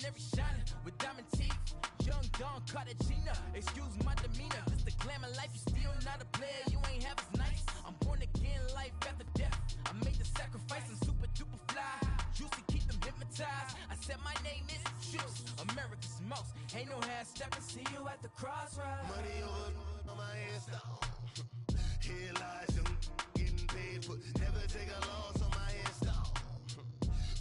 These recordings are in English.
ordinary shining with diamond teeth. Young Don Cartagena, excuse my demeanor. Just the glamour life, you still not a player, you ain't half as nice. I'm born again, life after death. I made the sacrifice and super duper fly. Juicy, keep them hypnotized. I said my name is Juice, America's most. Ain't no half stepping, see you at the crossroads. Money over on my headstone. Here lies young, getting paid, but never take a loss on my headstone.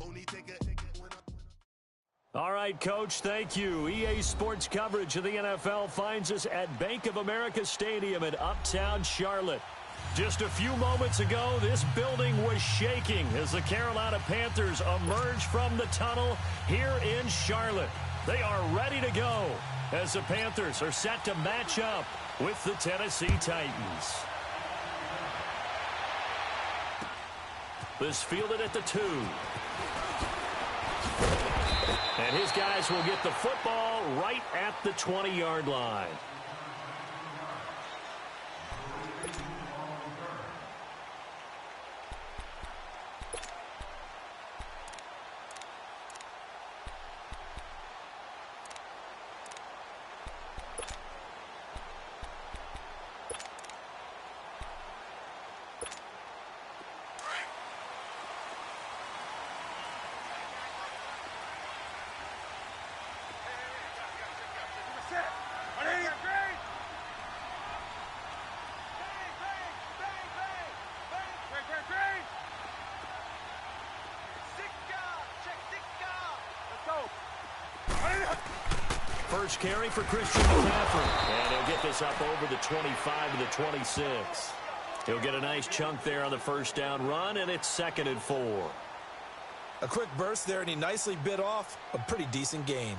Only take a when I. All right, Coach, thank you. EA Sports coverage of the NFL finds us at Bank of America Stadium in Uptown Charlotte. Just a few moments ago, this building was shaking as the Carolina Panthers emerged from the tunnel here in Charlotte. They are ready to go as the Panthers are set to match up with the Tennessee Titans. This fielded at the 2. And his guys will get the football right at the 20-yard line. First carry for Christian McCaffrey. And he'll get this up over the 25 to the 26. He'll get a nice chunk there on the first down run, and it's 2nd and 4. A quick burst there, and he nicely bit off a pretty decent gain.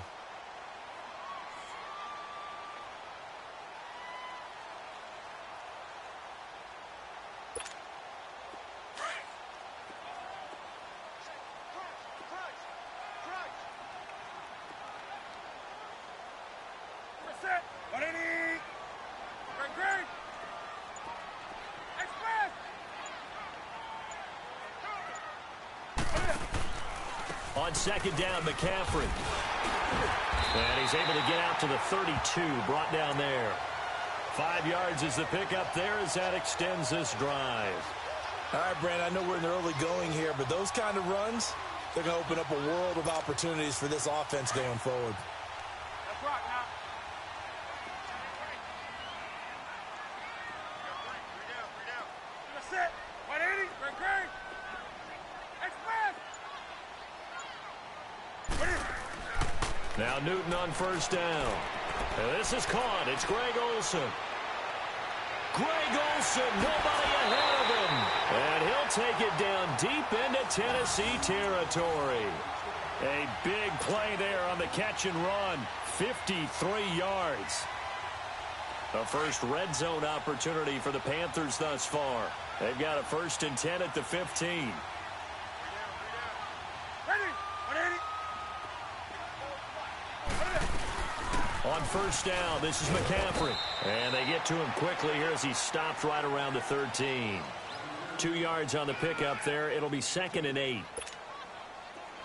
On 2nd down, McCaffrey. And he's able to get out to the 32, brought down there. 5 yards is the pickup there as that extends this drive. All right, Brandon, I know we're in the early going here, but those kind of runs, they're going to open up a world of opportunities for this offense going forward. Let's rock now. Set. 180. Great. Express. Now Newton on first down. And this is caught. It's Greg Olsen. Greg Olsen, nobody ahead of him. And he'll take it down deep into Tennessee territory. A big play there on the catch and run. 53 yards. A first red zone opportunity for the Panthers thus far. They've got a 1st and 10 at the 15. On first down, this is McCaffrey. And they get to him quickly here as he stops right around the 13. 2 yards on the pickup there. It'll be 2nd and 8.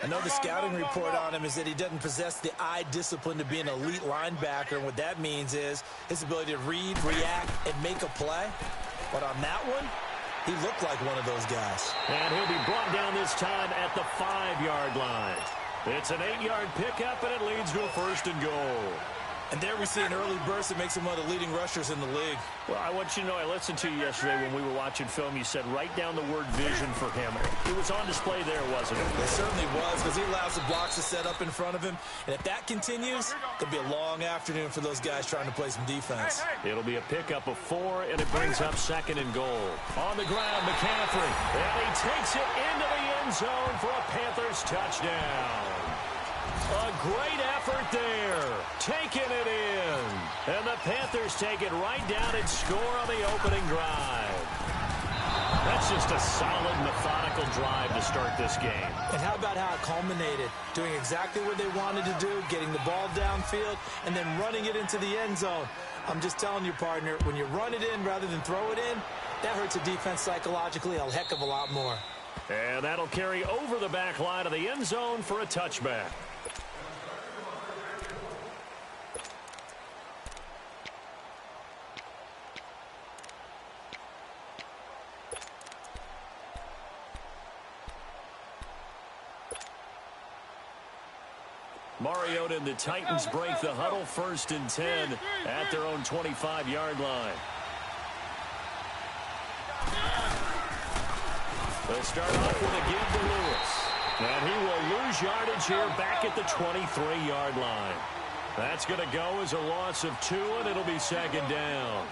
I know the scouting report on him is that he doesn't possess the eye discipline to be an elite linebacker. And what that means is his ability to read, react, and make a play. But on that one, he looked like one of those guys. And he'll be brought down this time at the 5-yard line. It's an 8-yard pickup, and it leads to a 1st and goal. And there we see an early burst that makes him one of the leading rushers in the league. Well, I want you to know, I listened to you yesterday when we were watching film. You said write down the word vision for him. It was on display there, wasn't it? It certainly was, because he allows the blocks to set up in front of him. And if that continues, it'll be a long afternoon for those guys trying to play some defense. It'll be a pickup of 4, and it brings up 2nd and goal. On the ground, McCaffrey. And he takes it into the end zone for a Panthers touchdown. A great effort there, taking it in. And the Panthers take it right down and score on the opening drive. That's just a solid, methodical drive to start this game. And how about how it culminated? Doing exactly what they wanted to do, getting the ball downfield, and then running it into the end zone. I'm just telling you, partner, when you run it in rather than throw it in, that hurts a defense psychologically a heck of a lot more. And that'll carry over the back line of the end zone for a touchback. Mariota and the Titans break the huddle, 1st and 10 at their own 25-yard line. They'll start off with a give to Lewis. And he will lose yardage here back at the 23-yard line. That's going to go as a loss of 2, and it'll be 2nd down.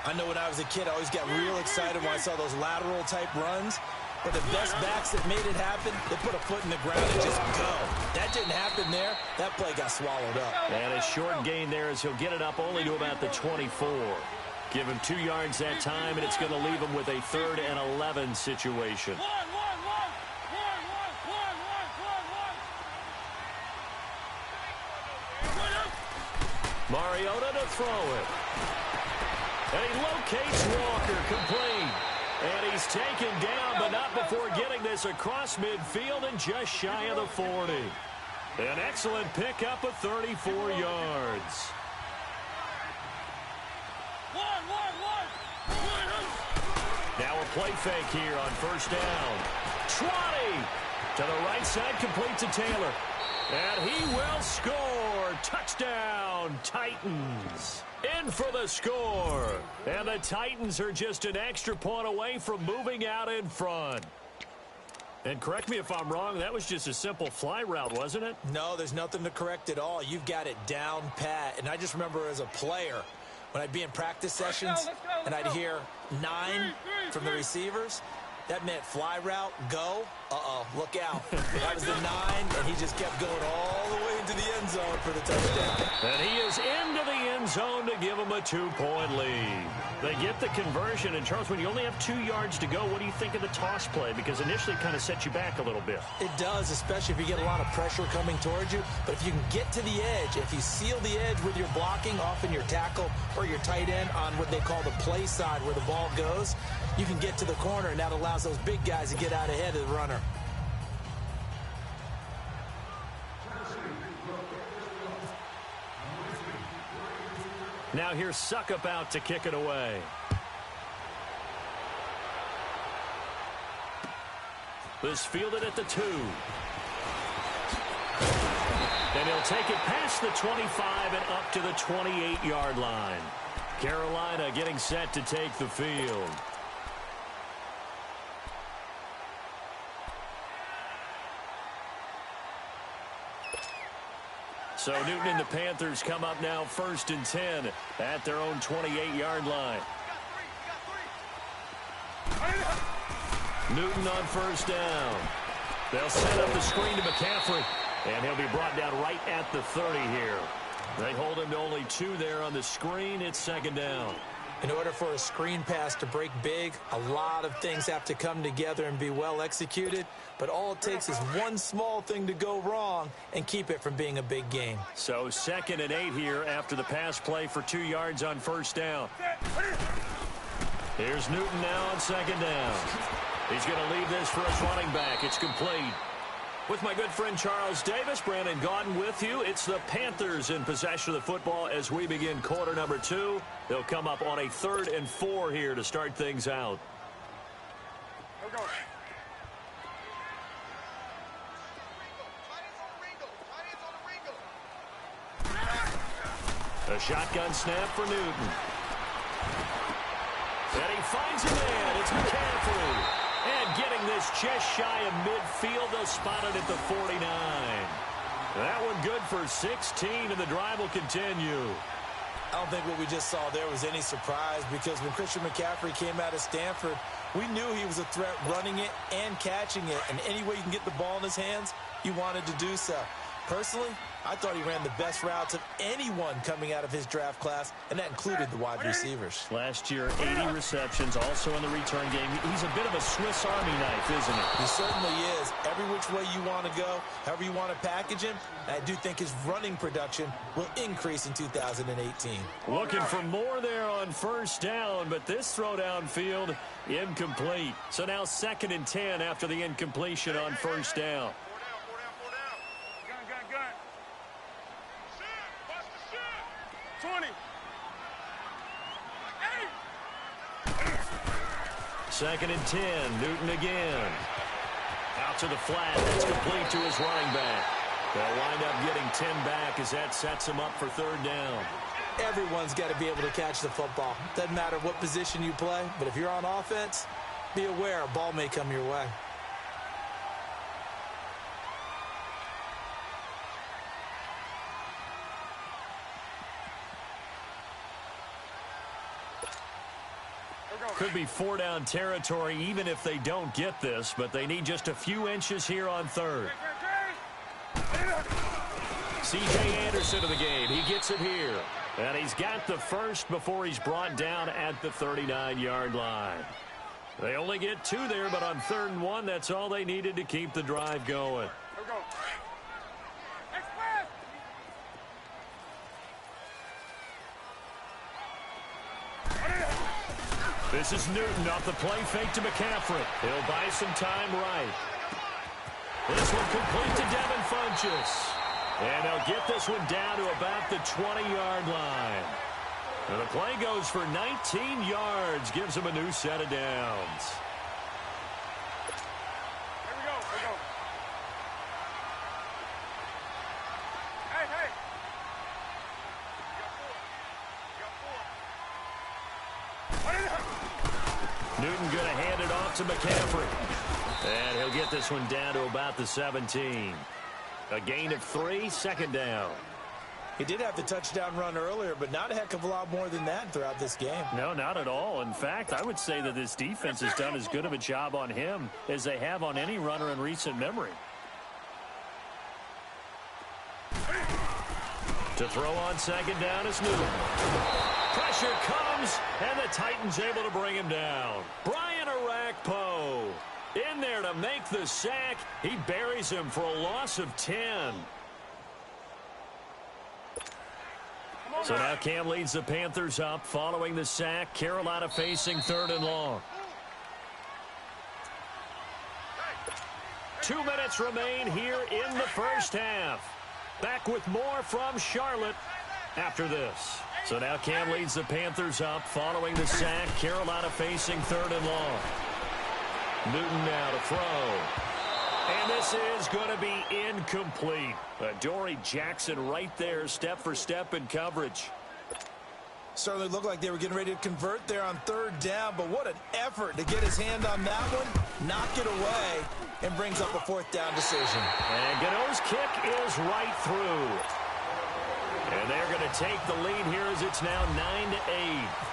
I know when I was a kid, I always got real excited when I saw those lateral-type runs. But the best backs that made it happen, they put a foot in the ground and just go. That didn't happen there. That play got swallowed up. And a short gain there as he'll get it up only to about the 24. Give him 2 yards that time, and it's going to leave him with a 3rd and 11 situation. Mariota to throw it. And he locates Walker, complete. And he's taken down, but not before getting this across midfield and just shy of the 40. An excellent pickup of 34 yards. Now a play fake here on 1st down. 20 to the right side, complete to Taylor. And he will score. Touchdown, Titans. In for the score. And the Titans are just an extra point away from moving out in front. And correct me if I'm wrong, that was just a simple fly route, wasn't it? No, there's nothing to correct at all. You've got it down pat. And I just remember as a player, when I'd be in practice sessions and I'd hear 9 from the receivers, that meant fly route, go. Uh-oh, look out. That was the 9, and he just kept going all the way into the end zone for the touchdown. And he is into the end zone to give him a 2-point lead. They get the conversion, and Charles, when you only have 2 yards to go, what do you think of the toss play? Because initially it kind of sets you back a little bit. It does, especially if you get a lot of pressure coming towards you. But if you can get to the edge, if you seal the edge with your blocking, often your tackle or your tight end on what they call the play side where the ball goes, you can get to the corner, and that allows those big guys to get out ahead of the runner. Now here's Suckup out to kick it away. This fielded at the 2. And he'll take it past the 25 and up to the 28-yard line. Carolina getting set to take the field. So Newton and the Panthers come up now 1st and 10 at their own 28-yard line. Newton on 1st down. They'll set up the screen to McCaffrey, and he'll be brought down right at the 30 here. They hold him to only 2 there on the screen. It's 2nd down. In order for a screen pass to break big, a lot of things have to come together and be well executed. But all it takes is one small thing to go wrong and keep it from being a big game. So 2nd and 8 here after the pass play for 2 yards on 1st down. Here's Newton now on 2nd down. He's going to leave this for his running back. It's complete. With my good friend Charles Davis, Brandon Gaudin with you. It's the Panthers in possession of the football as we begin quarter number 2. They'll come up on a 3rd and 4 here to start things out. Here we go. A shotgun snap for Newton. And he finds a man. It's McCaffrey. And getting this just shy of midfield, they'll spot it at the 49. That one good for 16, and the drive will continue. I don't think what we just saw there was any surprise, because when Christian McCaffrey came out of Stanford, we knew he was a threat running it and catching it. And any way you can get the ball in his hands, he wanted to do so. Personally, I thought he ran the best routes of anyone coming out of his draft class, and that included the wide receivers. Last year, 80 receptions, also in the return game. He's a bit of a Swiss Army knife, isn't he? He certainly is. Every which way you want to go, however you want to package him, I do think his running production will increase in 2018. Looking for more there on 1st down, but this throw downfield, incomplete. So now 2nd and 10 after the incompletion on 1st down. 20. 2nd and 10. Newton again. Out to the flat. That's complete to his running back. They'll wind up getting 10 back as that sets them up for third down. Everyone's got to be able to catch the football. Doesn't matter what position you play, but if you're on offense, be aware a ball may come your way. Could be 4-down territory even if they don't get this, but they need just a few inches here on third. C.J. Anderson of the game. He gets it here. And he's got the first before he's brought down at the 39-yard line. They only get 2 there, but on 3rd and 1, that's all they needed to keep the drive going. This is Newton off the play fake to McCaffrey. He'll buy some time right. This one complete to Devin Funchess. And they'll get this one down to about the 20-yard line. And the play goes for 19 yards, gives them a new set of downs. Here we go. Hey. Newton going to hand it off to McCaffrey. And he'll get this one down to about the 17. A gain of 3, 2nd down. He did have the touchdown run earlier, but not a heck of a lot more than that throughout this game. No, not at all. In fact, I would say that this defense has done as good of a job on him as they have on any runner in recent memory. To throw on 2nd down is Newton. Pressure comes, and the Titans able to bring him down. Brian Arakpo in there to make the sack. He buries him for a loss of 10. So now Cam leads the Panthers up following the sack. Carolina facing 3rd and long. 2 minutes remain here in the first half. Back with more from Charlotte after this. So now Cam leads the Panthers up following the sack. Carolina facing 3rd and long. Newton now to throw. And this is going to be incomplete. Dory Jackson right there, step for step in coverage. Certainly looked like they were getting ready to convert there on 3rd down, but what an effort to get his hand on that one, knock it away, and brings up a 4th down decision. And Gano's kick is right through. And they're going to take the lead here as it's now 9-8.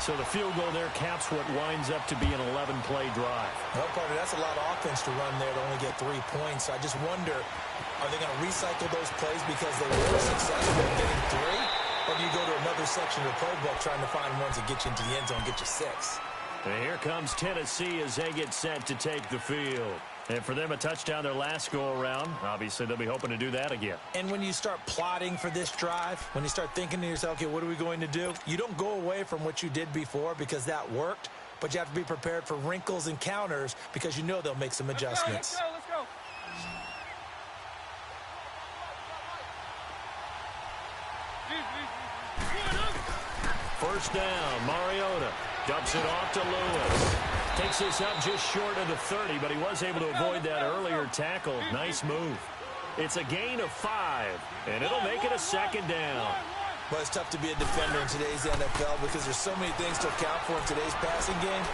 So the field goal there caps what winds up to be an 11-play drive. Well, Carter, that's a lot of offense to run there to only get 3 points. I just wonder, are they going to recycle those plays because they were successful in getting 3? Or do you go to another section of the playbook trying to find ones that get you into the end zone, get you 6? And here comes Tennessee as they get set to take the field. And for them, a touchdown their last go-around. Obviously, they'll be hoping to do that again. And when you start plotting for this drive, when you start thinking to yourself, okay, what are we going to do? You don't go away from what you did before because that worked, but you have to be prepared for wrinkles and counters because you know they'll make some adjustments. Let's go. First down, Mariota dumps it off to Lewis. Takes this up just short of the 30, but he was able to avoid that earlier tackle. Nice move. It's a gain of 5, and it'll make it a 2nd down. But it's tough to be a defender in today's NFL because there's so many things to account for in today's passing game,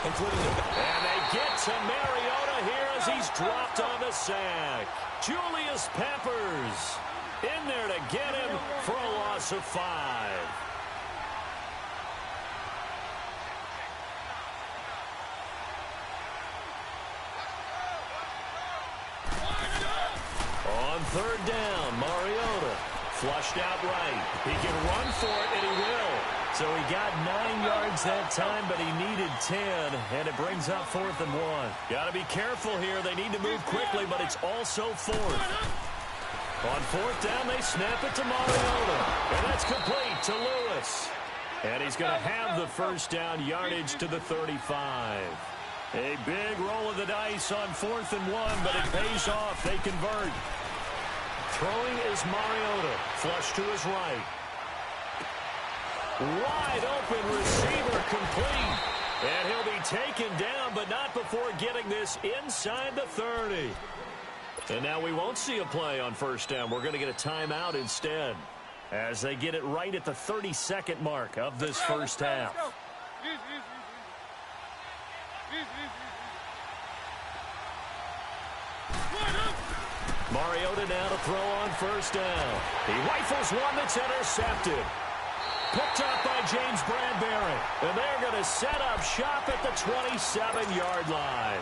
including the... And they get to Mariota here as he's dropped on the sack. Julius Peppers in there to get him for a loss of 5. On 3rd down, Mariota flushed out right. He can run for it, and he will. So he got 9 yards that time, but he needed 10, and it brings up 4th and 1. Got to be careful here. They need to move quickly, but it's also 4th. On 4th down, they snap it to Mariota, and that's complete to Lewis. And he's going to have the first down yardage to the 35. A big roll of the dice on 4th and 1, but it pays off. They convert. Throwing is Mariota. Flush to his right. Wide open receiver complete. And he'll be taken down, but not before getting this inside the 30. And now we won't see a play on first down. We're going to get a timeout instead as they get it right at the 32nd mark of this first half. Mariota now to throw on first down. He rifles one that's intercepted. Picked up by James Bradbury. And they're going to set up shop at the 27-yard line.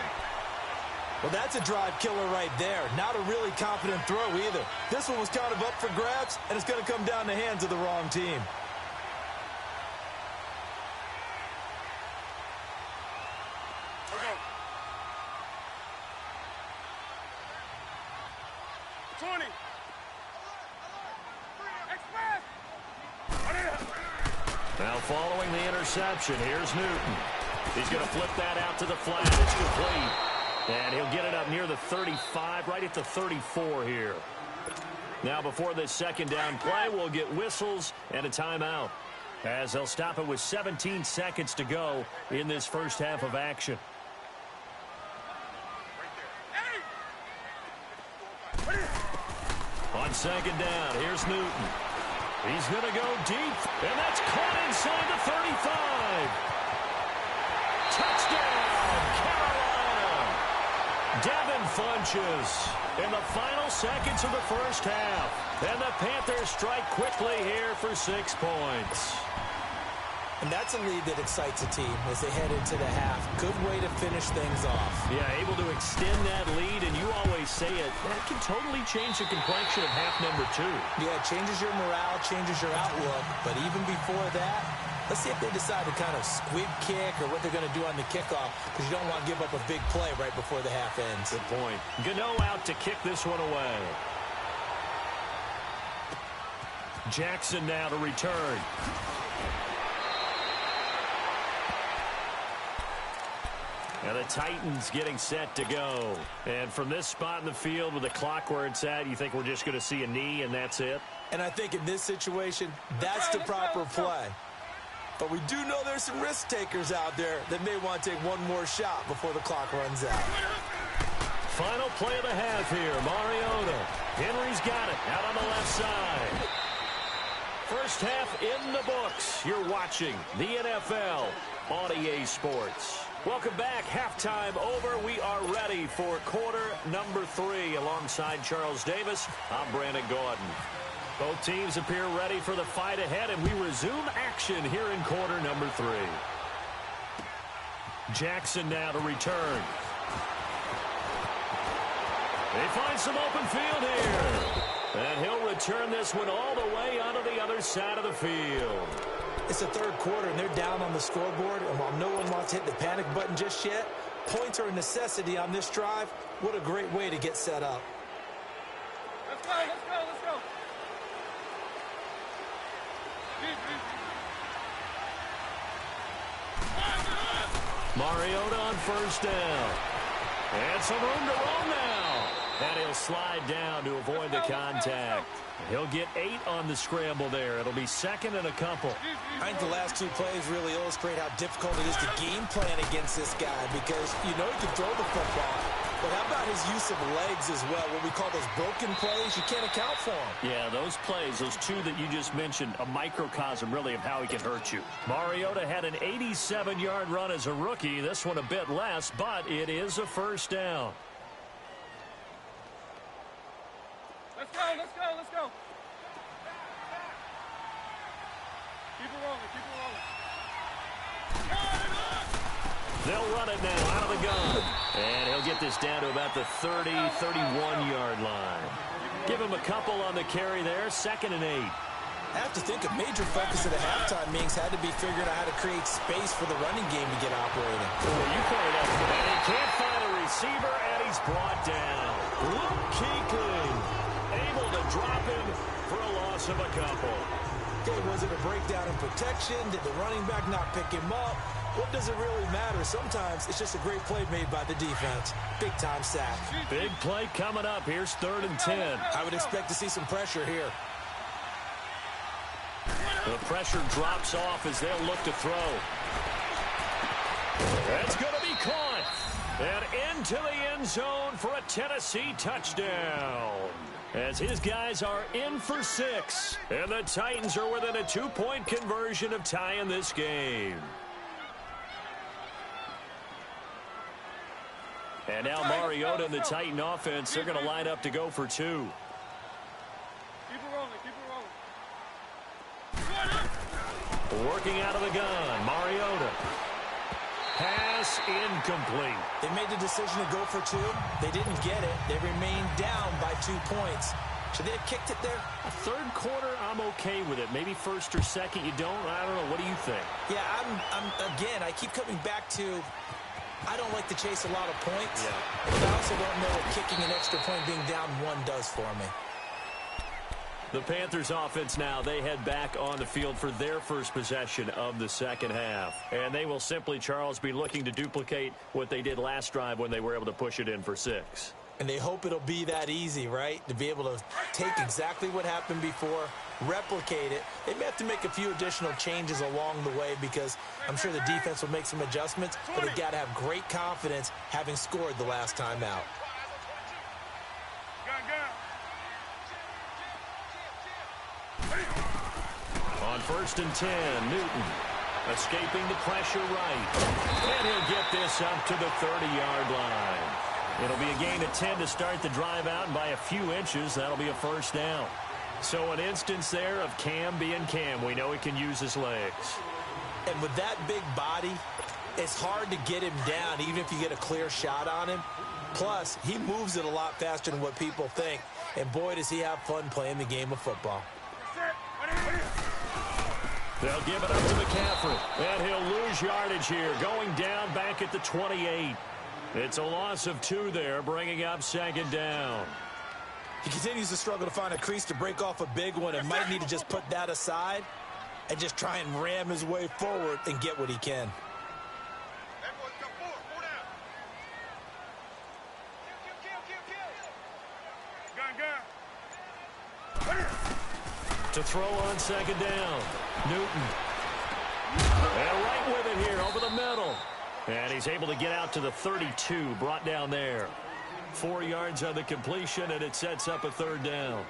Well, that's a drive killer right there. Not a really confident throw either. This one was kind of up for grabs, and it's going to come down the hands of the wrong team. Okay. 20. Now following the interception, here's Newton. He's going to flip that out to the flat. It's complete. And he'll get it up near the 35, right at the 34 here. Now before this second down play, we'll get whistles and a timeout, as they'll stop it with 17 seconds to go in this first half of action. On second down, here's Newton. He's going to go deep, and that's caught inside the 35. Touchdown, Carolina. Devin Funches in the final seconds of the first half. And the Panthers strike quickly here for 6 points. And that's a lead that excites a team as they head into the half. Good way to finish things off. Yeah, able to extend that lead, and you always say it, that can totally change the complexion of half number 2. Yeah, it changes your morale, changes your outlook. But even before that, let's see if they decide to kind of squib kick or what they're going to do on the kickoff, because you don't want to give up a big play right before the half ends. Good point. Gano out to kick this one away. Jackson now to return. And the Titans getting set to go. And from this spot in the field with the clock where it's at, you think we're just going to see a knee and that's it? And I think in this situation, that's the proper play. But we do know there's some risk takers out there that may want to take one more shot before the clock runs out. Final play of the half here. Mariota. Henry's got it out on the left side. First half in the books. You're watching the NFL on EA Sports. Welcome back. Halftime over. We are ready for quarter number 3 alongside Charles Davis. I'm Brandon Gordon. Both teams appear ready for the fight ahead, and we resume action here in quarter number 3. Jackson now to return. They find some open field here. And he'll return this one all the way onto the other side of the field. It's the third quarter, and they're down on the scoreboard. And while no one wants to hit the panic button just yet, points are a necessity on this drive. What a great way to get set up. Let's go, let's go, let's go. Mariota on first down. And some room to roam now. And he'll slide down to avoid the contact. He'll get 8 on the scramble there. It'll be second and a couple. I think the last 2 plays really illustrate how difficult it is to game plan against this guy, because you know he can throw the football. But how about his use of legs as well? What we call those broken plays, you can't account for them. Yeah, those plays, those 2 that you just mentioned, a microcosm really of how he can hurt you. Mariota had an 87-yard run as a rookie. This one a bit less, but it is a first down. Let's go, let's go, let's go. Keep it rolling, keep it rolling. They'll run it now out of the gun. And he'll get this down to about the 30, 31-yard line. Give him a couple on the carry there. Second and 8. I have to think a major focus of the halftime meetings had to be figuring out how to create space for the running game to get operating. Well, you pointed out, and he can't find a receiver, and he's brought down. Luke Kuechly able to drop him for a loss of a couple. Okay, was it a breakdown in protection? Did the running back not pick him up? What does it really matter? Sometimes it's just a great play made by the defense. Big-time sack. Big play coming up. Here's 3rd and 10. I would expect to see some pressure here. The pressure drops off as they'll look to throw. That's going to be caught. And into the end zone for a Tennessee touchdown. As his guys are in for 6. And the Titans are within a 2-point conversion of tying this game. And now Mariota and the Titan offense, they're going to line up to go for 2. Keep it rolling, keep it rolling. Working out of the gun, Mariota. Pass incomplete. They made the decision to go for 2. They didn't get it. They remained down by 2 points. Should they have kicked it there? A third quarter, I'm okay with it. Maybe first or second, you don't. I don't know. What do you think? Yeah, again, I keep coming back to, I don't like to chase a lot of points. Yeah. But I also don't know what kicking an extra point being down 1 does for me. The Panthers offense now, they head back on the field for their first possession of the second half. And they will simply, Charles, be looking to duplicate what they did last drive when they were able to push it in for 6. And they hope it'll be that easy, right? To be able to take exactly what happened before, replicate it. They may have to make a few additional changes along the way because I'm sure the defense will make some adjustments, but they've got to have great confidence having scored the last time out. On 1st and 10, Newton escaping the pressure right. And he'll get this up to the 30-yard line. It'll be a gain of 10 to start the drive out, and by a few inches, that'll be a first down. So an instance there of Cam being Cam. We know he can use his legs. And with that big body, it's hard to get him down, even if you get a clear shot on him. Plus, he moves it a lot faster than what people think. And boy, does he have fun playing the game of football. They'll give it up to McCaffrey, and he'll lose yardage here, going down back at the 28. It's a loss of 2 there, bringing up second down. He continues to struggle to find a crease to break off a big one and might need to just put that aside and just try and ram his way forward and get what he can. To throw on second down, Newton. And right with it here over the middle. And he's able to get out to the 32, brought down there. 4 yards on the completion, and it sets up a third down.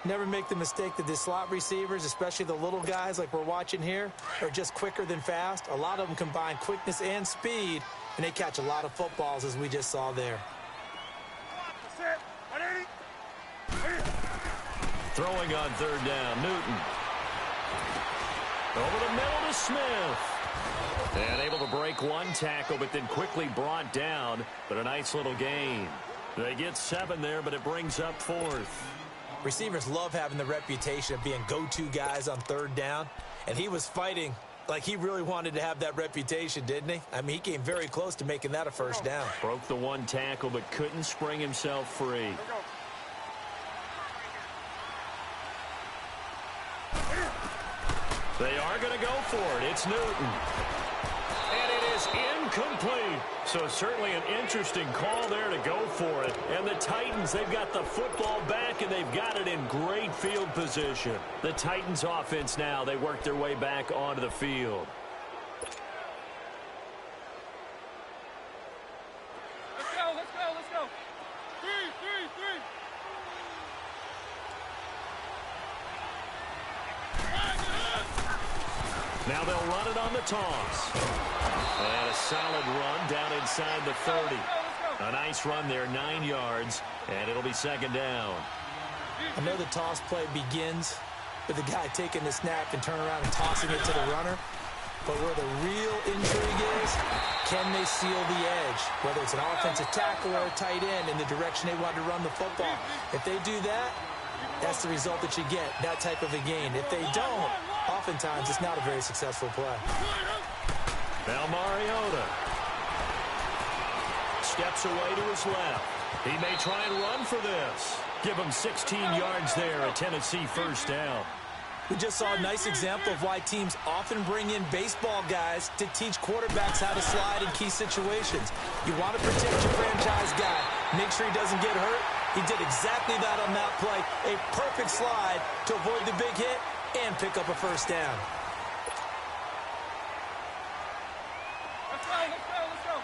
Never make the mistake that the slot receivers, especially the little guys like we're watching here, are just quicker than fast. A lot of them combine quickness and speed, and they catch a lot of footballs, as we just saw there. Throwing on third down, Newton. Over the middle to Smith. And able to break 1 tackle, but then quickly brought down. But a nice little gain. They get 7 there, but it brings up 4th. Receivers love having the reputation of being go-to guys on third down. And he was fighting like he really wanted to have that reputation, didn't he? I mean, he came very close to making that a first down. Broke the 1 tackle, but couldn't spring himself free. They are going to go for it. It's Newton. And it is incomplete. So certainly an interesting call there to go for it. And the Titans, they've got the football back, and they've got it in great field position. The Titans offense now, they work their way back onto the field. Let's go, let's go, let's go. 3, 3, 3. Now they'll run it on the toss. And a solid run down inside the 30. A nice run there, 9 yards, and it'll be second down. I know the toss play begins with the guy taking the snap and turn around and tossing it to the runner. But where the real intrigue is, can they seal the edge? Whether it's an offensive tackle or a tight end in the direction they want to run the football. If they do that, that's the result that you get, that type of a gain. If they don't, oftentimes it's not a very successful play. Now Mariota steps away to his left. He may try and run for this. Give him 16 yards there, a Tennessee first down. We just saw a nice example of why teams often bring in baseball guys to teach quarterbacks how to slide in key situations. You want to protect your franchise guy. Make sure he doesn't get hurt. He did exactly that on that play. A perfect slide to avoid the big hit and pick up a first down. Let's go, let's go, let's go.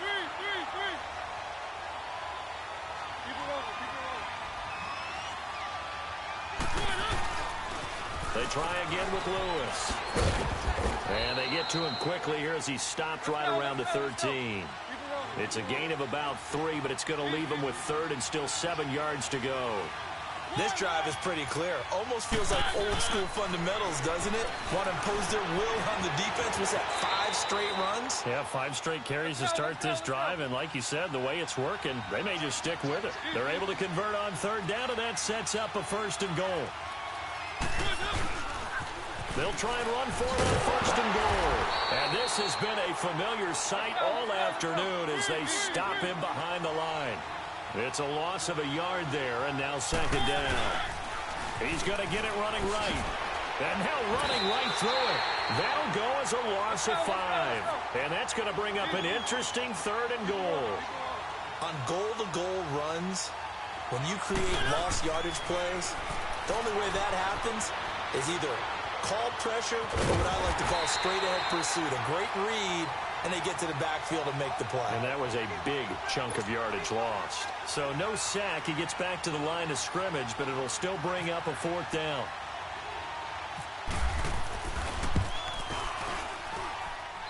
3, 3. They try again with Lewis. And they get to him quickly here as he stopped right around the 13. It's a gain of about 3, but it's going to leave him with 3rd and still 7 yards to go. This drive is pretty clear. Almost feels like old-school fundamentals, doesn't it? Want to impose their will on the defense. Was that 5 straight runs? Yeah, 5 straight carries to start this drive, and like you said, the way it's working, they may just stick with it. They're able to convert on 3rd down, and that sets up a 1st and goal. They'll try and run for it on 1st and goal. And this has been a familiar sight all afternoon as they stop him behind the line. It's a loss of a yard there, and now 2nd down. He's going to get it running right. And now running right through it. That'll go as a loss of 5. And that's going to bring up an interesting 3rd and goal. On goal-to-goal runs, when you create lost yardage plays, the only way that happens is either call pressure or what I like to call straight-ahead pursuit. A great read, and they get to the backfield and make the play. And that was a big chunk of yardage lost. So no sack. He gets back to the line of scrimmage, but it'll still bring up a 4th down.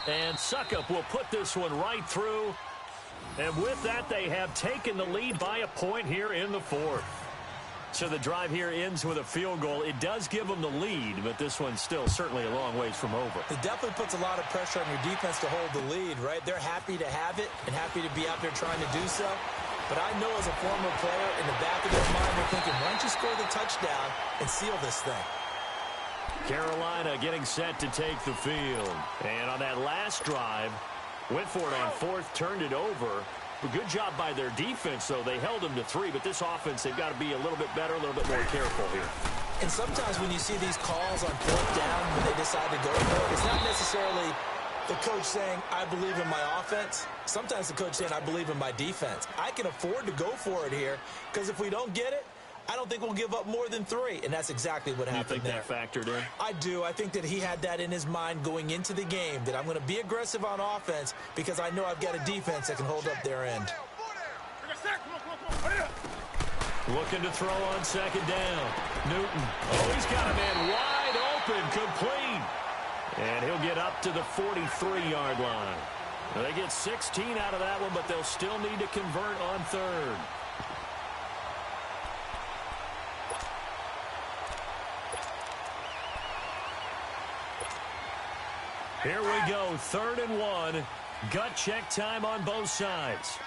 And Suckup will put this one right through. And with that, they have taken the lead by a point here in the 4th. So the drive here ends with a field goal. It does give them the lead, but this one's still certainly a long ways from over. It definitely puts a lot of pressure on your defense to hold the lead, right? They're happy to have it and happy to be out there trying to do so. But I know as a former player, in the back of their mind, they're thinking, why don't you score the touchdown and seal this thing? Carolina getting set to take the field. And on that last drive, went for it on 4th, turned it over. But good job by their defense, though. They held them to 3, but this offense, they've got to be a little bit better, a little bit more careful here. And sometimes when you see these calls on 4th down, when they decide to go for it, it's not necessarily the coach saying, I believe in my offense. Sometimes the coach saying, I believe in my defense. I can afford to go for it here, because if we don't get it, I don't think we'll give up more than 3, and that's exactly what happened there. You think that factored in? I do. I think that he had that in his mind going into the game, that I'm going to be aggressive on offense because I know I've got a defense that can hold up their end. Looking to throw on 2nd down. Newton. Oh, he's got a man wide open, complete. And he'll get up to the 43-yard line. Now, they get 16 out of that one, but they'll still need to convert on 3rd. Here we go, 3rd and 1. Gut check time on both sides.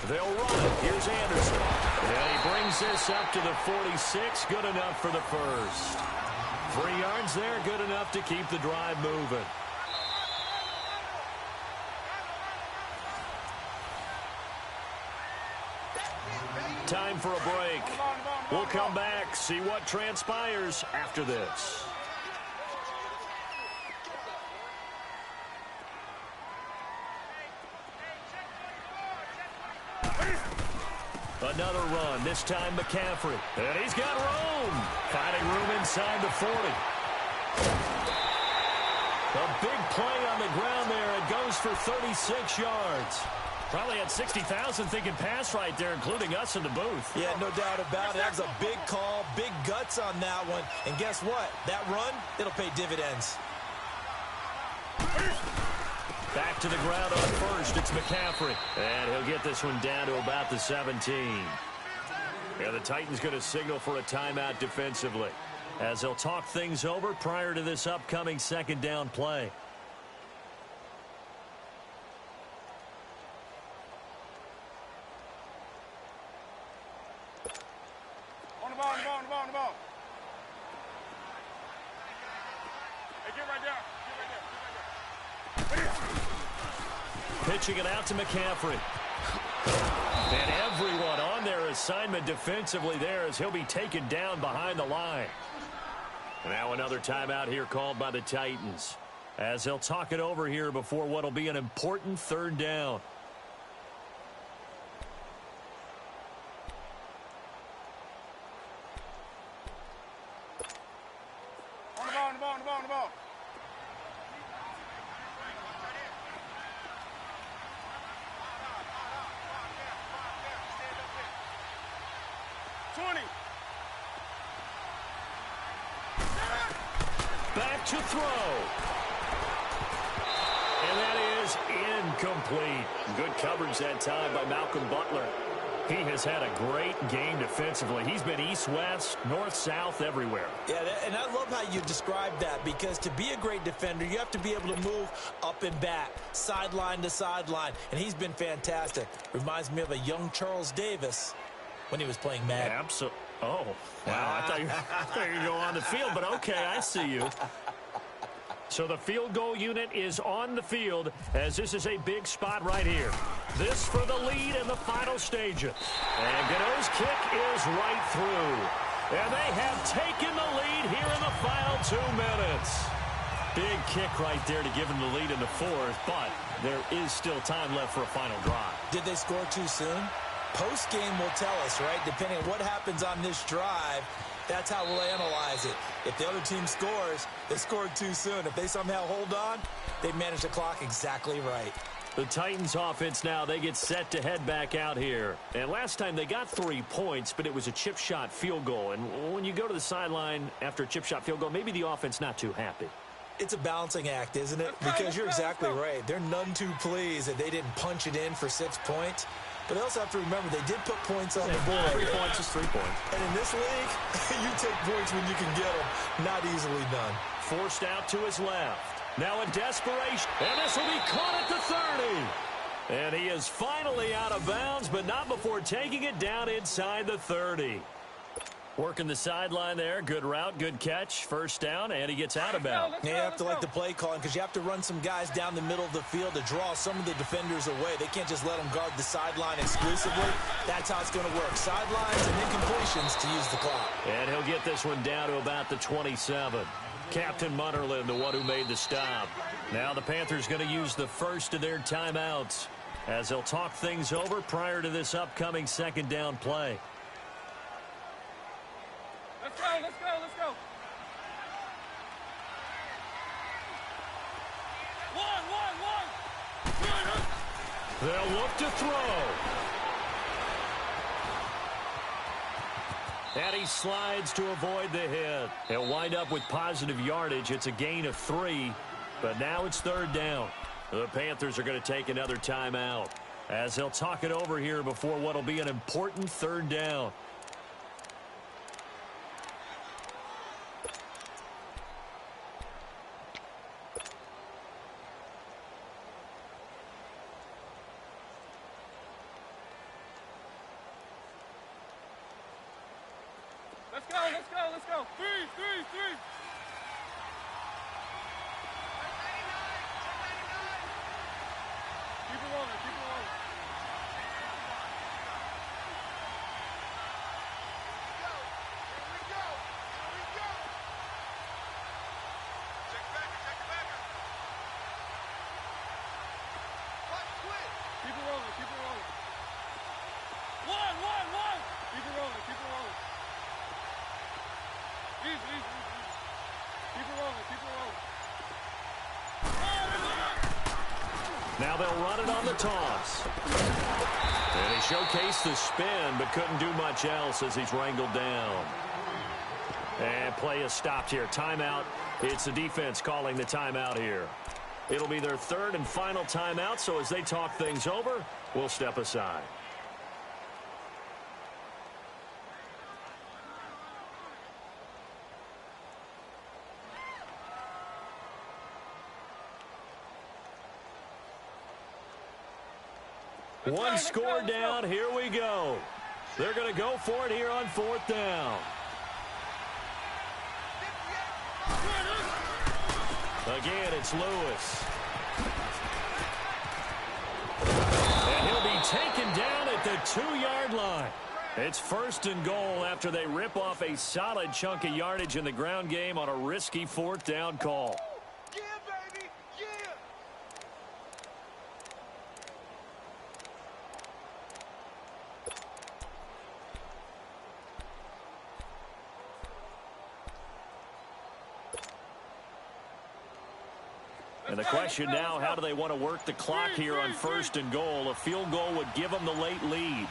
They'll run it. Here's Anderson. And he brings this up to the 46. Good enough for the 1st. 3 yards there, good enough to keep the drive moving. Time for a break. We'll come back, see what transpires after this. Another run, this time McCaffrey. And he's got room. Finding room inside the 40. A big play on the ground there. It goes for 36 yards. Probably had 60,000 thinking pass right there, including us in the booth. Yeah, no doubt about it. That was a big call, big guts on that one. And guess what? That run, it'll pay dividends. Back to the ground on 1st. It's McCaffrey. And he'll get this one down to about the 17. Yeah, the Titans going to signal for a timeout defensively as they'll talk things over prior to this upcoming 2nd down play. On the ball. Hey, get right there. Pitching it out to McCaffrey. And everyone on their assignment defensively there as he'll be taken down behind the line. Now another timeout here called by the Titans as they'll talk it over here before what will be an important 3rd down. On the ball. back to throw. And that is incomplete. Good coverage that time by Malcolm Butler. He has had a great game defensively. He's been east-west, north-south, everywhere. Yeah, and I love how you describe that, because to be a great defender, you have to be able to move up and back, sideline to sideline, and he's been fantastic. Reminds me of a young Charles Davis when he was playing Madden. Absolutely. Oh, wow. I thought you were going to go on the field, but okay, I see you. So the field goal unit is on the field, as this is a big spot right here. This for the lead in the final stages. And Gano's kick is right through. And they have taken the lead here in the final 2 minutes. Big kick right there to give them the lead in the fourth, but there is still time left for a final drive. Did they score too soon? Post-game will tell us, right? Depending on what happens on this drive, that's how we'll analyze it. If the other team scores, they scored too soon. If they somehow hold on, they manage the clock exactly right. The Titans offense now, they get set to head back out here. And last time they got 3 points, but it was a chip shot field goal. And when you go to the sideline after a chip shot field goal, maybe the offense not too happy. It's a balancing act, isn't it? Because you're exactly right. They're none too pleased that they didn't punch it in for 6 points. But they also have to remember they did put points on the board. 3 points is 3 points. And in this league, you take points when you can get them. Not easily done. Forced out to his left. Now in desperation. And this will be caught at the 30. And he is finally out of bounds, but not before taking it down inside the 30. Working the sideline there. Good route, good catch. First down, and he gets out of bounds. You have to like the play calling, because you have to run some guys down the middle of the field to draw some of the defenders away. They can't just let them guard the sideline exclusively. That's how it's going to work. Sidelines and incompletions to use the clock. And he'll get this one down to about the 27. Captain Munnerlyn, the one who made the stop. Now the Panthers going to use the first of their timeouts as they'll talk things over prior to this upcoming second down play. Let's go, let's go, let's go. One. They'll look to throw. And he slides to avoid the hit. He'll wind up with positive yardage. It's a gain of 3, but now it's third down. The Panthers are going to take another timeout as they'll talk it over here before what will be an important third down. Let's go. Three. Keep it rolling. Check it back. Keep it rolling. One. Keep it rolling. Easy. Keep it rolling. Now they'll run it on the toss. And he showcased the spin, but couldn't do much else as he's wrangled down. And play is stopped here. Timeout. It's the defense calling the timeout here. It'll be their third and final timeout, so as they talk things over, we'll step aside. One score down. Here we go. They're going to go for it here on fourth down. Again, it's Lewis. And he'll be taken down at the 2-yard line. It's first and goal after they rip off a solid chunk of yardage in the ground game on a risky fourth down call. And the question now, how do they want to work the clock here on first and goal? A field goal would give them the late lead.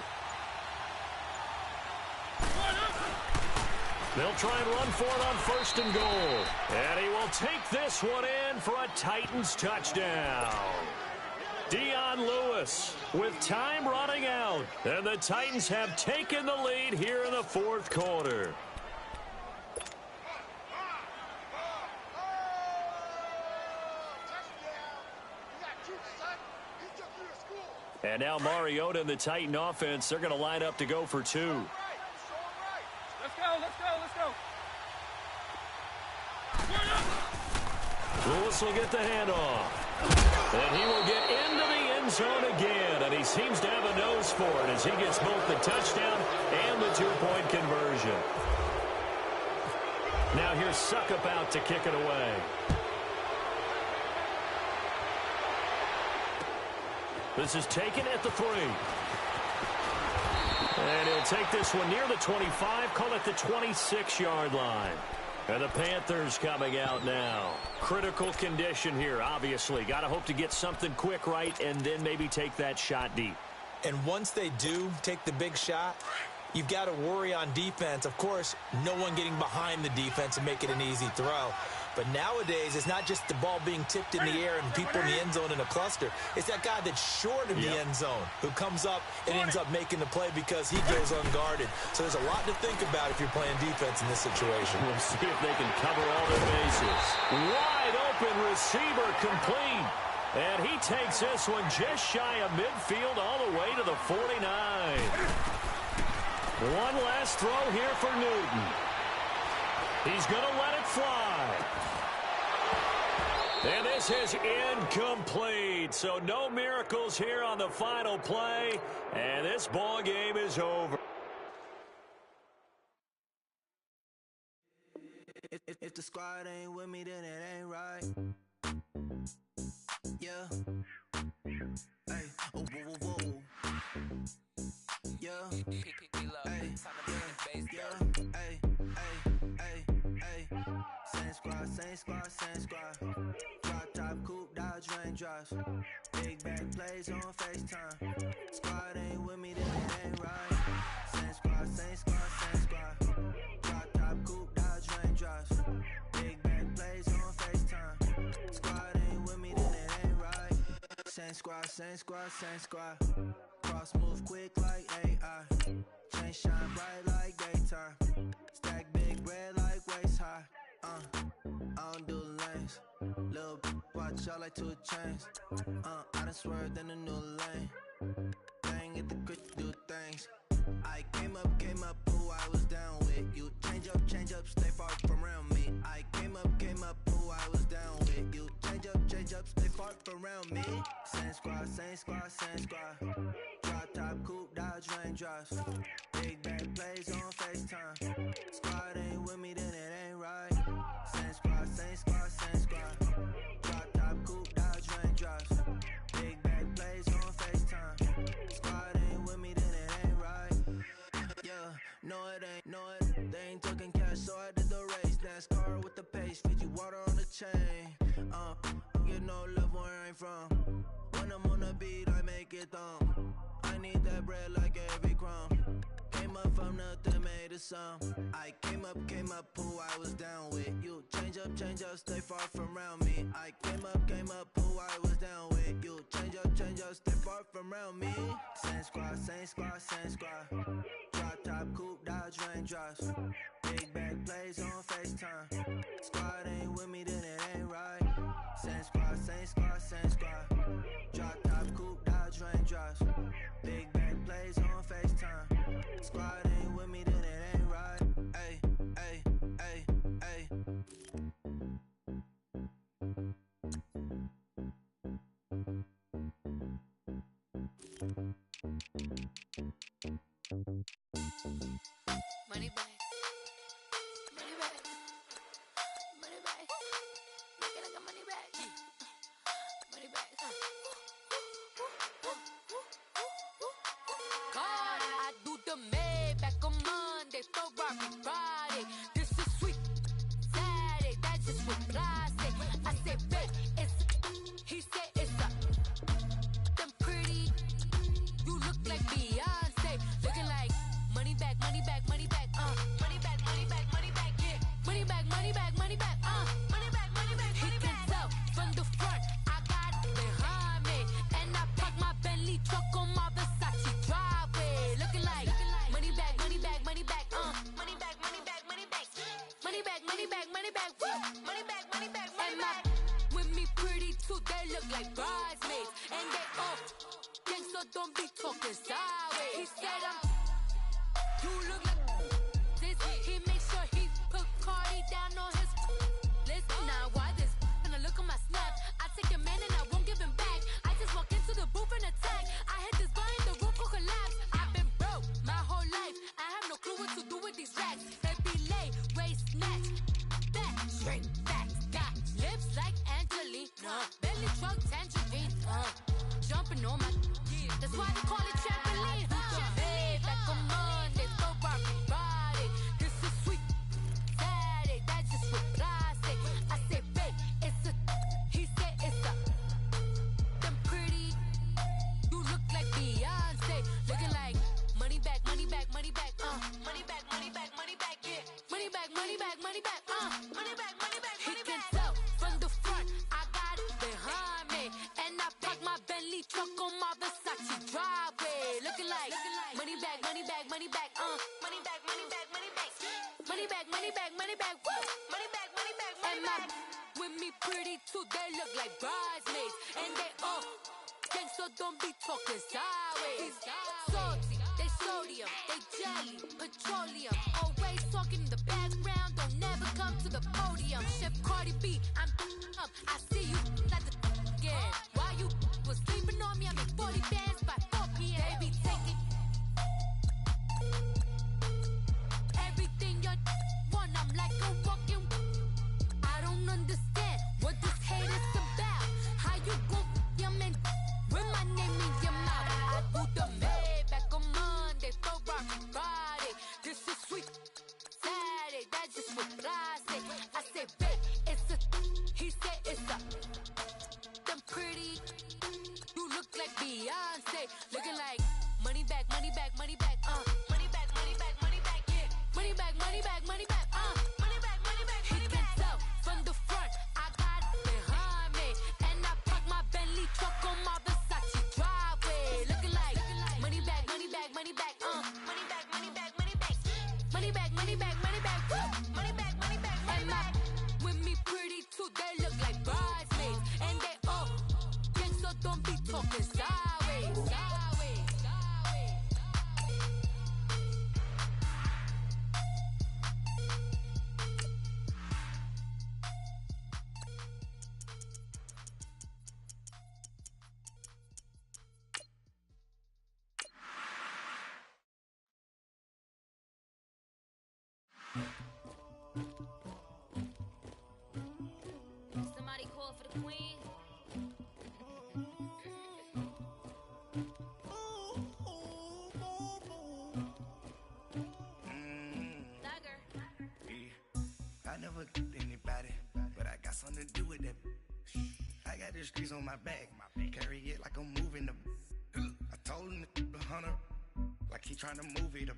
They'll try and run for it on 1st and goal. And he will take this one in for a Titans touchdown. Dion Lewis with time running out. And the Titans have taken the lead here in the 4th quarter. And now Mariota and the Titan offense, they're going to line up to go for 2. Let's go, let's go, let's go. Lewis will get the handoff. And he will get into the end zone again. And he seems to have a nose for it as he gets both the touchdown and the 2-point conversion. Now here's Suckup out to kick it away. This is taken at the 3. And he'll take this one near the 25, call it the 26-yard line. And the Panthers coming out now. Critical condition here, obviously. Got to hope to get something quick right and then maybe take that shot deep. And once they do take the big shot, you've got to worry on defense. Of course, no one getting behind the defense and make it an easy throw. But nowadays, it's not just the ball being tipped in the air and people in the end zone in a cluster. It's that guy that's short of the end zone who comes up and ends up making the play because he goes unguarded. So there's a lot to think about if you're playing defense in this situation. We'll see if they can cover all their bases. Wide open receiver complete. And he takes this one just shy of midfield all the way to the 49. One last throw here for Newton. He's going to let it fly. And this is incomplete. So no miracles here on the final play. And this ball game is over. If the squad ain't with me, then it ain't right. Yeah. Hey. Oh, whoa, whoa, whoa. Yeah. Hey. Yeah. Hey. Same squad. Drop top, coupe, dodge, raindrops. Big back plays on FaceTime. Squad ain't with me, then it ain't right. Same squad. Drop top, coupe, dodge, raindrops. Big back plays on FaceTime. Squad ain't with me, then it ain't right. Same squad. Cross move quick like AI. Chain shine bright like daytime. Stack big bread like waist high. I don't do lanes. Little watch out like 2 chains. I done swerved in a new lane. Bang at the quick do things. I came up, who I was down with. You change up, stay far from around me. I came up, who I was down with. You change up, stay far from around me. Same squad. Drop top, coupe, dodge, raindrops. Big back plays on FaceTime. Squad ain't with me, then it ain't right. Same squad. Drop top, coupe, dodge, raindrops. Big back plays on FaceTime. Squad ain't with me, then it ain't right. Yeah, no it ain't. They ain't talking cash, so I did the race. NASCAR with the pace, Fiji water on the chain. Get no love where I ain't from. When I'm on the beat, I make it thumb. I need that bread like every crumb. Came up from nothing, made a sum. I came up, who I was down with. You change up, stay far from around me. I came up, who I was down with. You change up, stay far from around me. Same squad. Drop top, coupe, dodge, raindrops. Big back plays on FaceTime. Squad ain't with me, then it ain't right. Same squad. Drop top, coupe, dodge, raindrops. Big back plays on FaceTime. Squad ain't with me, then it ain't right. Ay. Money back. Making like a money back. Money back. God, I do the Maybach on Monday, Ferrari Friday. This is sweet Saturday, that's just what I say. I say, babe, it's he said it's a them pretty. You look like Beyonce, looking like money back. Money back. like bridesmaids. And they all gang, so don't be talking sideways. He said you look like this. He makes sure he put Cardi down on his list. Now why this? Gonna look on my snap. I take your man and I won't give him back. I just walk into the booth and attack. I hit this button, the roof will collapse. I've been broke my whole life. I have no clue what to do with these racks. Baby lay, waist snatch, back, straight back. Got lips like Angelina, belly truck tangerine. Jumping on my, that's why they call it trampoline. Hey, back on Monday, go rock Friday. This is sweet Saturday, that's just what plastic. I say, babe, it's a, he said it's a, them pretty, you look like Beyonce, looking like money back, money back, money back, money back, money back, money back, yeah, money back, money back, money back, money back, money back, money back. He can tell from the front, I got it behind me, and I park my Bentley truck on my Versace driveway, looking like money back, money back, money back, money back, money back, money back, money back, money back, money back, woo, money back, money back, money back. With me pretty too, they look like bridesmaids, and they all gang, so don't be talking sideways. Salty, they sodium, they jelly, petroleum, always talking in the background, don't never come to the podium. Chef Cardi B, I'm up, I see you at the again. Why you was sleeping on me? I make 40 bands by 4 p.m. They be taking everything you want. I'm like a walking. I don't understand what this hate is about. How you go your man with my name in your mouth? I do the Maybach on Monday, for rock Friday. This is sweet Saturday, that's just what I say. I say, babe, it's a, he said it's a, them pretty, you look like Beyonce, looking like money back, money back, money back, money back, money back, money back, yeah, money back, money back, money back, money back, money back, money back. He can tell from the front, I got it behind me, and I park my Bentley truck on my Versace driveway, looking like money back, money back, money back, money back, money back, money back, money back, money back, money back, woo, money back, money back, money back. With me pretty too, they look like bridesmaids, and they all gang, so don't be talking sideways, sideways, sideways. Somebody call for the queen. I never get anybody, but I got something to do with that. I got the streets on my back, carry it like I'm moving them. I told him to 100, like he trying to move it up.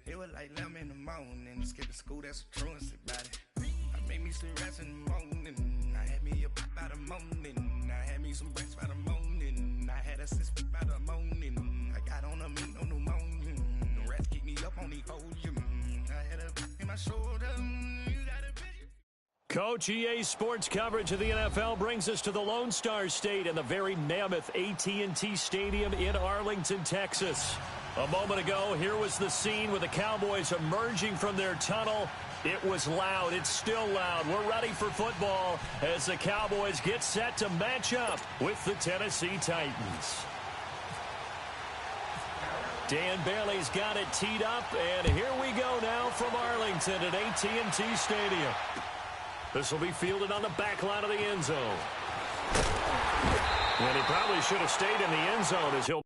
It was like 11 in the morning, skipping school, that's a truancy about it. I made me some rats in the morning, I had me a pop by the morning, I had me some breasts by the morning, I had a sis by the morning, I got on a meat on the morning, the rats keep me up on the podium, I had a in my shoulder, you got a bitch. Coach, EA Sports coverage of the NFL brings us to the Lone Star State and the very mammoth AT&T Stadium in Arlington, Texas. A moment ago, here was the scene with the Cowboys emerging from their tunnel. It was loud. It's still loud. We're ready for football as the Cowboys get set to match up with the Tennessee Titans. Dan Bailey's got it teed up, and here we go now from Arlington at AT&T Stadium. This will be fielded on the back line of the end zone. And he probably should have stayed in the end zone as he'll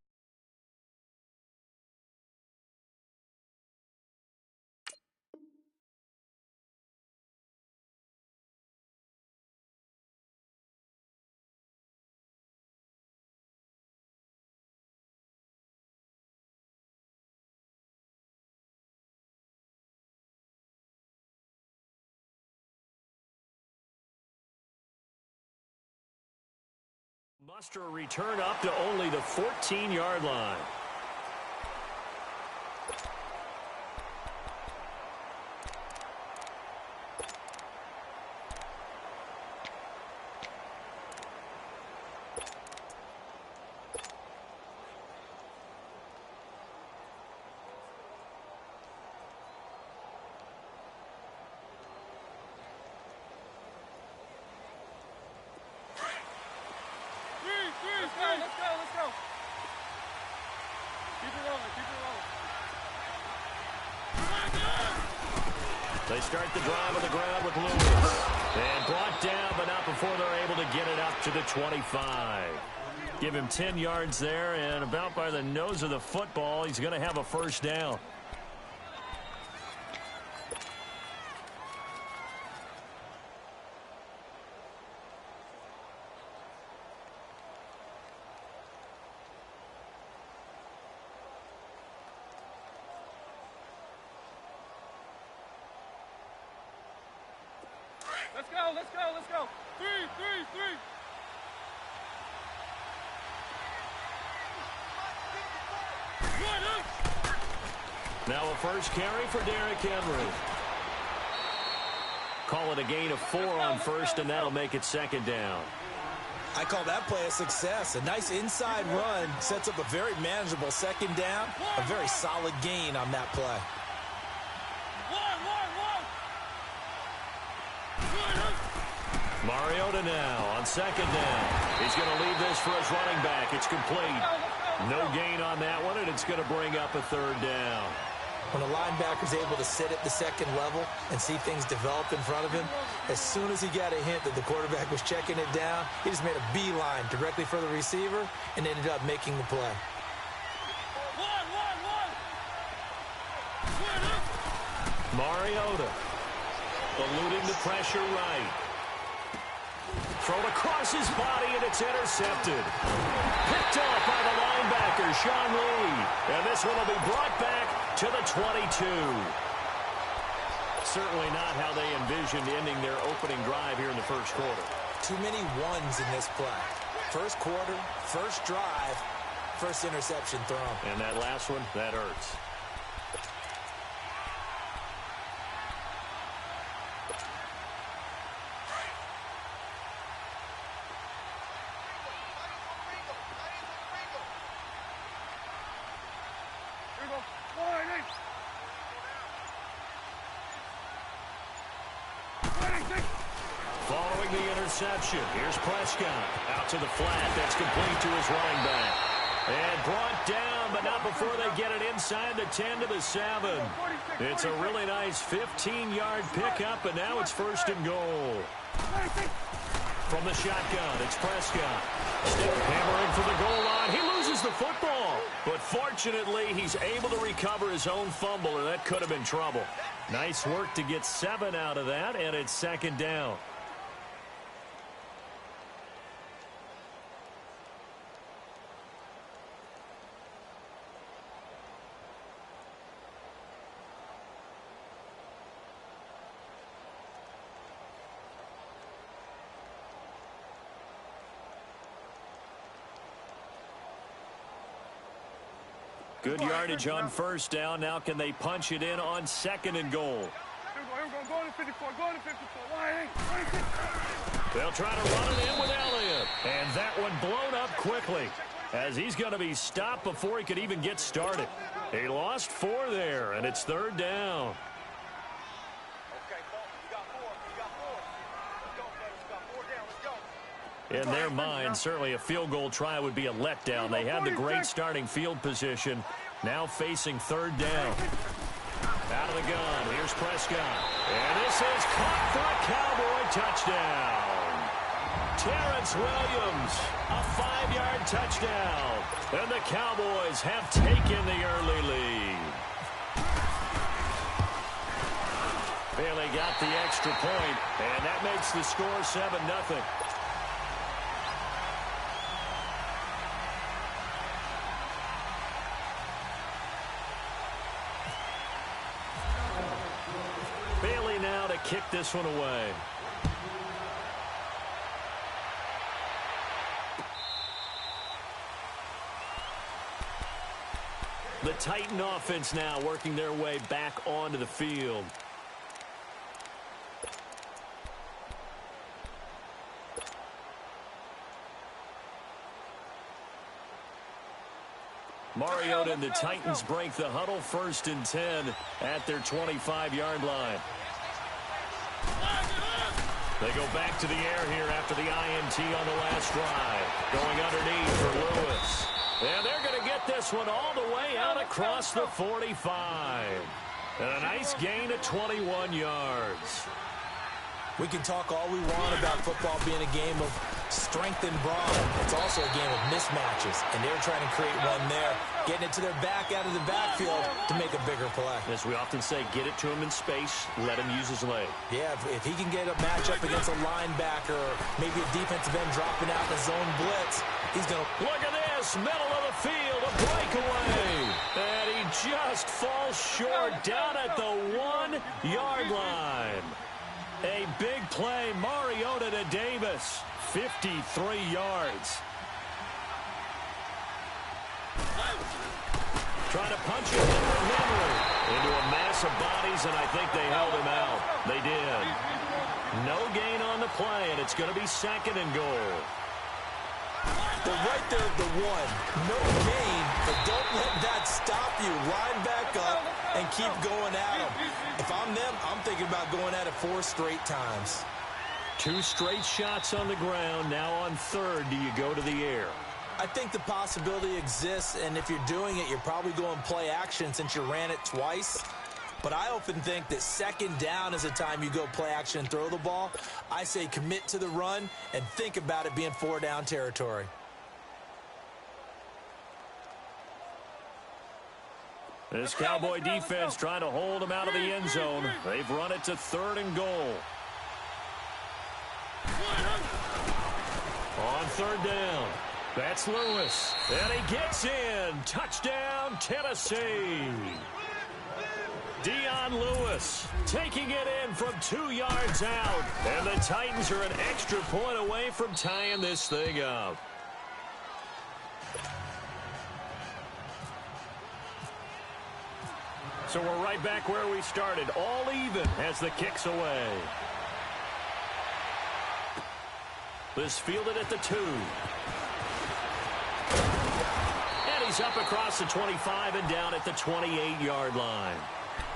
muster a return up to only the 14-yard line. They start the drive on the ground with Lewis. And brought down, but not before they're able to get it up to the 25. Give him 10 yards there, and about by the nose of the football, he's going to have a first down. Let's go, let's go, let's go. Three. Now a first carry for Derrick Henry. Call it a gain of 4 on first, and that'll make it second down. I call that play a success. A nice inside run sets up a very manageable second down. A very solid gain on that play. Mariota now on second down. He's going to leave this for his running back. It's complete. No gain on that one, and it's going to bring up a third down. When a linebacker's able to sit at the second level and see things develop in front of him, as soon as he got a hint that the quarterback was checking it down, he just made a beeline directly for the receiver and ended up making the play. Mariota eluding the pressure right. Thrown across his body, and it's intercepted. Picked off by the linebacker, Sean Lee. And this one will be brought back to the 22. Certainly not how they envisioned ending their opening drive here in the first quarter. Too many ones in this play. First quarter, first drive, first interception thrown. And that last one, that hurts. Following the interception, here's Prescott. Out to the flat. That's complete to his running back. And brought down, but not before they get it inside the 10 to the 7. It's a really nice 15-yard pickup, and now it's first and goal. From the shotgun, it's Prescott. Still hammering for the goal line. He loses the football. But fortunately, he's able to recover his own fumble, or that could have been trouble. Nice work to get 7 out of that, and it's second down. Good yardage on first down. Now can they punch it in on second and goal? Here we go. Go to 54. Go to 54. They'll try to run it in with Elliott. And that one blown up quickly as he's going to be stopped before he could even get started. He lost 4 there, and it's third down. In their mind, certainly a field goal try would be a letdown. They had the great starting field position. Now facing third down. Out of the gun, here's Prescott. And this is caught for a Cowboy touchdown. Terrence Williams, a 5-yard touchdown. And the Cowboys have taken the early lead. Bailey got the extra point, and that makes the score 7-0. Bailey now to kick this one away. The Titan offense now working their way back onto the field. Mariota and the Titans break the huddle, 1st and 10 at their 25-yard line. They go back to the air here after the INT on the last drive. Going underneath for Lewis. And they're going to get this one all the way out across the 45. And a nice gain of 21 yards. We can talk all we want about football being a game of strength and brawn. It's also a game of mismatches, and they're trying to create one there, getting it to their back out of the backfield to make a bigger play. As we often say, get it to him in space, let him use his leg. Yeah, if he can get a matchup against a linebacker or maybe a defensive end dropping out in a zone blitz, he's going to... Look at this, middle of the field, a breakaway. And he just falls short down at the 1-yard line. A big play, Mariota to Davis, 53 yards. Trying to punch it in with Henry into a mass of bodies, and I think they held him out. They did. No gain on the play, and it's going to be 2nd and goal. They're right there at the 1. No gain, but don't let that stop you. Line back up and keep going at them. If I'm them, I'm thinking about going at it 4 straight times. 2 straight shots on the ground. Now on 3rd, do you go to the air? I think the possibility exists, and if you're doing it, you're probably going play action since you ran it twice. But I often think that 2nd down is a time you go play action and throw the ball. I say commit to the run and think about it being 4-down territory. This Cowboy defense trying to hold him out of the end zone. They've run it to 3rd and goal. On 3rd down, that's Lewis. And he gets in. Touchdown, Tennessee. Dion Lewis taking it in from 2 yards out. And the Titans are an extra point away from tying this thing up. So we're right back where we started, all even as the kick's away. This fielded at the 2. And he's up across the 25 and down at the 28-yard line.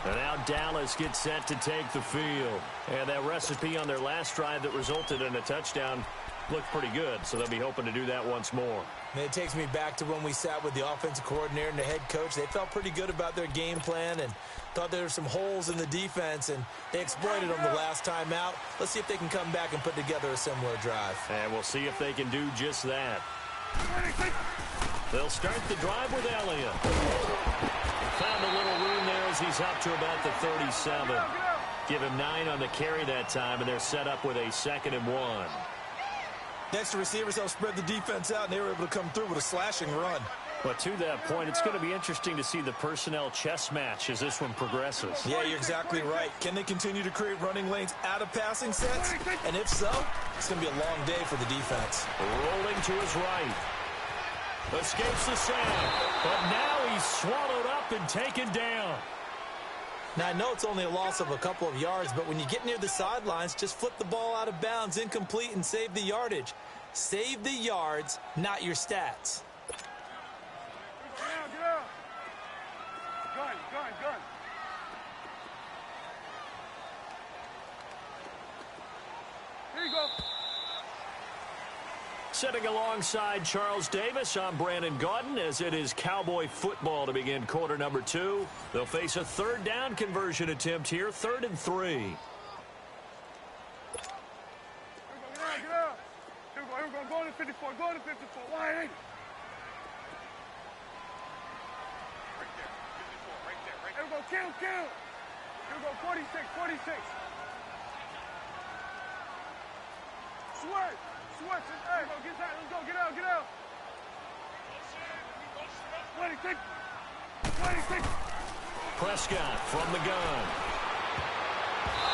And now Dallas gets set to take the field. And that recipe on their last drive that resulted in a touchdown looked pretty good, so they'll be hoping to do that once more. And it takes me back to when we sat with the offensive coordinator and the head coach. They felt pretty good about their game plan and thought there were some holes in the defense, and they exploited them the last time out. Let's see if they can come back and put together a similar drive. And we'll see if they can do just that. They'll start the drive with Elliott. Found a little room there as he's up to about the 37. Give him 9 on the carry that time, and they're set up with a 2nd and 1. Next to receivers, they'll spread the defense out, and they were able to come through with a slashing run. But to that point, it's going to be interesting to see the personnel chess match as this one progresses. Yeah, you're exactly right. Can they continue to create running lanes out of passing sets? And if so, it's going to be a long day for the defense. Rolling to his right. Escapes the sack. But now he's swallowed up and taken down. Now, I know it's only a loss of a couple of yards, but when you get near the sidelines, just flip the ball out of bounds, incomplete, and save the yardage. Save the yards, not your stats. Get out. Gun. Here you go. Sitting alongside Charles Davis, I'm Brandon Gaudin, as it is Cowboy football to begin quarter number 2. They'll face a 3rd down conversion attempt here, 3rd and 3. Get out. Here we go. Go to 54. Wide. Right there. Here we go. Kill. Here we go. 46. Sweat. Hey, get out. 26. Prescott from the gun.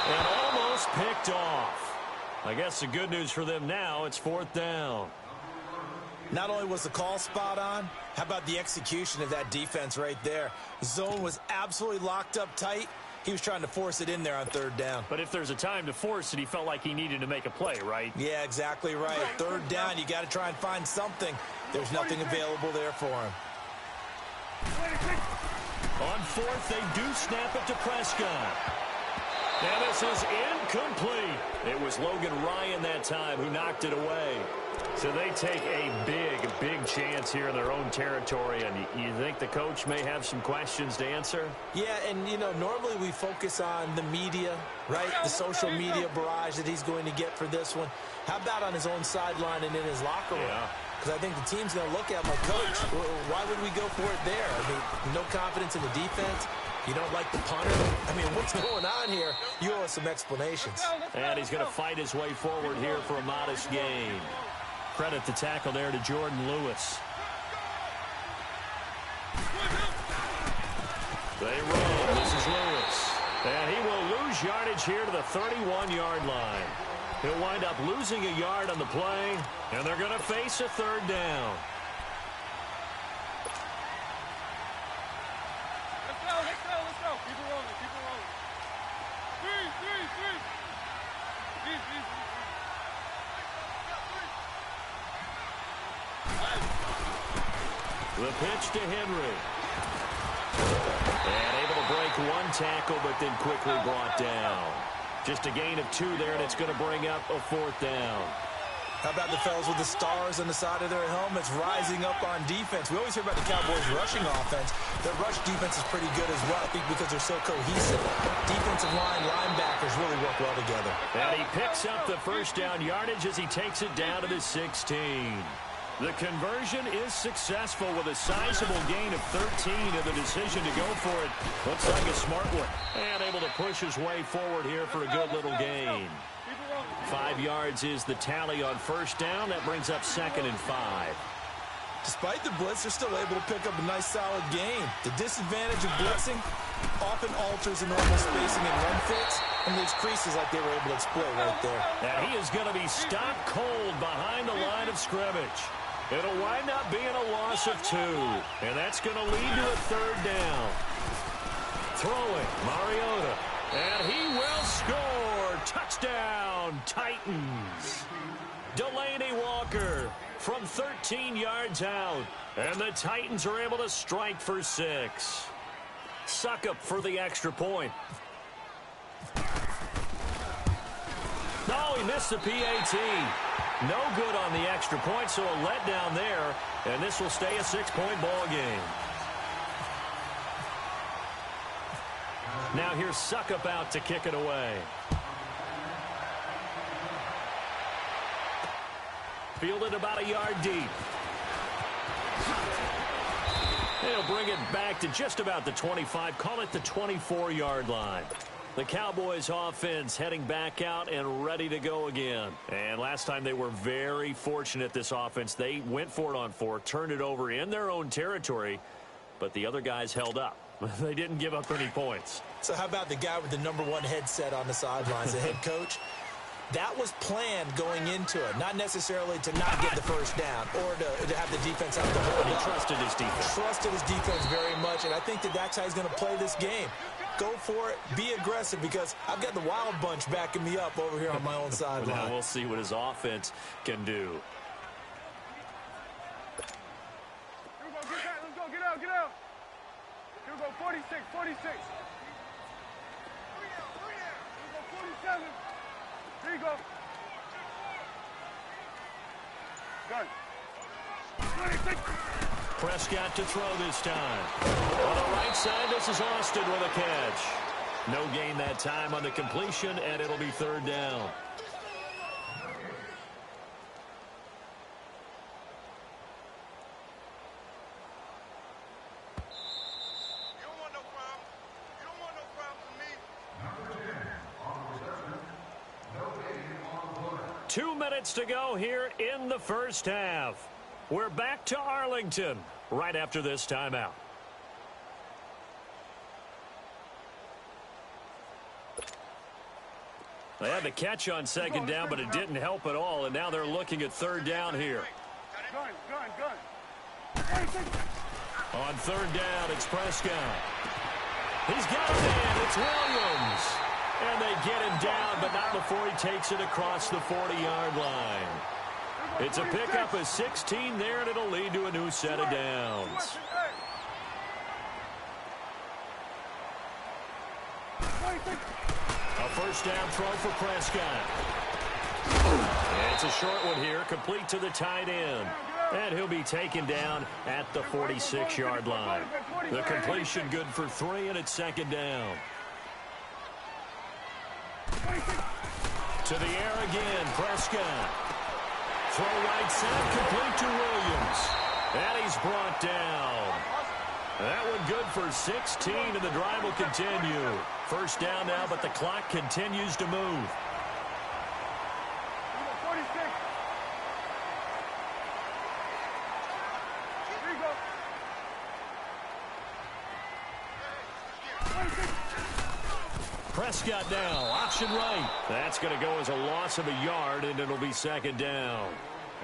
And almost picked off. I guess the good news for them now, it's 4th down. Not only was the call spot on, how about the execution of that defense right there? The zone was absolutely locked up tight. He was trying to force it in there on 3rd down. But if there's a time to force it, he felt like he needed to make a play, right? Yeah, exactly right. 3rd down, you got to try and find something. There's nothing available there for him. On 4th, they do snap it to Prescott. And this is incomplete. It was Logan Ryan that time who knocked it away. So they take a big chance here in their own territory. And you think the coach may have some questions to answer? Yeah, and, you know, normally we focus on the media, right? The social media barrage that he's going to get for this one. How about on his own sideline and in his locker room? Yeah. Because I think the team's going to look at him like, Coach, why would we go for it there? I mean, no confidence in the defense. You don't like the punter? I mean, what's going on here? You owe us some explanations. And he's going to fight his way forward here for a modest gain. Credit the tackle there to Jordan Lewis. They run. This is Lewis. And he will lose yardage here to the 31-yard line. He'll wind up losing a yard on the play, and they're going to face a third down. Let's go. Keep it rolling. Three. The pitch to Henry. And able to break one tackle, but then quickly brought down. Just a gain of 2 there, and it's going to bring up a 4th down. How about the fellas with the stars on the side of their helmets rising up on defense? We always hear about the Cowboys' rushing offense. Their rush defense is pretty good as well, I think, because they're so cohesive. Defensive line, linebackers really work well together. And he picks up the first down yardage as he takes it down to the 16. The conversion is successful with a sizable gain of 13, and the decision to go for it looks like a smart one. And able to push his way forward here for a good little gain. 5 yards is the tally on first down. That brings up 2nd and 5. Despite the blitz, they're still able to pick up a nice, solid gain. The disadvantage of blitzing often alters the normal spacing and run fits and leaves creases like they were able to exploit right there. And he is going to be stopped cold behind the line of scrimmage. It'll wind up being a loss of 2, and that's going to lead to a third down. Throwing, Mariota, and he will score. Touchdown, Titans. Delaney Walker from 13 yards out, and the Titans are able to strike for 6. Suckup for the extra point. No, he missed the PAT. No good on the extra point, so a letdown there, and this will stay a 6-point ball game. Now here's Suckup out to kick it away. Fielded about a yard deep. He'll bring it back to just about the 25, call it the 24-yard line. The Cowboys offense heading back out and ready to go again. And last time they were very fortunate, this offense. They went for it on 4, turned it over in their own territory, but the other guys held up. They didn't give up any points. So how about the guy with the #1 headset on the sidelines, the head coach? That was planned going into it, not necessarily to not get the first down or to have the defense out the whole. He trusted his defense. Trusted his defense very much, and I think that's how he's going to play this game. Go for it, be aggressive, because I've got the Wild Bunch backing me up over here on my own sideline. Now we'll see what his offense can do. Here we go, let's go, get out. Here we go, 46. Here we go, 47. Here you go. Gun. 26. Prescott to throw this time. On the right side, this is Austin with a catch. No gain that time on the completion, and it'll be third down. You don't want no problem. You don't want no problem with me. 2 minutes to go here in the first half. We're back to Arlington right after this timeout. They had the catch on second down, but it didn't help at all, and now they're looking at third down here. Gun. On third down, it's Prescott. He's got a man. It's Williams. And they get him down, but not before he takes it across the 40-yard line. It's a pickup of 16 there, and it'll lead to a new set of downs. A first down throw for Prescott. It's a short one here, complete to the tight end. And he'll be taken down at the 46-yard line. The completion good for 3, and it's second down. To the air again, Prescott. Throw right side, complete to Williams. And he's brought down. That one good for 16, and the drive will continue. First down now, but the clock continues to move. 46. Here you go. 26. Prescott now, option right. That's going to go as a loss of a yard, and it'll be second down.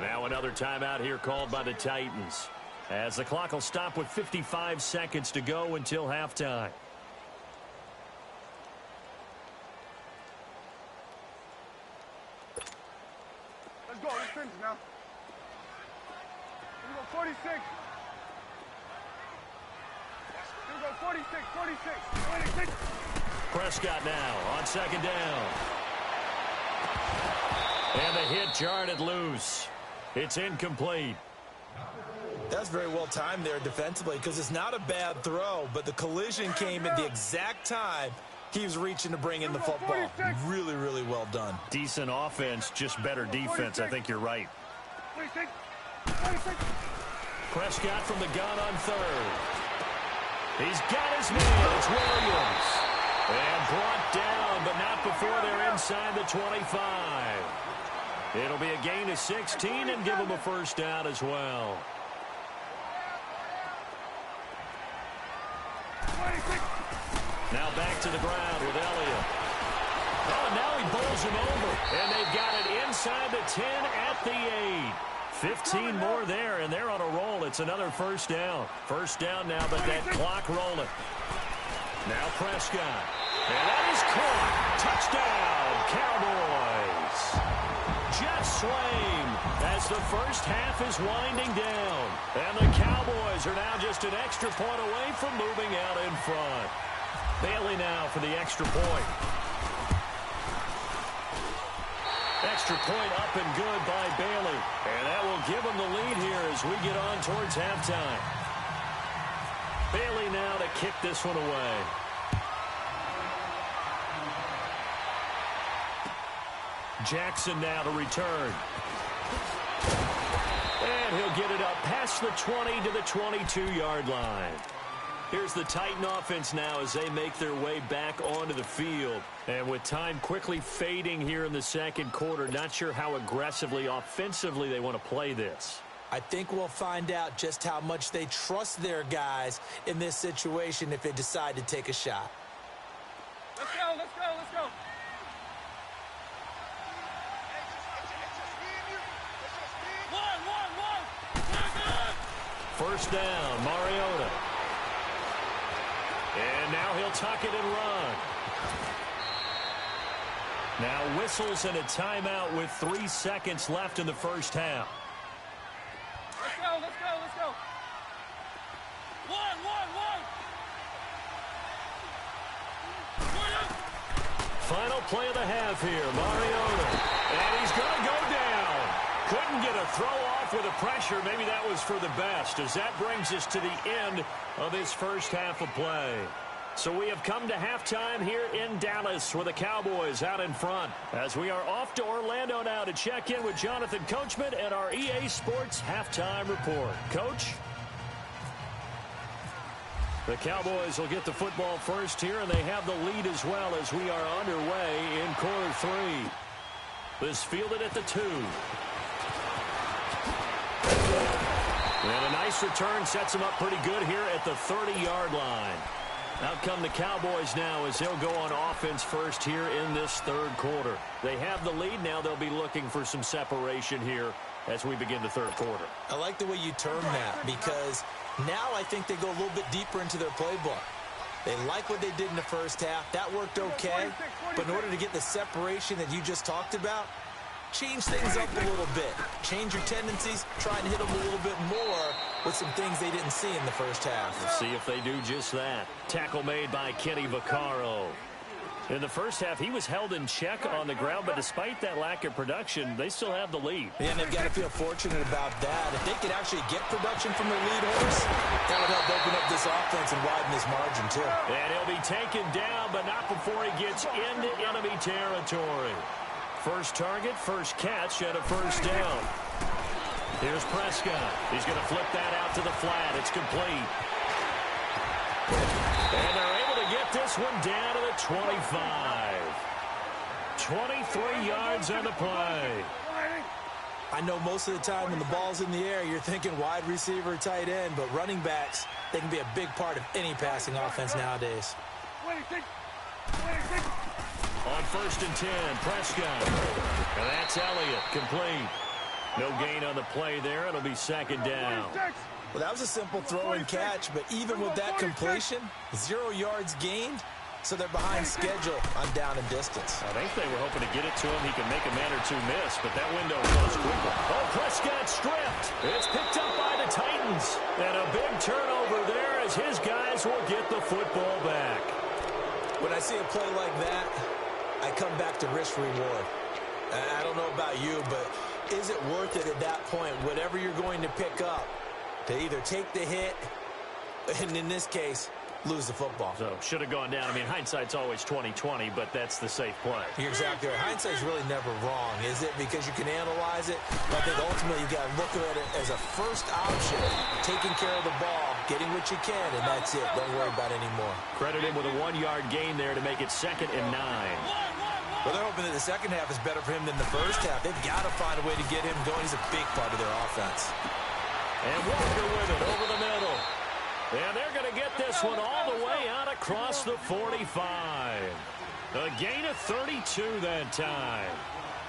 Now another timeout here called by the Titans, as the clock will stop with 55 seconds to go until halftime. Let's go. Let's finish now. Here we go. 46. Here we go. 46. 46. 26. Prescott now on second down. And the hit jarred loose. It's incomplete. That's very well timed there defensively, because it's not a bad throw, but the collision came at the exact time he was reaching to bring in the football. Really, really well done. Decent offense, just better defense. I think you're right. 26. 26. Prescott from the gun on third. He's got his man. It's Williams. And brought down, but not before they're inside the 25. It'll be a gain of 16 and give them a first down as well. 26. Now back to the ground with Elliott. Oh, and now he bowls him over. And they've got it inside the 10 at the 8. 15 more there, and they're on a roll. It's another first down. First down now, but that clock rolling. Now Prescott. And that is caught. Touchdown, Cowboys. Jet Swain as the first half is winding down. And the Cowboys are now just an extra point away from moving out in front. Bailey now for the extra point. Extra point up and good by Bailey. And that will give them the lead here as we get on towards halftime. Bailey now to kick this one away. Jackson now to return. And he'll get it up past the 20 to the 22-yard line. Here's the Titan offense now as they make their way back onto the field. And with time quickly fading here in the second quarter, not sure how aggressively, offensively they want to play this. I think we'll find out just how much they trust their guys in this situation if they decide to take a shot. Let's go. Let's go. Let's go. First down, Mariota. And now he'll tuck it and run. Now whistles and a timeout with 3 seconds left in the first half. Let's go, let's go, let's go. One. Final play of the half here, Mariota. And he's going to go down. Couldn't get a throw off with the pressure. Maybe that was for the best, as that brings us to the end of this first half of play. So we have come to halftime here in Dallas with the Cowboys out in front, as we are off to Orlando now to check in with Jonathan Coachman and our EA Sports halftime report. Coach? The Cowboys will get the football first here, and they have the lead as well as we are underway in quarter 3. This fielded at the 2. And a nice return sets them up pretty good here at the 30-yard line. Out come the Cowboys now as they'll go on offense first here in this third quarter. They have the lead now. They'll be looking for some separation here as we begin the third quarter. I like the way you term that, because now I think they go a little bit deeper into their playbook. They like what they did in the first half. That worked okay. But in order to get the separation that you just talked about, change things up a little bit. Change your tendencies. Try and hit them a little bit more with some things they didn't see in the first half. We'll see if they do just that. Tackle made by Kenny Vaccaro. In the first half, he was held in check on the ground, but despite that lack of production, they still have the lead. Yeah, and they've got to feel fortunate about that. If they could actually get production from their lead horse, that would help open up this offense and widen this margin, too. And he'll be taken down, but not before he gets into enemy territory. First target, first catch, and a first down. Here's Prescott. He's going to flip that out to the flat. It's complete. And they're able to get this one down to the 25. 23 yards on the play. I know most of the time when the ball's in the air, you're thinking wide receiver, tight end, but running backs, they can be a big part of any passing offense nowadays. On 1st and 10, Prescott. And that's Elliott, complete. No gain on the play there. It'll be second down. Well, that was a simple throw and catch, but even with that completion, 0 yards gained, so they're behind schedule on down and distance. I think they were hoping to get it to him. He can make a man or two miss, but that window closed quickly. Oh, Prescott stripped. It's picked up by the Titans. And a big turnover there as his guys will get the football back. When I see a play like that, I come back to risk-reward. I don't know about you, but is it worth it at that point, whatever you're going to pick up, to either take the hit, and in this case, lose the football? So, should have gone down. I mean, hindsight's always 20/20, but that's the safe play. You're exactly right. Hindsight's really never wrong, is it? Because you can analyze it. But I think ultimately you got to look at it as a first option, taking care of the ball, getting what you can, and that's it. Don't worry about it anymore. Credit him with a 1-yard gain there to make it 2nd and 9. Well, they're hoping that the second half is better for him than the first half. They've got to find a way to get him going. He's a big part of their offense. And Walker with it over the middle. And they're going to get this one all the way out across the 45. A gain of 32 that time.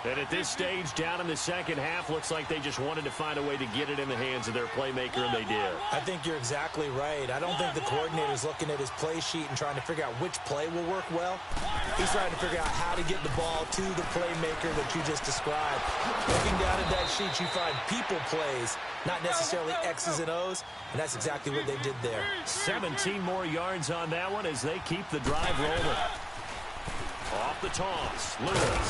And at this stage, down in the second half, looks like they just wanted to find a way to get it in the hands of their playmaker, and they did. I think you're exactly right. I don't think the coordinator's looking at his play sheet and trying to figure out which play will work well. He's trying to figure out how to get the ball to the playmaker that you just described. Looking down at that sheet, you find people plays, not necessarily X's and O's, and that's exactly what they did there. 17 more yards on that one as they keep the drive rolling. Off the toss, Lewis.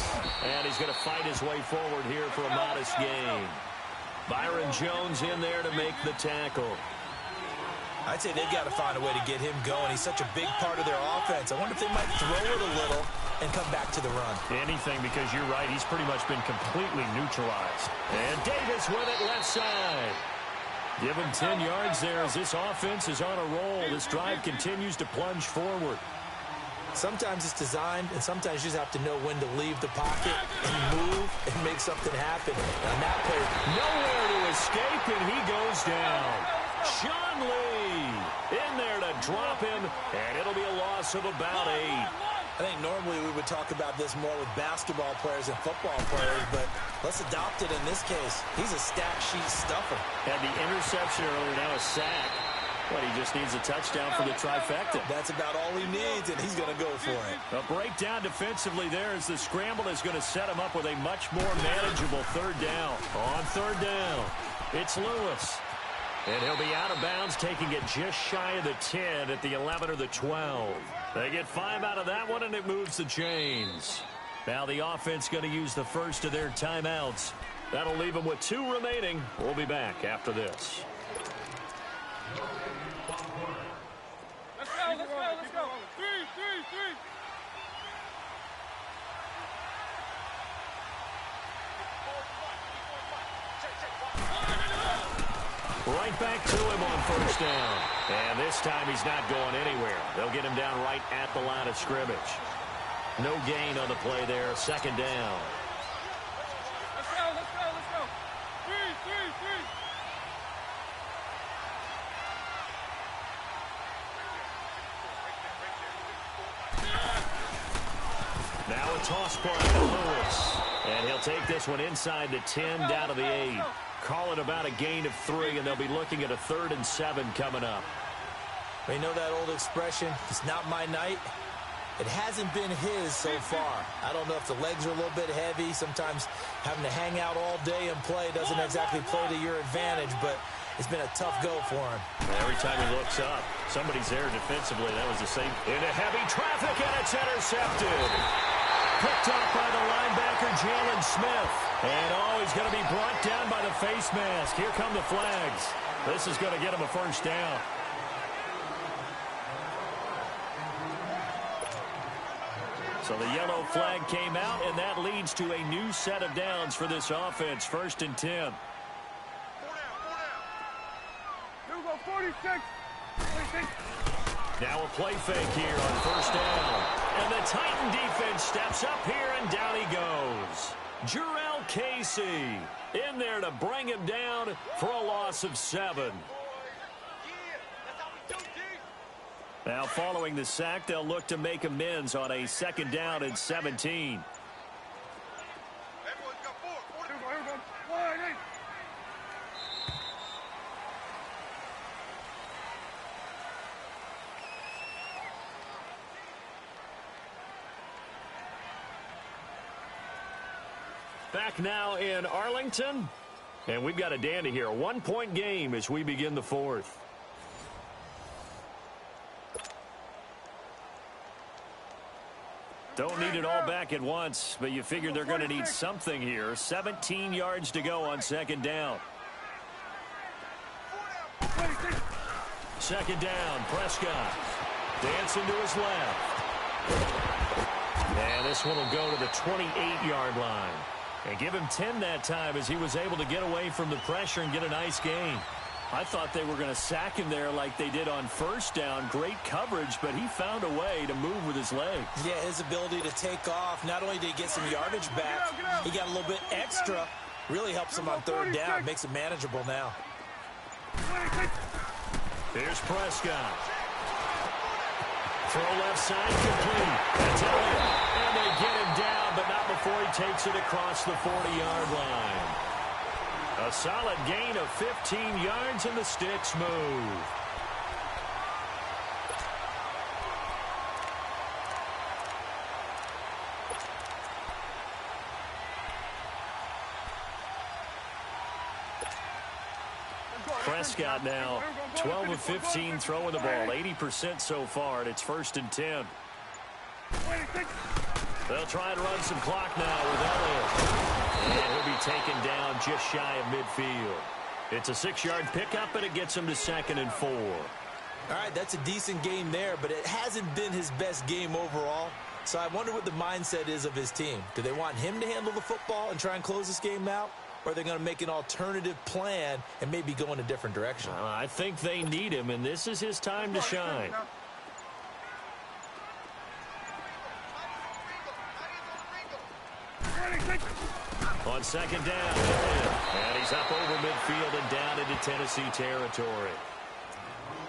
And he's going to fight his way forward here for a modest gain. Byron Jones in there to make the tackle. I'd say they've got to find a way to get him going. He's such a big part of their offense. I wonder if they might throw it a little and come back to the run. Anything, because you're right. He's pretty much been completely neutralized. And Davis with it left side. Give him 10 yards there as this offense is on a roll. This drive continues to plunge forward. Sometimes it's designed, and sometimes you just have to know when to leave the pocket and move and make something happen. On that play, nowhere to escape, and he goes down. Sean Lee in there to drop him, and it'll be a loss of about 8. I think normally we would talk about this more with basketball players and football players, but let's adopt it in this case. He's a stat sheet stuffer. Had the interception earlier, now a sack. But he just needs a touchdown for the trifecta. That's about all he needs, and he's going to go for it. A breakdown defensively there as the scramble is going to set him up with a much more manageable 3rd down. On 3rd down, it's Lewis. And he'll be out of bounds, taking it just shy of the 10 at the 11 or the 12. They get 5 out of that one, and it moves the chains. Now the offense going to use the first of their timeouts. That'll leave them with 2 remaining. We'll be back after this. Let's go. 3. Right back to him on 1st down. And this time he's not going anywhere. They'll get him down right at the line of scrimmage. No gain on the play there. 2nd down. Let's go. 3. Now a toss play to Lewis. And he'll take this one inside the 10, down to the 8. Call it about a gain of 3, and they'll be looking at a 3rd and 7 coming up. You know that old expression, it's not my night? It hasn't been his so far. I don't know if the legs are a little bit heavy. Sometimes having to hang out all day and play doesn't exactly play to your advantage, but It's been a tough go for him. Every time he looks up, somebody's there defensively. That was the same. Into heavy traffic, and it's intercepted. Picked up by the linebacker, Jalen Smith. And, he's going to be brought down by the face mask. Here come the flags. This is going to get him a first down. So the yellow flag came out, and that leads to a new set of downs for this offense. 1st and 10. 46. Now a play fake here on 1st down. And the Titan defense steps up here, and down he goes. Jarrell Casey in there to bring him down for a loss of 7. Now following the sack, they'll look to make amends on a 2nd down and 17. Back now in Arlington, and we've got a dandy here. A 1-point game as we begin the 4th. Don't need it all back at once, but you figure they're going to need something here. 17 yards to go on 2nd down. 2nd down, Prescott. Dancing to his left. And this one will go to the 28-yard line. And give him 10 that time as he was able to get away from the pressure and get a nice gain. I thought they were going to sack him there like they did on 1st down. Great coverage, but he found a way to move with his legs. Yeah, his ability to take off. Not only did he get some yardage back, he got a little bit extra. Really helps him on 3rd down. Makes it manageable now. Here's Prescott. Throw left side complete. That's Elliott. And they get him down, but not before he takes it across the 40-yard line. A solid gain of 15 yards, and the sticks move. Prescott now 12 of 15 throwing the ball, 80% so far, and it's 1st and 10. They'll try and run some clock now with Elliott. And he'll be taken down just shy of midfield. It's a 6-yard pickup, and it gets him to 2nd and 4. All right, that's a decent game there, but it hasn't been his best game overall. So I wonder what the mindset is of his team. Do they want him to handle the football and try and close this game out? Or are they going to make an alternative plan and maybe go in a different direction? I think they need him, and this is his time to shine. On 2nd down, and he's up over midfield and down into Tennessee territory.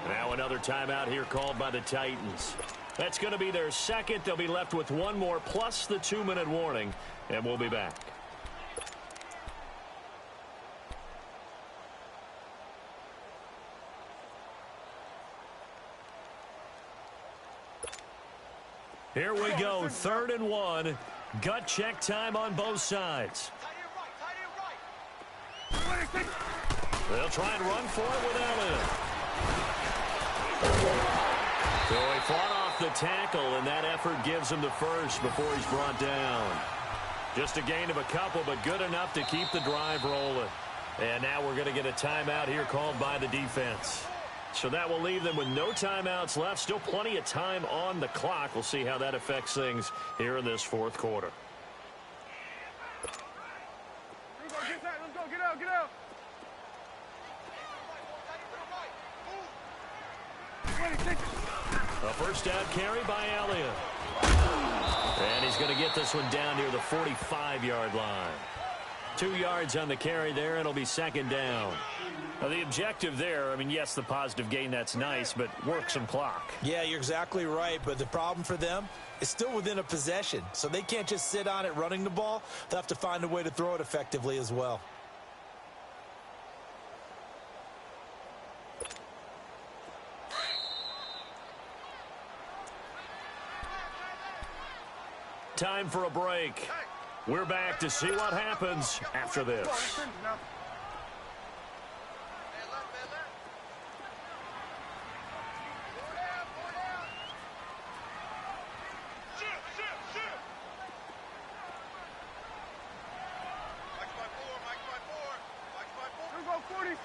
Now another timeout here called by the Titans. That's going to be their 2nd. They'll be left with 1 more plus the 2-minute warning, and we'll be back. Here we go, 3rd and 1. Gut check time on both sides. They'll try and run for it with Elliott. So he fought off the tackle, and that effort gives him the first before he's brought down. Just a gain of a couple, but good enough to keep the drive rolling. And now we're going to get a timeout here called by the defense. So that will leave them with no timeouts left. Still plenty of time on the clock. We'll see how that affects things here in this 4th quarter. Let's go, get out, get out. A 1st down carry by Elliott. And he's going to get this one down near the 45-yard line. 2 yards on the carry there, and it'll be 2nd down. Now, the objective there, I mean, yes, the positive gain, that's nice, but work some clock. Yeah, you're exactly right, but the problem for them is still within a possession, so they can't just sit on it running the ball. They'll have to find a way to throw it effectively as well. Time for a break. We're back to see what happens after this.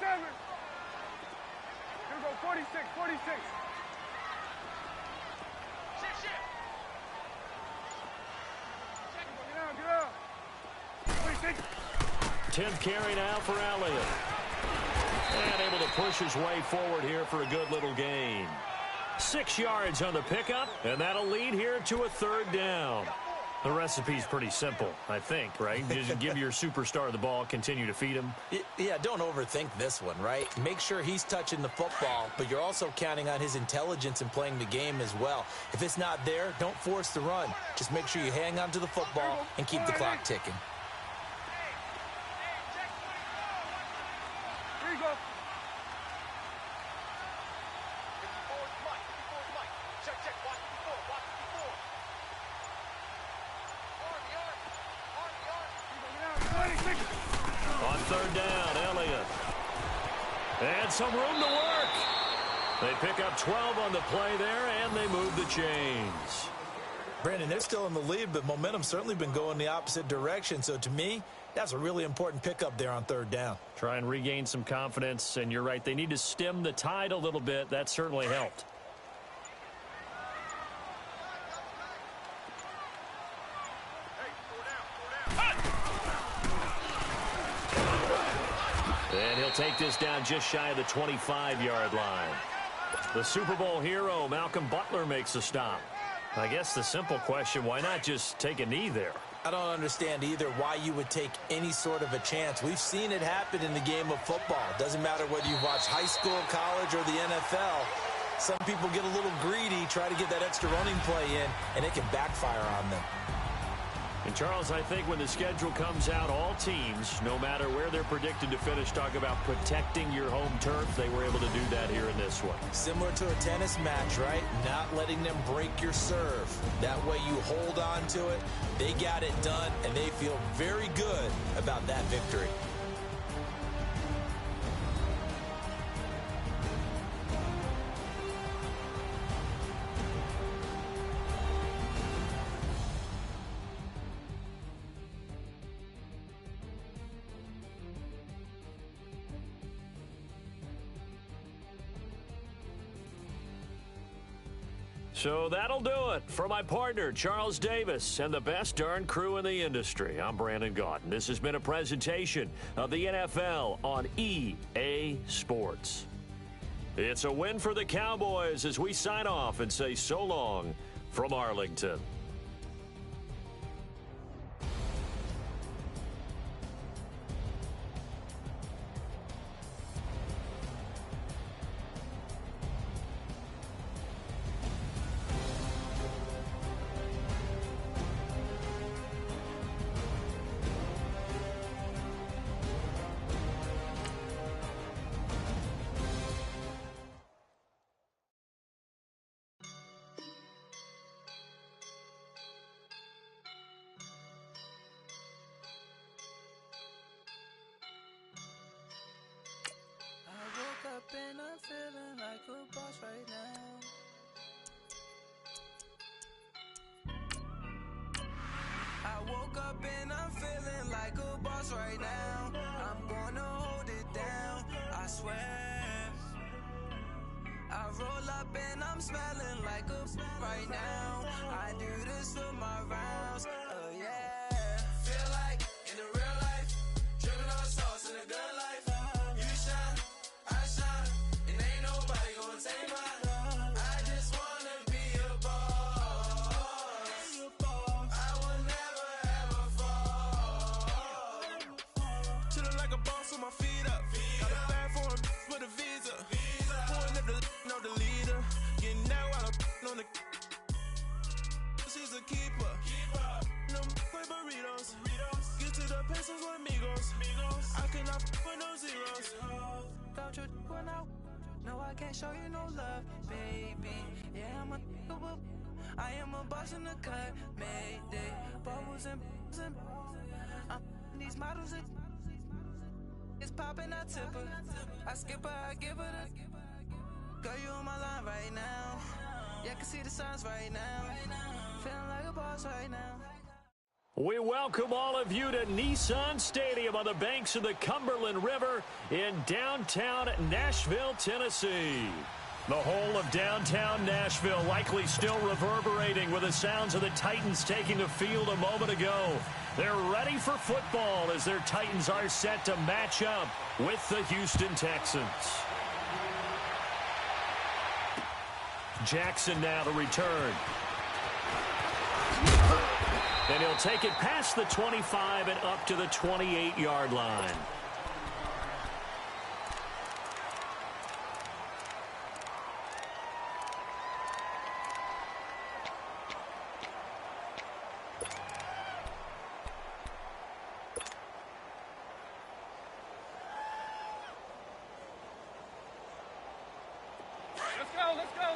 7. Here we go, 46, 46. Get out. 46. 10th carry now for Elliott. And able to push his way forward here for a good little gain. 6 yards on the pickup, and that'll lead here to a 3rd down. The recipe's pretty simple, I think, right? Just give your superstar the ball, continue to feed him. Yeah, don't overthink this one, right? Make sure he's touching the football, but you're also counting on his intelligence in playing the game as well. If it's not there, don't force the run. Just make sure you hang on to the football and keep the clock ticking. Here you go. On 3rd down, Elliott. And some room to work. They pick up 12 on the play there, and they move the chains. Brandon, they're still in the lead, but momentum's certainly been going the opposite direction. So to me, that's a really important pickup there on 3rd down. Try and regain some confidence, and you're right. They need to stem the tide a little bit. That certainly helped. And he'll take this down just shy of the 25-yard line. The Super Bowl hero, Malcolm Butler, makes a stop. I guess the simple question, why not just take a knee there? I don't understand either why you would take any sort of a chance. We've seen it happen in the game of football. Doesn't matter whether you watch high school, college, or the NFL. Some people get a little greedy, try to get that extra running play in, and it can backfire on them. And, Charles, I think when the schedule comes out, all teams, no matter where they're predicted to finish, talk about protecting your home turf. They were able to do that here in this one. Similar to a tennis match, right? Not letting them break your serve. That way you hold on to it. They got it done, and they feel very good about that victory. So that'll do it for my partner, Charles Davis, and the best darn crew in the industry. I'm Brandon Gaudin. This has been a presentation of the NFL on EA Sports. It's a win for the Cowboys as we sign off and say so long from Arlington. And I'm feeling like a boss right now. I woke up and I'm feeling like a boss right now. I'm gonna hold it down, I swear. I roll up and I'm smelling like a right now. I do this for my rounds, oh yeah. Feel like in the real life, dripping on sauce in a good life. You shine, I shine, and ain't nobody gonna take mine. I just wanna be a boss. I will never ever fall. Chillin' like a boss with my feet up. Got a bag for him with a visa. Pulling up the leader. Getting that while I'm on the. She's a keeper. No burritos. Get to the pesos with amigos. I cannot with no zeros. Don't you run out? No, I can't show you no love, baby. Yeah, I am a boss in the cut, Mayday. Bubbles and I'm these models. It's popping, I tip her. I skip her, I give her the. Girl, you on my line right now. Yeah, I can see the signs right now. Feeling like a boss right now. We welcome all of you to Nissan Stadium on the banks of the Cumberland River in downtown Nashville, Tennessee. The whole of downtown Nashville likely still reverberating with the sounds of the Titans taking the field a moment ago. They're ready for football as their Titans are set to match up with the Houston Texans. Jackson now to return. And he'll take it past the 25 and up to the 28-yard line.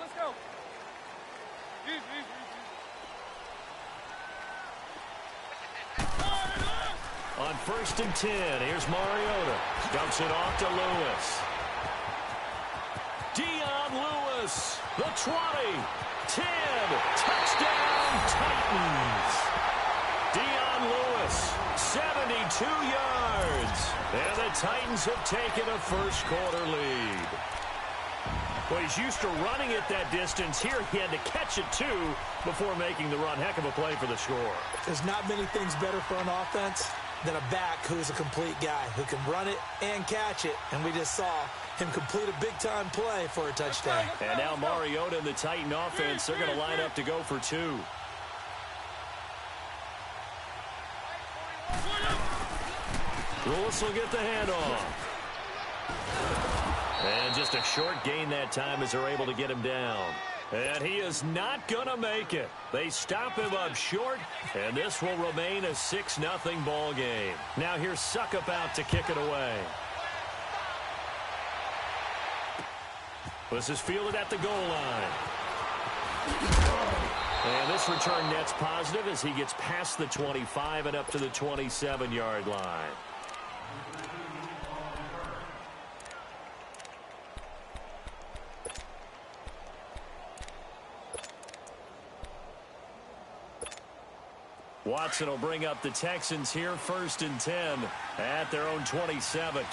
Let's go. Easy. On 1st and 10, here's Mariota. Dumps it off to Lewis. Dion Lewis, the 20, 10, touchdown Titans. Dion Lewis, 72 yards. And the Titans have taken a first quarter lead. Well, he's used to running it that distance. Here he had to catch it, too, before making the run. Heck of a play for the score. There's not many things better for an offense than a back who's a complete guy who can run it and catch it. And we just saw him complete a big-time play for a touchdown. And now Mariota and the Titan offense, they're going to line up to go for two. Lewis will get the handoff. And just a short gain that time as they're able to get him down. And he is not going to make it. They stop him up short, and this will remain a 6-0 ball game. Now here's Suckup out to kick it away. This is fielded at the goal line. And this return net's positive as he gets past the 25 and up to the 27-yard line. Watson will bring up the Texans here, 1st and 10 at their own 27.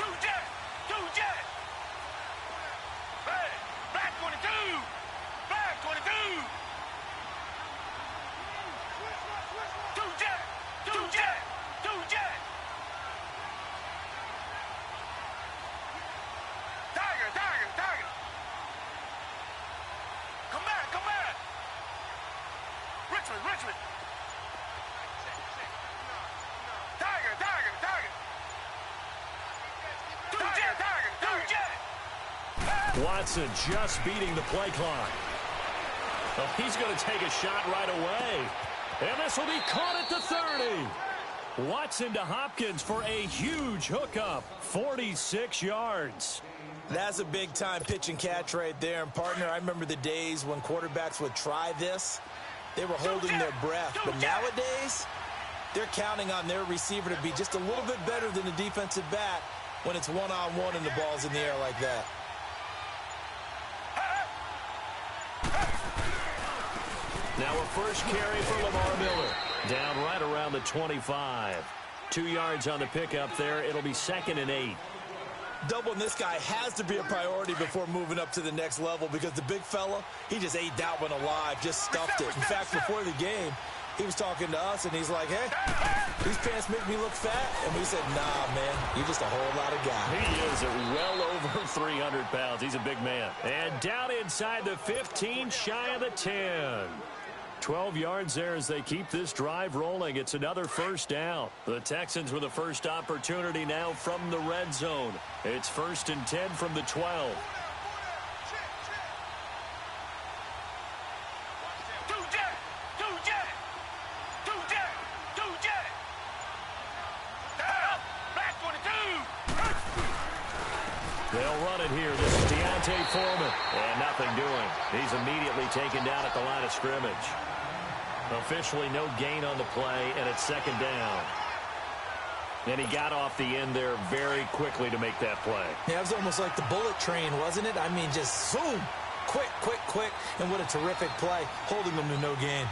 Richmond. Watson just beating the play clock. Well, he's going to take a shot right away. And this will be caught at the 30. Watson to Hopkins for a huge hookup. 46 yards. That's a big-time pitch and catch right there. And, partner, I remember the days when quarterbacks would try this. They were holding their breath. But nowadays, they're counting on their receiver to be just a little bit better than the defensive back when it's one-on-one and the ball's in the air like that. Now a first carry for Lamar Miller. Down right around the 25. 2 yards on the pickup there. It'll be 2nd and 8. Doubling this guy has to be a priority before moving up to the next level because the big fella, he just ate that one alive, just stuffed it. In fact, before the game, he was talking to us, and he's like, hey, these pants make me look fat. And we said, nah, man, you're just a whole lot of guy. He is well over 300 pounds. He's a big man. And down inside the 15, shy of the 10. 12 yards there as they keep this drive rolling. It's another first down. The Texans with a first opportunity now from the red zone. It's 1st and 10 from the 12. They'll run it here. This is Deontay Foreman. And nothing doing. He's immediately taken down at the line of scrimmage. Officially no gain on the play, and it's 2nd down. And he got off the end there very quickly to make that play. Yeah, it was almost like the bullet train, wasn't it? I mean, just zoom. Quick. And what a terrific play, holding them to no gain.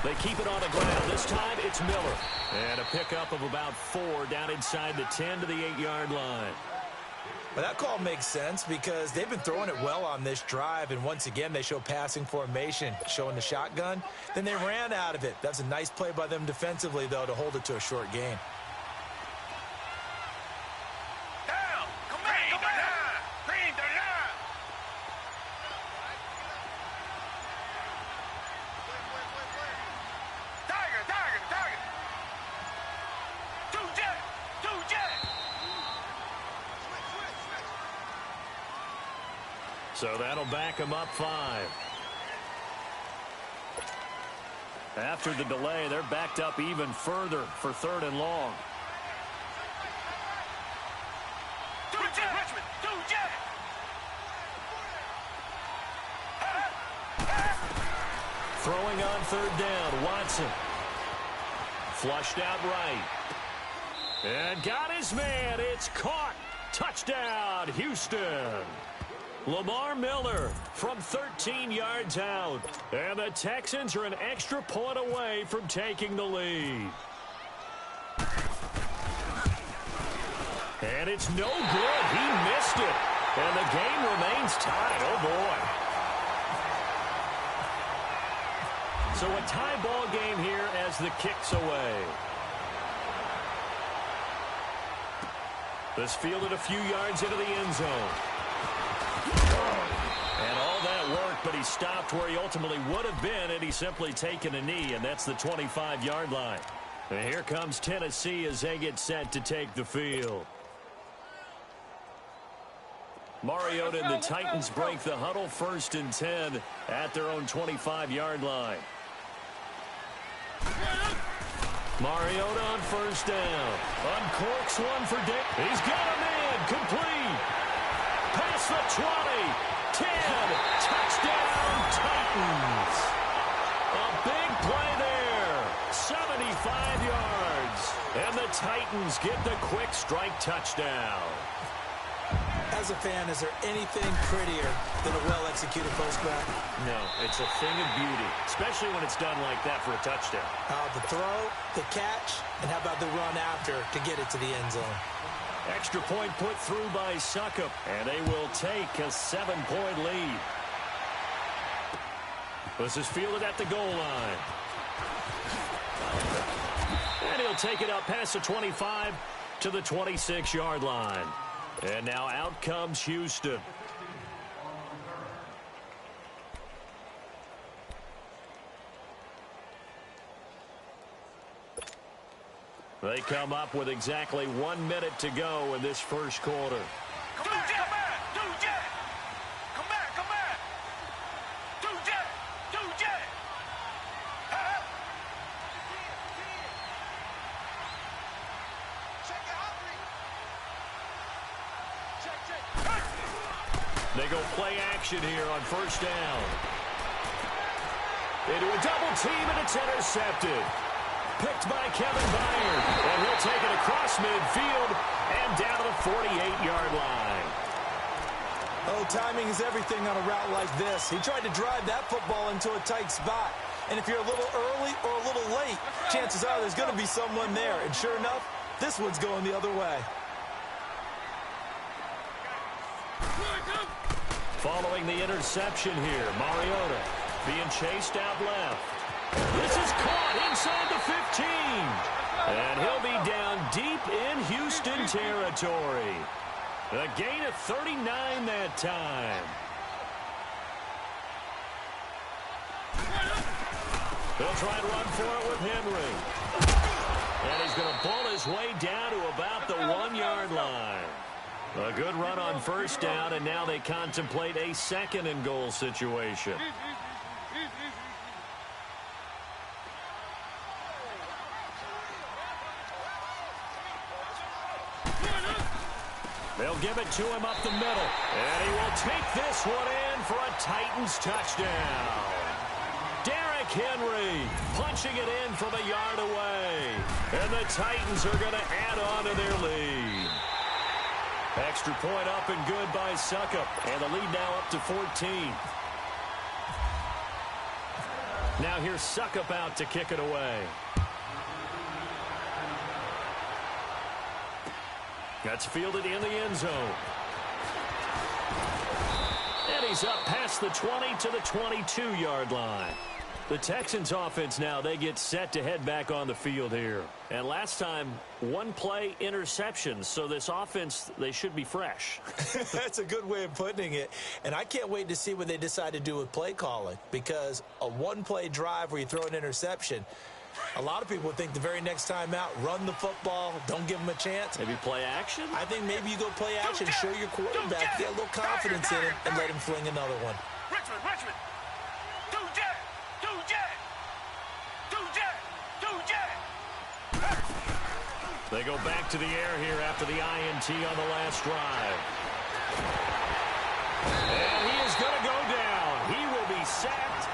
They keep it on the ground. This time it's Miller. And a pickup of about 4 down inside the 10 to the 8-yard line. Well, that call makes sense because they've been throwing it well on this drive, and once again they show passing formation, showing the shotgun. Then they ran out of it. That's a nice play by them defensively, though, to hold it to a short gain. Down! Come back! Come back! Green the line! Tiger! Tiger! Tiger! Two jet! Two jet! So that'll back them up 5. After the delay, they're backed up even further for 3rd and long. Two jet! Richmond! Two jet! Throwing on 3rd down, Watson. Flushed out right. And got his man. It's caught. Touchdown, Houston. Lamar Miller from 13 yards out. And the Texans are an extra point away from taking the lead. And it's no good. He missed it. And the game remains tied. Oh, boy. So a tie ball game here as the kick's away. This fielded a few yards into the end zone. And all that work, but he stopped where he ultimately would have been had he simply taken a knee, and that's the 25-yard line. And here comes Tennessee as they get set to take the field. Mariota and the Titans break the huddle, 1st and 10 at their own 25-yard line. Mariota on 1st down. Uncorks one for Dick. He's got him in. Complete. Past the 20. 10. Touchdown, Titans. A big play there. 75 yards. And the Titans get the quick strike touchdown. As a fan, is there anything prettier than a well-executed post-grab? No, it's a thing of beauty, especially when it's done like that for a touchdown. The throw, the catch, and how about the run after to get it to the end zone? Extra point put through by Suckup, and they will take a 7-point lead. This is fielded at the goal line. And he'll take it up past the 25 to the 26-yard line. And now out comes Houston. They come up with exactly 1 minute to go in this first quarter. Come back! Come back! Two jet! Come back! Come back! Two jet! Two jet! They go play action here on 1st down. Into a double team, and it's intercepted. Picked by Kevin Byard. And he'll take it across midfield and down to the 48-yard line. Oh, timing is everything on a route like this. He tried to drive that football into a tight spot. And if you're a little early or a little late, chances are there's going to be someone there. And sure enough, this one's going the other way. Following the interception here, Mariota being chased out left. This is caught inside the 15. And he'll be down deep in Houston territory. A gain of 39 that time. They'll try to run for it with Henry. And he's going to pull his way down to about the 1-yard line. A good run on 1st down, and now they contemplate a 2nd and goal situation. They'll give it to him up the middle, and he will take this one in for a Titans touchdown. Derrick Henry punching it in from a yard away, and the Titans are going to add on to their lead. Extra point up and good by Suckup, and the lead now up to 14. Now here's Suckup out to kick it away. That's fielded in the end zone. And he's up past the 20 to the 22-yard line. The Texans offense now, they get set to head back on the field here. And last time, one-play interceptions. So this offense, they should be fresh. That's a good way of putting it. And I can't wait to see what they decide to do with play calling. Because a one-play drive where you throw an interception, a lot of people think the very next time out, run the football, don't give them a chance. Maybe play action? I think maybe you go play action, show your quarterback, get a little confidence in him, and let him fling another one. Richmond. They go back to the air here after the INT on the last drive. And he is going to go down. He will be sacked.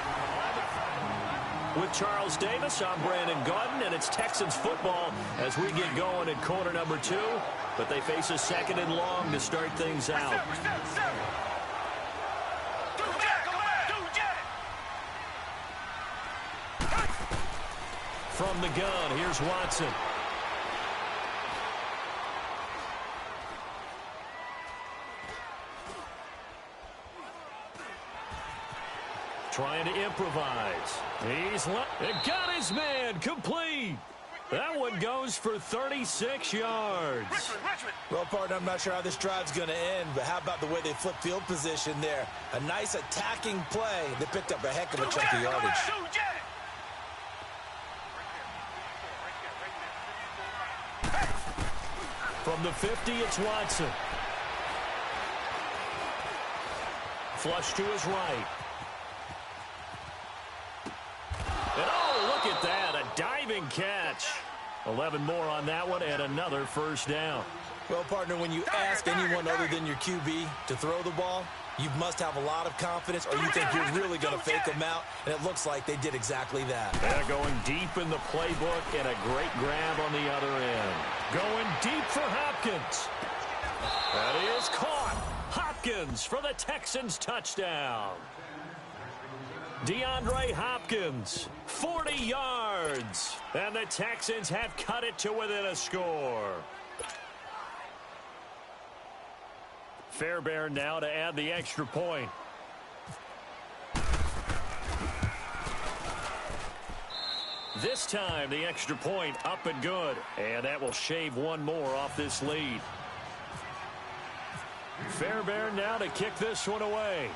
With Charles Davis, I'm Brandon Gaudin, and it's Texans football as we get going in quarter number 2. But they face a second and long to start things out. From the gun, here's Watson. Trying to improvise. He's got his man complete. That one goes for 36 yards. Richmond. Well, partner, I'm not sure how this drive's going to end, but how about the way they flip field position there? A nice attacking play. They picked up a heck of a chunk of yardage. From the 50, it's Watson. Flush to his right. And oh, look at that, a diving catch. 11 more on that one and another first down. Well, partner, when you ask anyone other than your QB to throw the ball, you must have a lot of confidence or you think you're really going to fake them out, and it looks like they did exactly that. They're going deep in the playbook and a great grab on the other end. Going deep for Hopkins. That is caught. Hopkins for the Texans touchdown. DeAndre Hopkins, 40 yards. And the Texans have cut it to within a score. Fairbairn now to add the extra point. This time the extra point up and good. And that will shave one more off this lead. Fairbairn now to kick this one away.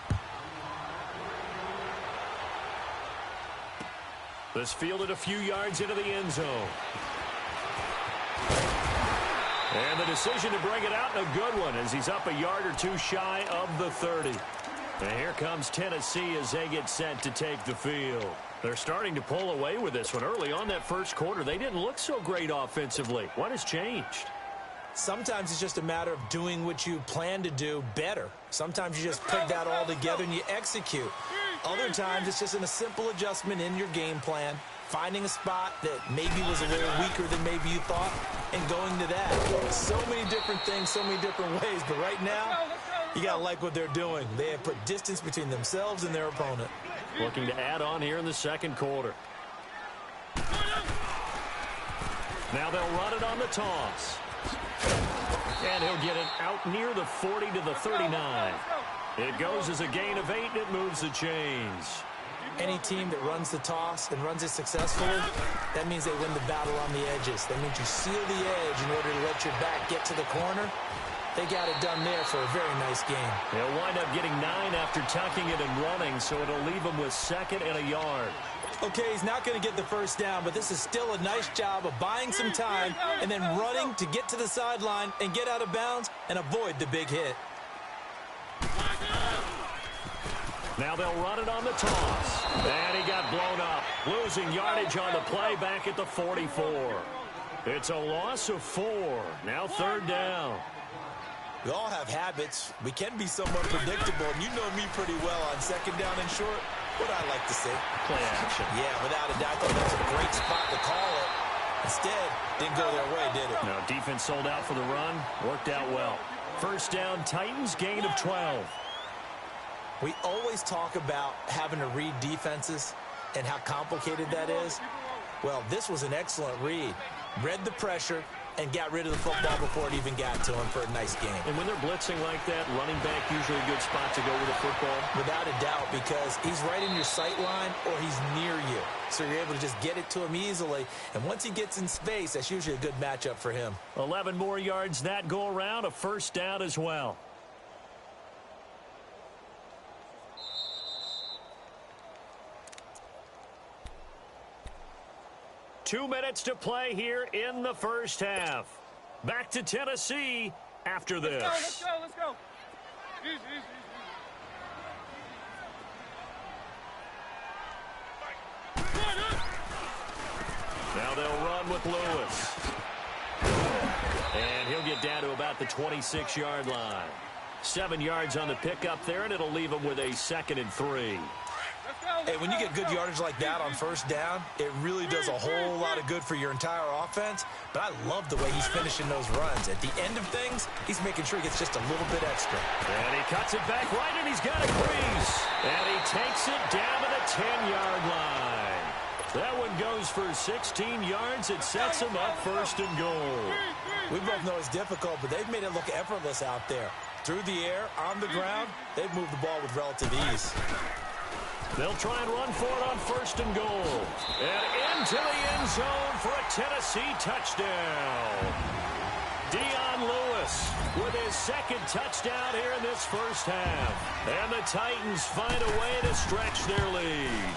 This fielded a few yards into the end zone. And the decision to bring it out in a good one as he's up a yard or two shy of the 30. And here comes Tennessee as they get set to take the field. They're starting to pull away with this one. Early on that first quarter, they didn't look so great offensively. What has changed? Sometimes it's just a matter of doing what you plan to do better. Sometimes you just put that all together and you execute. Other times it's just a simple adjustment in your game plan, finding a spot that maybe was a little weaker than maybe you thought, and going to that. So many different things, so many different ways, but right now, you got to like what they're doing. They have put distance between themselves and their opponent. Looking to add on here in the second quarter. Now they'll run it on the toss. And he'll get it out near the 40 to the 39. It goes as a gain of 8, and it moves the chains. Any team that runs the toss and runs it successfully, that means they win the battle on the edges. That means you seal the edge in order to let your back get to the corner. They got it done there for a very nice game. They'll wind up getting 9 after tucking it and running, so it'll leave them with second and a yard. Okay, he's not going to get the first down, but this is still a nice job of buying some time and then running to get to the sideline and get out of bounds and avoid the big hit. Now they'll run it on the toss. And he got blown up. Losing yardage on the play back at the 44. It's a loss of 4. Now third down. We all have habits. We can be somewhat predictable, and you know me pretty well on second down and short. What I like to see. Play action. Yeah, without a doubt, that's a great spot to call it. Instead, didn't go their way, did it? No, defense sold out for the run. Worked out well. First down, Titans, gain of 12. We always talk about having to read defenses, and how complicated that is? Well, this was an excellent read. Read the pressure and got rid of the football before it even got to him for a nice game. And when they're blitzing like that, running back usually a good spot to go with the football? Without a doubt, because he's right in your sight line or he's near you. So you're able to just get it to him easily. And once he gets in space, that's usually a good matchup for him. 11 more yards that go around, a first down as well. Two minutes to play here in the first half. Back to Tennessee after this. Let's go. Easy. Now they'll run with Lewis. And he'll get down to about the 26-yard line. 7 yards on the pickup there, and it'll leave him with a 2nd and 3. Hey, when you get good yardage like that on first down, it really does a whole lot of good for your entire offense. But I love the way he's finishing those runs. At the end of things, he's making sure he gets just a little bit extra. And he cuts it back right, and he's got a crease. And he takes it down to the 10-yard line. That one goes for 16 yards. It sets him up 1st and goal. We both know it's difficult, but they've made it look effortless out there. Through the air, on the ground, they've moved the ball with relative ease. They'll try and run for it on 1st and goal. And into the end zone for a Tennessee touchdown. Dion Lewis with his 2nd touchdown here in this first half. And the Titans find a way to stretch their lead.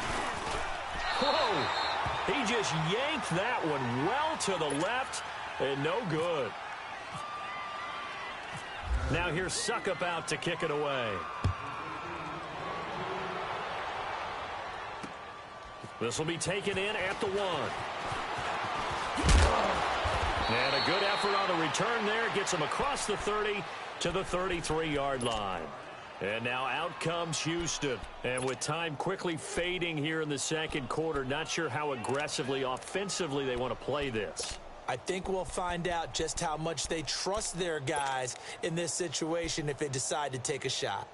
Whoa! He just yanked that one well to the left and no good. Now here's Suckup out to kick it away. This will be taken in at the 1. And a good effort on the return there. Gets him across the 30 to the 33-yard line. And now out comes Houston. And with time quickly fading here in the second quarter, not sure how aggressively, offensively they want to play this. I think we'll find out just how much they trust their guys in this situation if they decide to take a shot.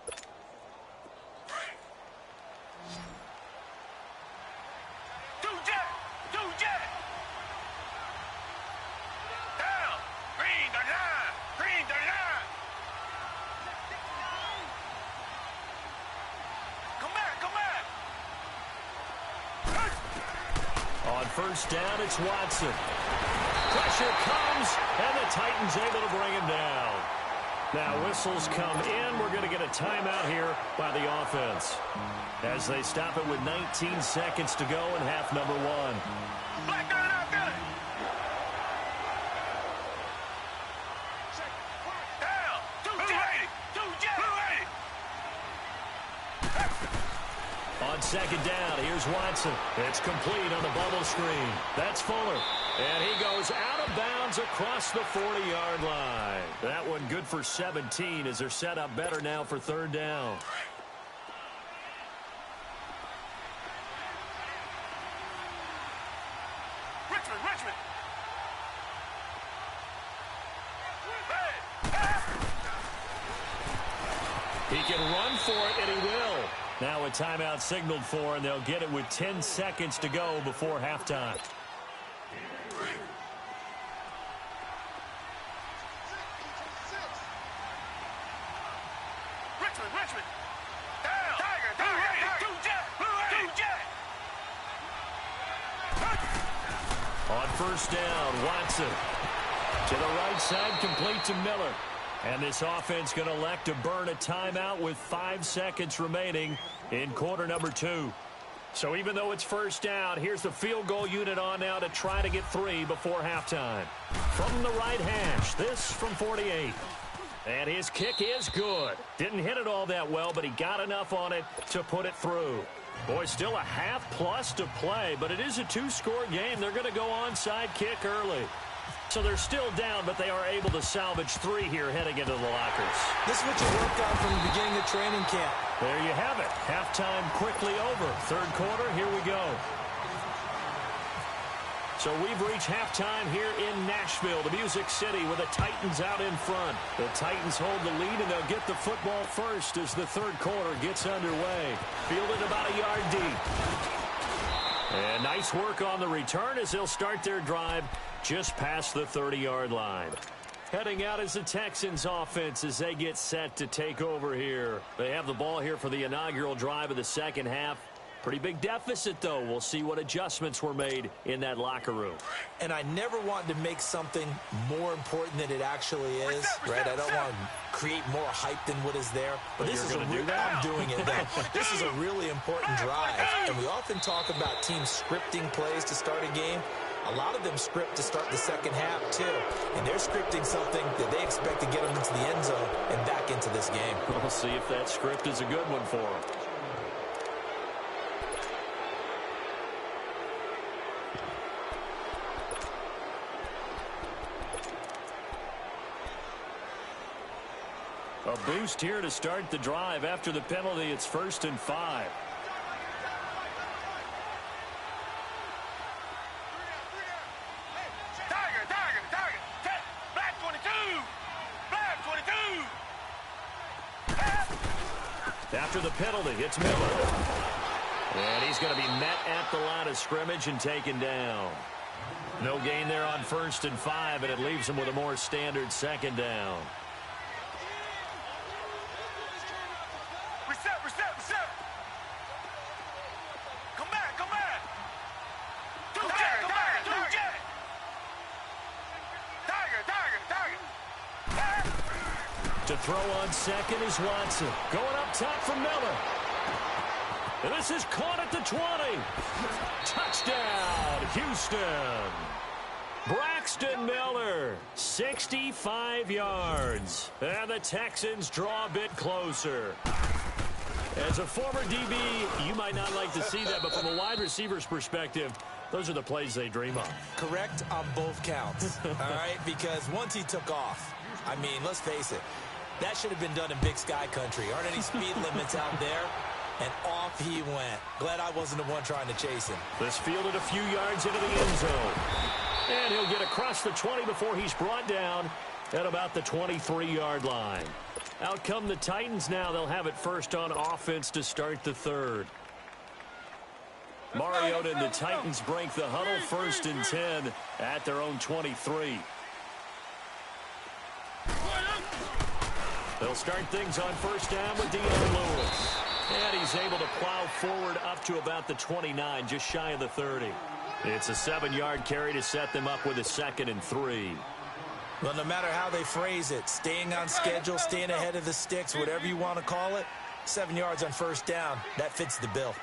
First down, it's Watson. Pressure comes, and the Titans able to bring him down. Now whistles come in. We're going to get a timeout here by the offense as they stop it with 19 seconds to go in half number 1. Black gun out, gun it. Down. 280. On second down, here's Watson. It's complete on the bubble screen. That's Fuller. And he goes out of bounds across the 40-yard line. That one good for 17 as they're set up better now for 3rd down. Richmond. He can run for it, and he will. Now a timeout signaled for, and they'll get it with 10 seconds to go before halftime. Richmond. Down. Tiger. Two jet. On first down, Watson. To the right side, complete to Miller. And this offense going to elect to burn a timeout with 5 seconds remaining in quarter number 2. So even though it's first down, here's the field goal unit on now to try to get 3 before halftime. From the right hash, this from 48. And his kick is good. Didn't hit it all that well, but he got enough on it to put it through. Boy, still a half plus to play, but it is a 2-score game. They're going to go onside kick early. So they're still down, but they are able to salvage 3 here heading into the lockers. This is what you worked on from the beginning of training camp. There you have it. Halftime quickly over. 3rd quarter, here we go. So we've reached halftime here in Nashville, the Music City, with the Titans out in front. The Titans hold the lead, and they'll get the football first as the 3rd quarter gets underway. Fielded about a yard deep. And nice work on the return as they'll start their drive just past the 30-yard line. Heading out is the Texans offense as they get set to take over here. They have the ball here for the inaugural drive of the second half. Pretty big deficit, though. We'll see what adjustments were made in that locker room. And I never wanted to make something more important than it actually is, right? I don't want to create more hype than what is there. But this is I'm doing it, though. This is a really important drive. And we often talk about teams scripting plays to start a game. A lot of them script to start the second half, too. And they're scripting something that they expect to get them into the end zone and back into this game. We'll see if that script is a good one for them. A boost here to start the drive. After the penalty, it's 1st and 5. After the penalty, it's Miller. And he's going to be met at the line of scrimmage and taken down. No gain there on 1st and 5, and it leaves him with a more standard second down. Reset. Come back. Tiger. To throw on second is Watson. Going up top for Miller. And this is caught at the 20. Touchdown, Houston. Braxton Miller, 65 yards. And the Texans draw a bit closer. As a former DB, you might not like to see that, but from a wide receiver's perspective, those are the plays they dream of. Correct on both counts, all right? Because once he took off, I mean, let's face it, that should have been done in Big Sky country. Aren't any speed limits out there? And off he went. Glad I wasn't the one trying to chase him. This fielded a few yards into the end zone. And he'll get across the 20 before he's brought down at about the 23-yard line. Out come the Titans now. They'll have it first on offense to start the third. Mariota and the Titans break the huddle, 1st and 10 at their own 23. They'll start things on 1st down with Dion Lewis. And he's able to plow forward up to about the 29, just shy of the 30. It's a 7-yard carry to set them up with a 2nd and 3. Well, no matter how they phrase it, staying on schedule, staying ahead of the sticks, whatever you want to call it, 7 yards on 1st down, that fits the bill.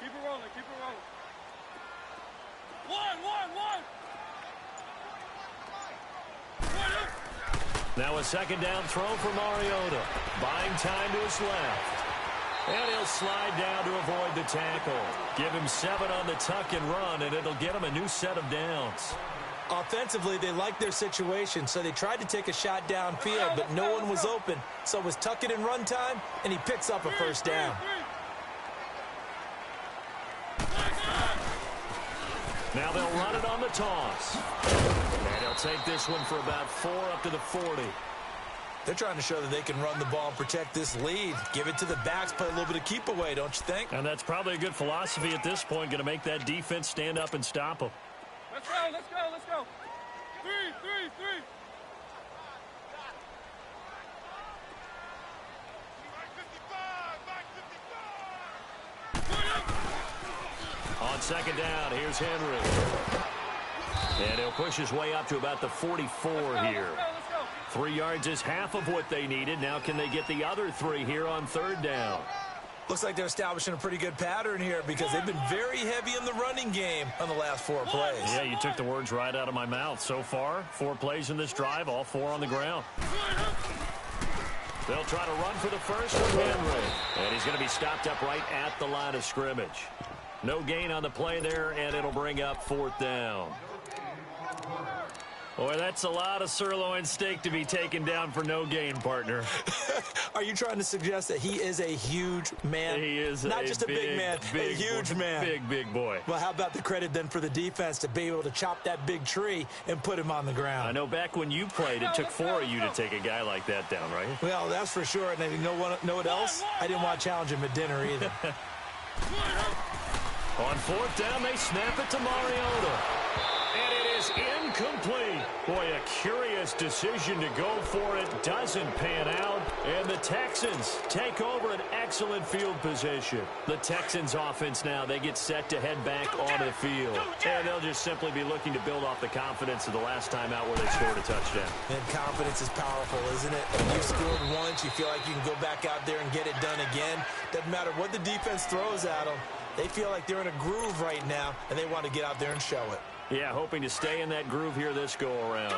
Keep it rolling. Now a 2nd down throw for Mariota. Buying time to his left. And he'll slide down to avoid the tackle. Give him 7 on the tuck and run, and it'll get him a new set of downs. Offensively, they liked their situation, so they tried to take a shot downfield, but no one was open. So it was tuck it and run time, and he picks up a 1st down. Now they'll run it on the toss. And he'll take this one for about 4 up to the 40. They're trying to show that they can run the ball and protect this lead. Give it to the backs, play a little bit of keep away, don't you think? And that's probably a good philosophy at this point, going to make that defense stand up and stop them. Let's go. 3. On 2nd down, here's Henry. And he'll push his way up to about the 44 here. 3 yards is half of what they needed. Now can they get the other 3 here on 3rd down? Looks like they're establishing a pretty good pattern here because they've been very heavy in the running game on the last 4 plays. Yeah, you took the words right out of my mouth. So far, 4 plays in this drive, all 4 on the ground. They'll try to run for the first from Henry. And he's going to be stopped up right at the line of scrimmage. No gain on the play there, and it'll bring up 4th down. Boy, that's a lot of sirloin steak to be taken down for no gain, partner. Are you trying to suggest that he is a huge man? He is not just a big man, a huge man. Big boy. Well, how about the credit then for the defense to be able to chop that big tree and put him on the ground? I know back when you played, it took 4 of you to take a guy like that down, right? Well, that's for sure. And you know what else? I didn't want to challenge him at dinner either. On fourth down, they snap it to Mariota. And it is incomplete. Boy, a curious decision to go for it. Doesn't pan out. And the Texans take over an excellent field position. The Texans offense now, they get set to head back onto the field. And they'll just simply be looking to build off the confidence of the last time out where they scored a touchdown. And confidence is powerful, isn't it? When you've scored once, you feel like you can go back out there and get it done again. Doesn't matter what the defense throws at them. They feel like they're in a groove right now, and they want to get out there and show it. Yeah, hoping to stay in that groove here this go-around.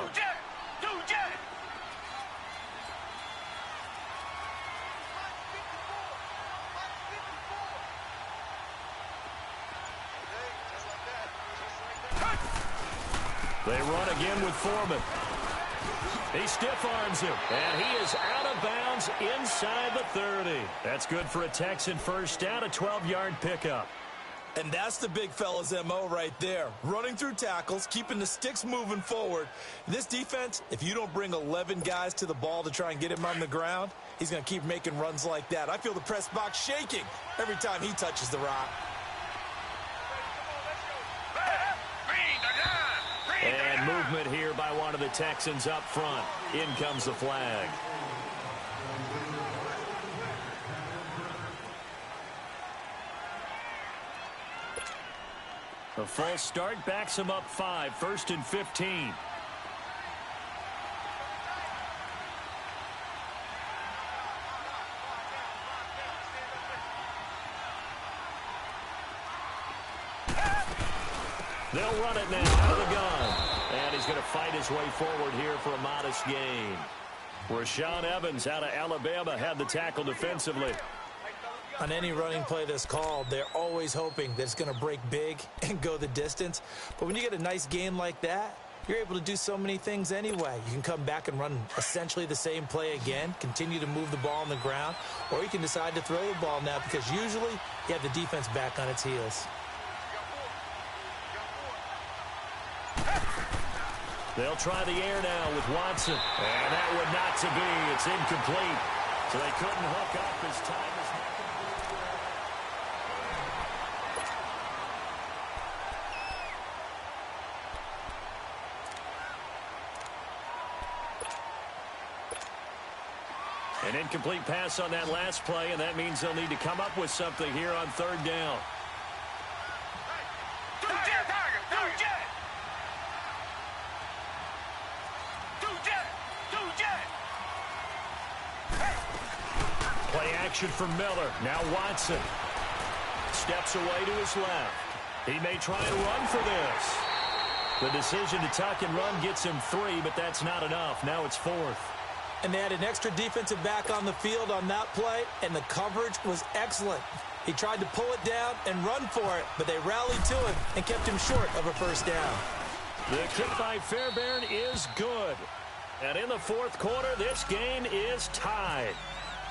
They run again with Foreman. He stiff-arms him, and he is out of bounds inside the 30. That's good for a Texan first down, a 12-yard pickup. And that's the big fella's MO right there. Running through tackles, keeping the sticks moving forward. This defense, if you don't bring 11 guys to the ball to try and get him on the ground, he's going to keep making runs like that. I feel the press box shaking every time he touches the rock. And movement here by one of the Texans up front. In comes the flag. A false start backs him up 5, 1st and 15. They'll run it now out of the gun. And he's going to fight his way forward here for a modest gain. Rashaan Evans out of Alabama had the tackle defensively. On any running play that's called, they're always hoping that it's going to break big and go the distance. But when you get a nice gain like that, you're able to do so many things anyway. You can come back and run essentially the same play again, continue to move the ball on the ground, or you can decide to throw the ball now because usually you have the defense back on its heels. They'll try the air now with Watson. And that would not to be. It's incomplete. So they couldn't hook up as time is not. An incomplete pass on that last play, and that means they'll need to come up with something here on third down. Play action for Miller. Now Watson steps away to his left. He may try and run for this. The decision to tuck and run gets him 3, but that's not enough. Now it's 4th. And they had an extra defensive back on the field on that play, and the coverage was excellent. He tried to pull it down and run for it, but they rallied to him and kept him short of a first down. The kick by Fairbairn is good. And in the fourth quarter, this game is tied.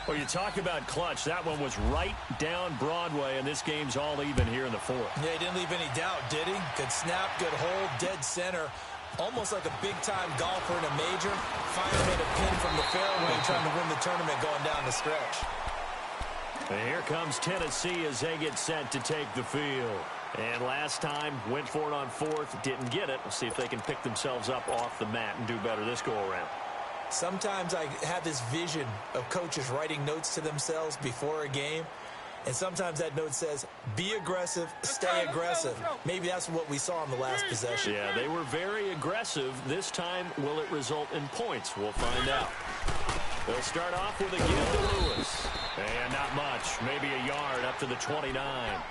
Well, you talk about clutch. That one was right down Broadway, and this game's all even here in the fourth. Yeah, he didn't leave any doubt, did he? Good snap, good hold, dead center. Almost like a big-time golfer in a major. Finally made a pin from the fairway, trying to win the tournament going down the stretch. And here comes Tennessee as they get set to take the field. And last time, went for it on fourth, didn't get it. We'll see if they can pick themselves up off the mat and do better this go-around. Sometimes I have this vision of coaches writing notes to themselves before a game. And sometimes that note says, be aggressive, stay aggressive. Maybe that's what we saw in the last possession. Yeah, they were very aggressive. This time, will it result in points? We'll find out. They'll start off with a give to Lewis. And not much, maybe a yard up to the 29.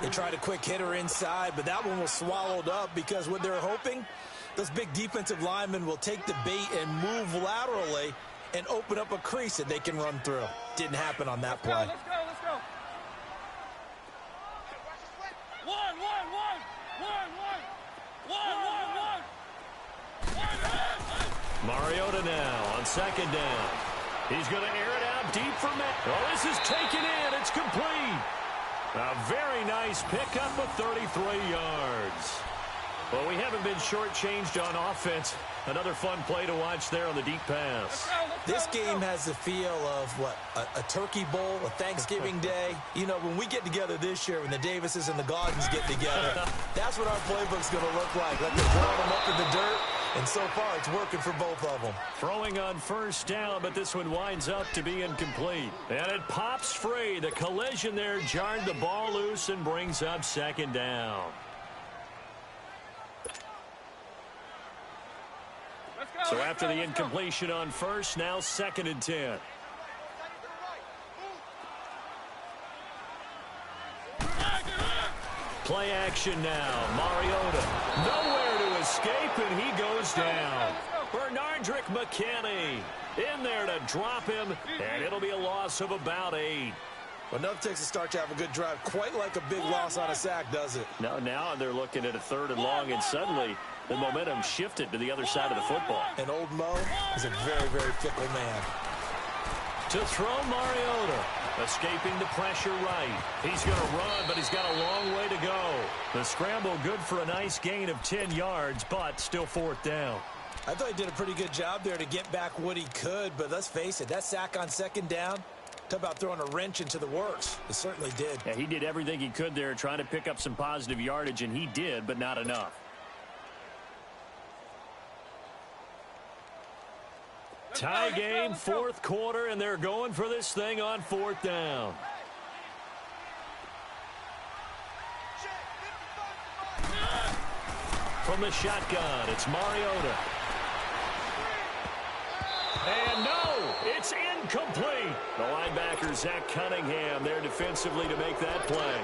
They tried a quick hitter inside, but that one was swallowed up because what they're hoping, those big defensive linemen will take the bait and move laterally and open up a crease that they can run through. Didn't happen on that play. Let's go. Mariota now on second down. He's going to air it out deep for Matt. Oh, this is taken in. It's complete. A very nice pickup of 33 yards. Well, we haven't been shortchanged on offense. Another fun play to watch there on the deep pass. This game has the feel of, what, a turkey bowl, a Thanksgiving day. You know, when we get together this year, when the Davises and the Gaudens get together, that's what our playbook's going to look like. Like they're throwing them up in the dirt, and so far it's working for both of them. Throwing on first down, but this one winds up to be incomplete. And it pops free. The collision there jarred the ball loose and brings up second down. So after the incompletion on first, now 2nd and 10. Play action now. Mariota nowhere to escape, and he goes down. Bernardrick McKinney in there to drop him, and it'll be a loss of about 8. Well, enough takes a start to have a good drive. Quite like a big loss on a sack, does it? No, now they're looking at a 3rd and long, and suddenly the momentum shifted to the other side of the football. And old Mo is a very, very fickle man. To throw Mariota. Escaping the pressure right. He's going to run, but he's got a long way to go. The scramble good for a nice gain of 10 yards, but still 4th down. I thought he did a pretty good job there to get back what he could, but let's face it, that sack on 2nd down, talk about throwing a wrench into the works. It certainly did. Yeah, he did everything he could there trying to pick up some positive yardage, and he did, but not enough. Tie game, 4th quarter, and they're going for this thing on 4th down. From the shotgun, it's Mariota. And no, it's incomplete. The linebacker, Zach Cunningham, there defensively to make that play.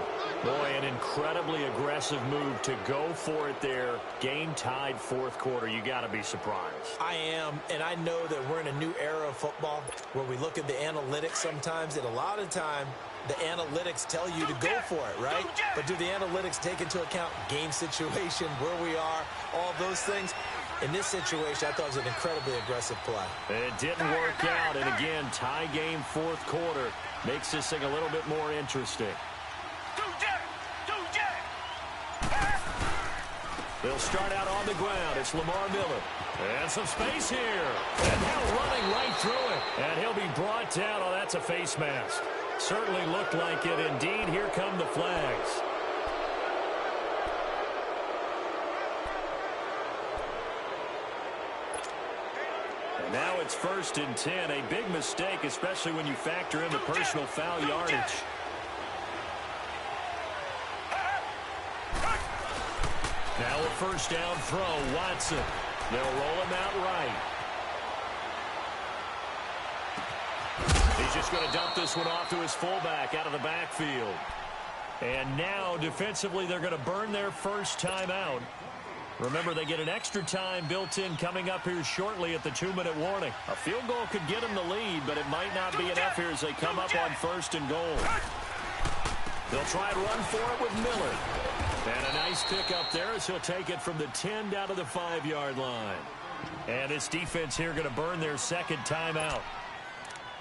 Boy, an incredibly aggressive move to go for it there. Game tied 4th quarter. You got to be surprised. I am, and I know that we're in a new era of football where we look at the analytics sometimes, and a lot of time the analytics tell you to go for it, right? But do the analytics take into account game situation, where we are, all those things? In this situation, I thought it was an incredibly aggressive play. It didn't work out, and again, tie game 4th quarter makes this thing a little bit more interesting. They'll start out on the ground. It's Lamar Miller. And some space here. And now running right through it. And he'll be brought down. Oh, that's a face mask. Certainly looked like it. Indeed, here come the flags. And now it's 1st and 10. A big mistake, especially when you factor in the personal foul yardage. Now a 1st down throw, Watson. They'll roll him out right. He's just going to dump this one off to his fullback out of the backfield. And now defensively they're going to burn their first timeout. Remember, they get an extra time built in coming up here shortly at the 2-minute warning. A field goal could get them the lead, but it might not be enough here as they come up on 1st and goal. They'll try and run for it with Miller. And a nice pick up there as he'll take it from the 10 down to the 5-yard line. And this defense here going to burn their 2nd timeout.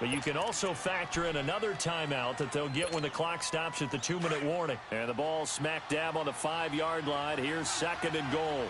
But you can also factor in another timeout that they'll get when the clock stops at the 2-minute warning. And the ball smack dab on the 5-yard line. Here's 2nd and goal.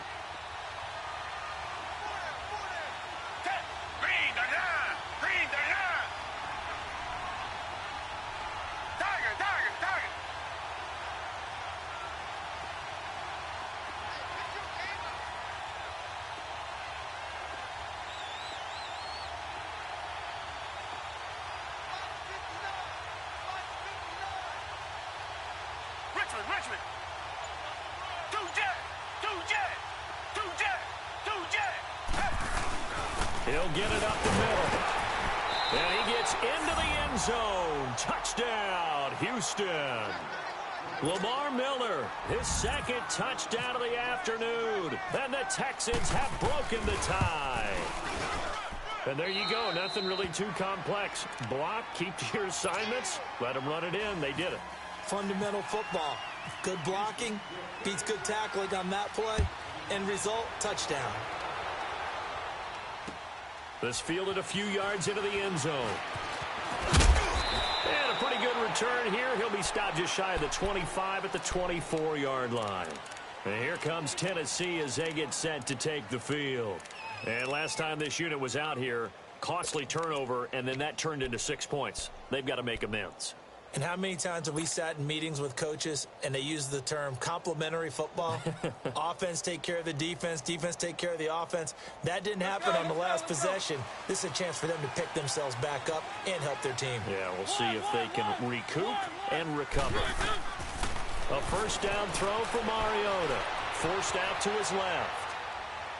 Richmond. He'll get it up the middle. And he gets into the end zone. Touchdown, Houston. Lamar Miller, his 2nd touchdown of the afternoon. And the Texans have broken the tie. And there you go. Nothing really too complex. Block, keep to your assignments, let them run it in. They did it. Fundamental football. Good blocking beats good tackling on that play. End result, touchdown. This fielded a few yards into the end zone. And a pretty good return here. He'll be stopped just shy of the 25 at the 24-yard line. And here comes Tennessee as they get set to take the field. And last time this unit was out here, costly turnover, and then that turned into 6 points. They've got to make amends. And how many times have we sat in meetings with coaches and they use the term complementary football? Offense take care of the defense, defense take care of the offense. That didn't happen on the last possession. This is a chance for them to pick themselves back up and help their team. Yeah, we'll see if they can recoup and recover. A first down throw for Mariota. Forced out to his left.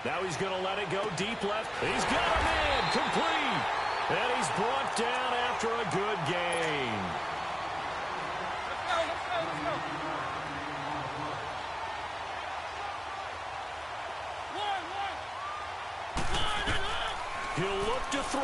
Now he's going to let it go deep left. He's got him in, complete. And he's brought down after a good gain. He'll look to throw.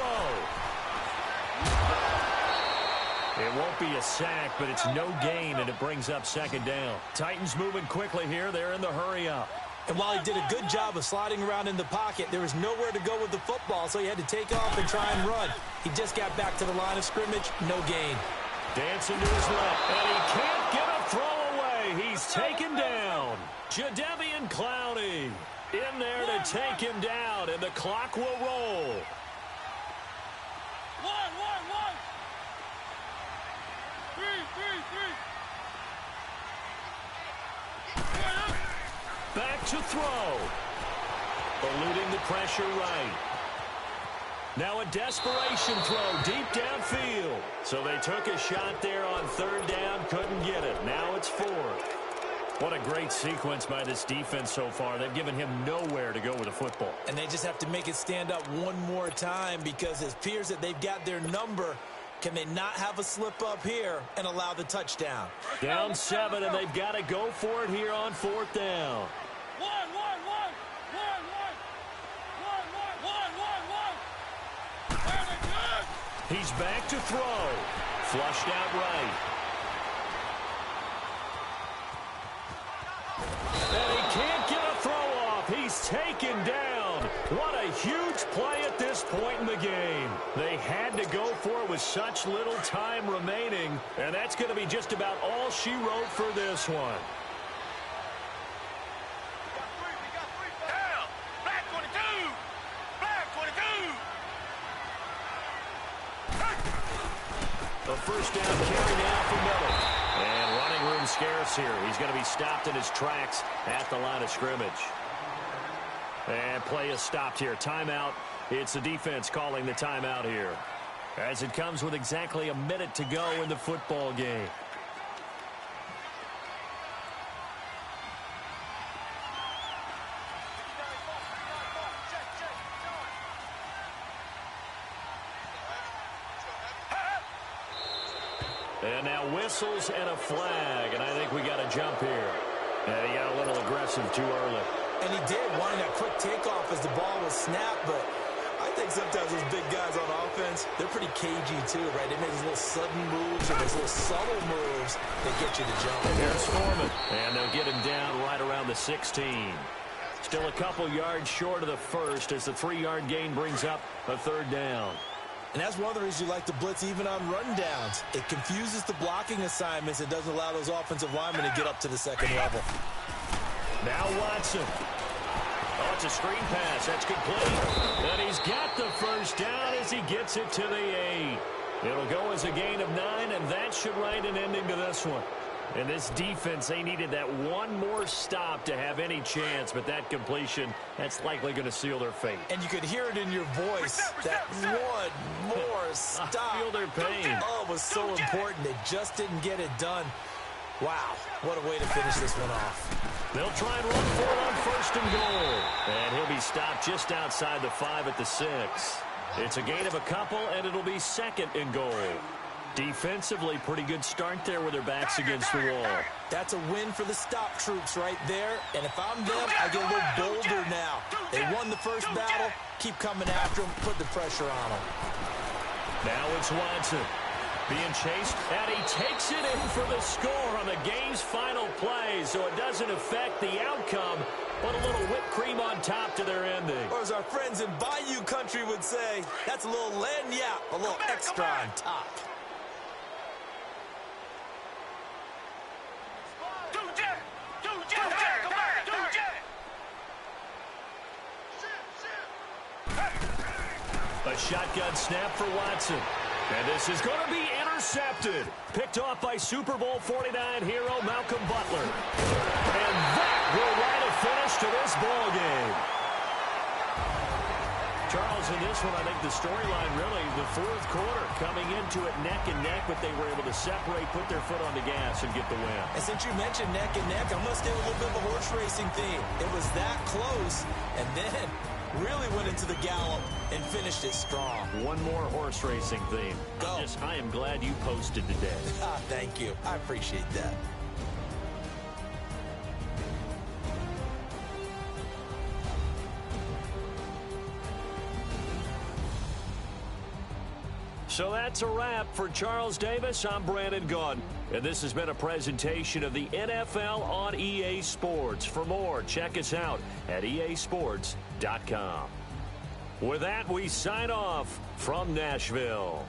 It won't be a sack, but it's no gain, and it brings up second down. Titans moving quickly here. They're in the hurry up. And while he did a good job of sliding around in the pocket, there was nowhere to go with the football, so he had to take off and try and run. He just got back to the line of scrimmage, no gain. Dancing to his left, and he can't get a throw away. He's taken down. Jadeveon Clowney in there to take him down, and the clock will roll. Back to throw. Eluding the pressure right. Now a desperation throw deep downfield. So they took a shot there on third down, couldn't get it. Now it's fourth. What a great sequence by this defense so far. They've given him nowhere to go with the football. And they just have to make it stand up one more time because it appears that they've got their number. Can they not have a slip up here and allow the touchdown? Down 7, and they've got to go for it here on fourth down. He's back to throw. Flushed out right. And he can't get a throw off. He's taken down. What a huge play at this point in the game. They had to go for it with such little time remaining, and that's going to be just about all she wrote for this one. A first down carry now for Miller. And running room scarce here. He's going to be stopped in his tracks at the line of scrimmage. And play is stopped here. Timeout. It's the defense calling the timeout here, as it comes with exactly a minute to go in the football game. And now whistles and a flag, and I think we got a jump here. And he got a little aggressive too early. And he did, wanting a quick takeoff as the ball was snapped, but I think sometimes those big guys on offense, they're pretty cagey too, right? They make those little sudden moves or those little subtle moves that get you to jump. Here's Foreman, and they'll get him down right around the 16. Still a couple yards short of the first as the 3-yard gain brings up a third down. And that's one of the reasons you like to blitz even on run downs. It confuses the blocking assignments and doesn't allow those offensive linemen to get up to the second level. Now Watson. Oh, it's a screen pass. That's complete. And he's got the first down as he gets it to the 8. It'll go as a gain of 9, and that should write an ending to this one. And this defense, they needed that one more stop to have any chance, but that completion, that's likely going to seal their fate. And you could hear it in your voice, that one more stop. I feel their pain. Oh, it was so important. They just didn't get it done. Wow, what a way to finish this one off. They'll try and run for it on first and goal. And he'll be stopped just outside the 5 at the 6. It's a gain of a couple, and it'll be second and goal. Defensively, pretty good start there with their backs against the wall. That's a win for the stop troops right there. And if I'm them, I get a little bolder now. They won the first battle. Keep coming after them. Put the pressure on them. Now it's Watson being chased, and he takes it in for the score on the game's final play, so it doesn't affect the outcome, but a little whipped cream on top to their ending. Or as our friends in Bayou Country would say, that's a little lagniappe, a little extra on top. shotgun snap for Watson. And this is going to be intercepted. Picked off by Super Bowl 49 hero Malcolm Butler. And that will write a finish to this ball game. Charles, in this one, I think the storyline really, the fourth quarter, coming into it neck and neck, but they were able to separate, put their foot on the gas, and get the win. And since you mentioned neck and neck, I'm going to stay with a little bit of a horse racing theme. It was that close, and then really went into the gallop and finished it strong. One more horse racing theme. Go. I am glad you posted today. Thank you. I appreciate that. So that's a wrap for Charles Davis. I'm Brandon Gaudin, and this has been a presentation of the NFL on EA Sports. For more, check us out at easports.com. With that, we sign off from Nashville.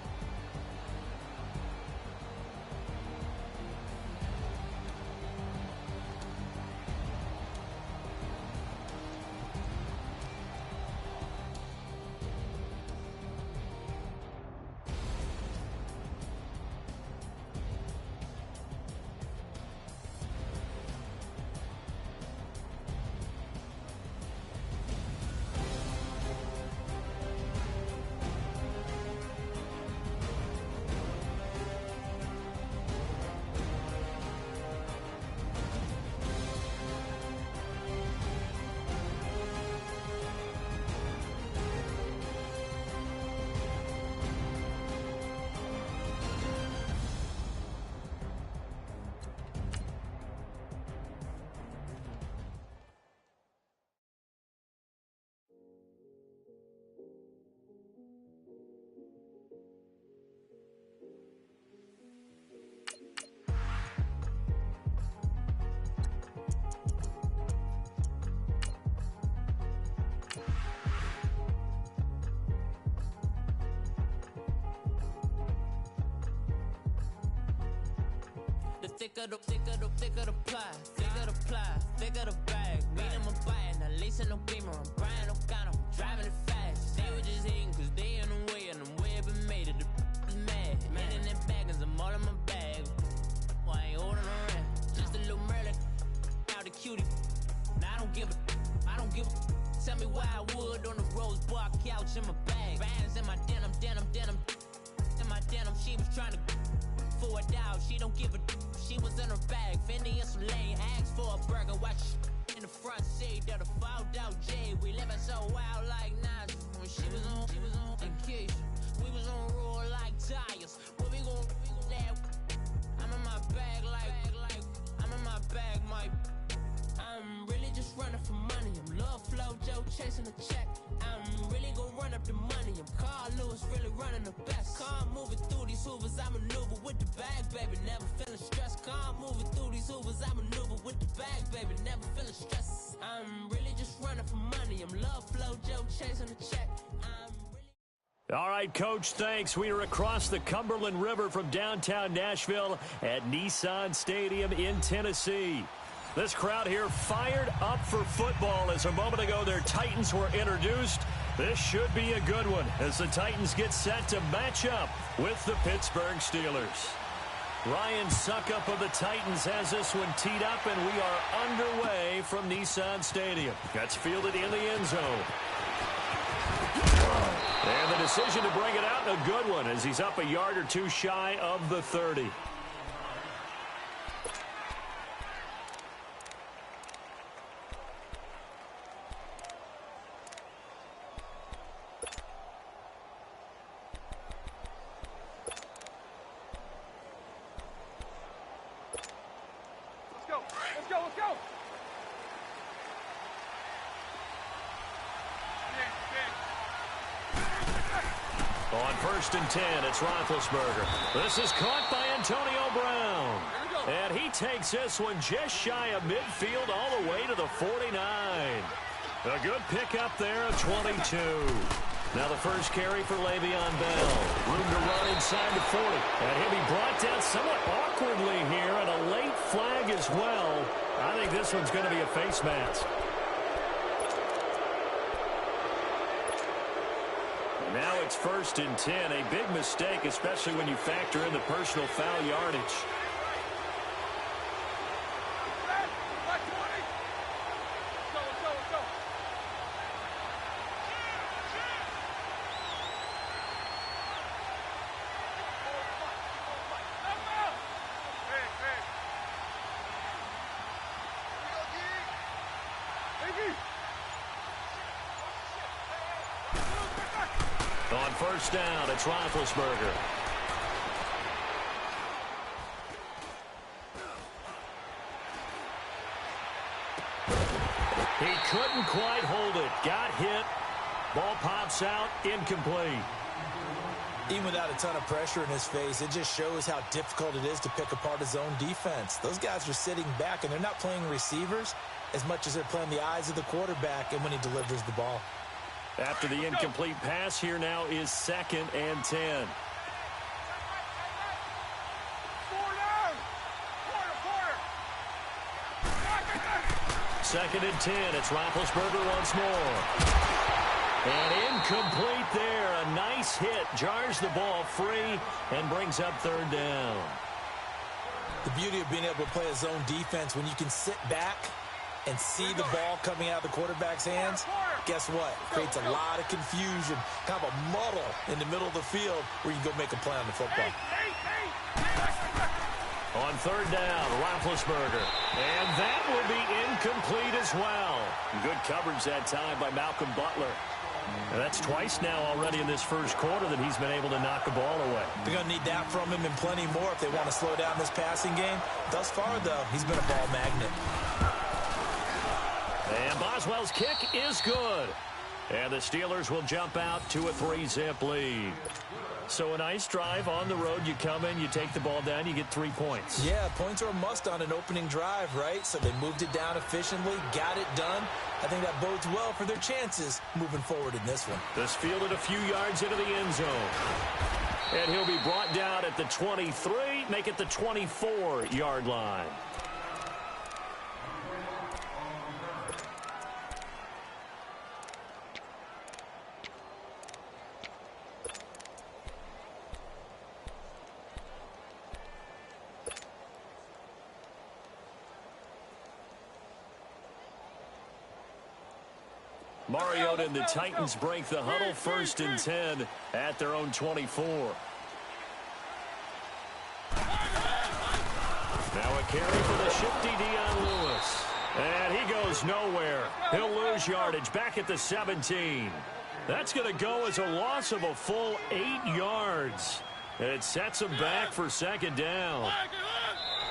Thicker the pie, thicker the bag. Mean I'm a buyer, now lacing no beamer. I'm Brian O'Connor, I'm driving it fast. They were just hating cause they in the way, and I'm way up and made it. The mad, man in them baggins, I'm all in my bag. Well, I ain't holding around, just a little Merlin. Out the cutie, now I don't give a. Tell me why I would on the rose bar couch in my bag. Bands in my denim. In my denim, she was trying to for a doubt, she don't give a. She was in her bag, Fendi and some lane, asked for a burger, watch in the front seat of the fouled out J. We living so wild like Nas. When she was on vacation, we was on roll like tires. Where we gon' that? I'm in my bag like I'm in my bag, Mike. I'm really just running for money. I'm Love Flow Joe chasing the check. I'm really gon' run up the money. I'm Carl Lewis, really running the best. Car moving through these hoovers, I maneuver with the bag, baby, never feeling stressed. Car moving through these hoovers, I maneuver with the bag, baby, never feeling stressed. I'm really just running for money. I'm Love Flow Joe chasing the check. All right, Coach, thanks. We are across the Cumberland River from downtown Nashville at Nissan Stadium in Tennessee. This crowd here fired up for football as a moment ago their Titans were introduced. This should be a good one as the Titans get set to match up with the Pittsburgh Steelers. Ryan Suckup of the Titans has this one teed up, and we are underway from Nissan Stadium. That's fielded in the end zone. And the decision to bring it out, a good one, as he's up a yard or two shy of the 30. Let's go. On 1st and 10, it's Roethlisberger. This is caught by Antonio Brown. And he takes this one just shy of midfield all the way to the 49. A good pickup there of 22. Now the first carry for Le'Veon Bell. Room to run inside the 40. And he'll be brought down somewhat awkwardly here, and a late flag as well. I think this one's going to be a face mask. Now it's 1st and 10. A big mistake, especially when you factor in the personal foul yardage. On 1st down, it's Roethlisberger. He couldn't quite hold it. Got hit. Ball pops out. Incomplete. Even without a ton of pressure in his face, it just shows how difficult it is to pick apart his own defense. Those guys are sitting back, and they're not playing receivers as much as they're playing the eyes of the quarterback and when he delivers the ball. After the incomplete pass, here now is 2nd and 10. Second and 10. It's Roethlisberger once more. And incomplete there. A nice hit. Jars the ball free and brings up 3rd down. The beauty of being able to play a zone defense when you can sit back and see the ball coming out of the quarterback's hands, guess what? Creates a lot of confusion, kind of a muddle in the middle of the field where you can go make a play on the football. On 3rd down, Roethlisberger. And that will be incomplete as well. Good coverage that time by Malcolm Butler. And that's twice now already in this first quarter that he's been able to knock the ball away. They're going to need that from him and plenty more if they want to slow down this passing game. Thus far, though, he's been a ball magnet. And Boswell's kick is good. And the Steelers will jump out to a 3-zip lead. So a nice drive on the road. You come in, you take the ball down, you get 3 points. Yeah, points are a must on an opening drive, right? So they moved it down efficiently, got it done. I think that bodes well for their chances moving forward in this one. This fielded a few yards into the end zone. And he'll be brought down at the 23, make it the 24-yard line. Mariota and the Titans break the huddle. 1st and 10 at their own 24. Now a carry for the shifty Dion Lewis. And he goes nowhere. He'll lose yardage back at the 17. That's going to go as a loss of a full 8 yards. It sets him back for 2nd down.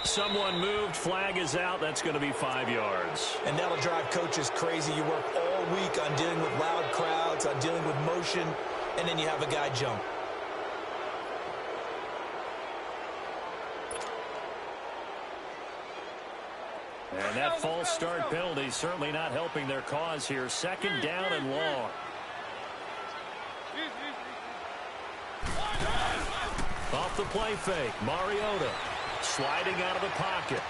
Someone moved. Flag is out. That's going to be 5 yards. And that'll drive coaches crazy. You work all week on dealing with loud crowds, on dealing with motion, and then you have a guy jump. And that false start penalty certainly not helping their cause here. 2nd down and long. Off the play fake, Mariota sliding out of the pocket.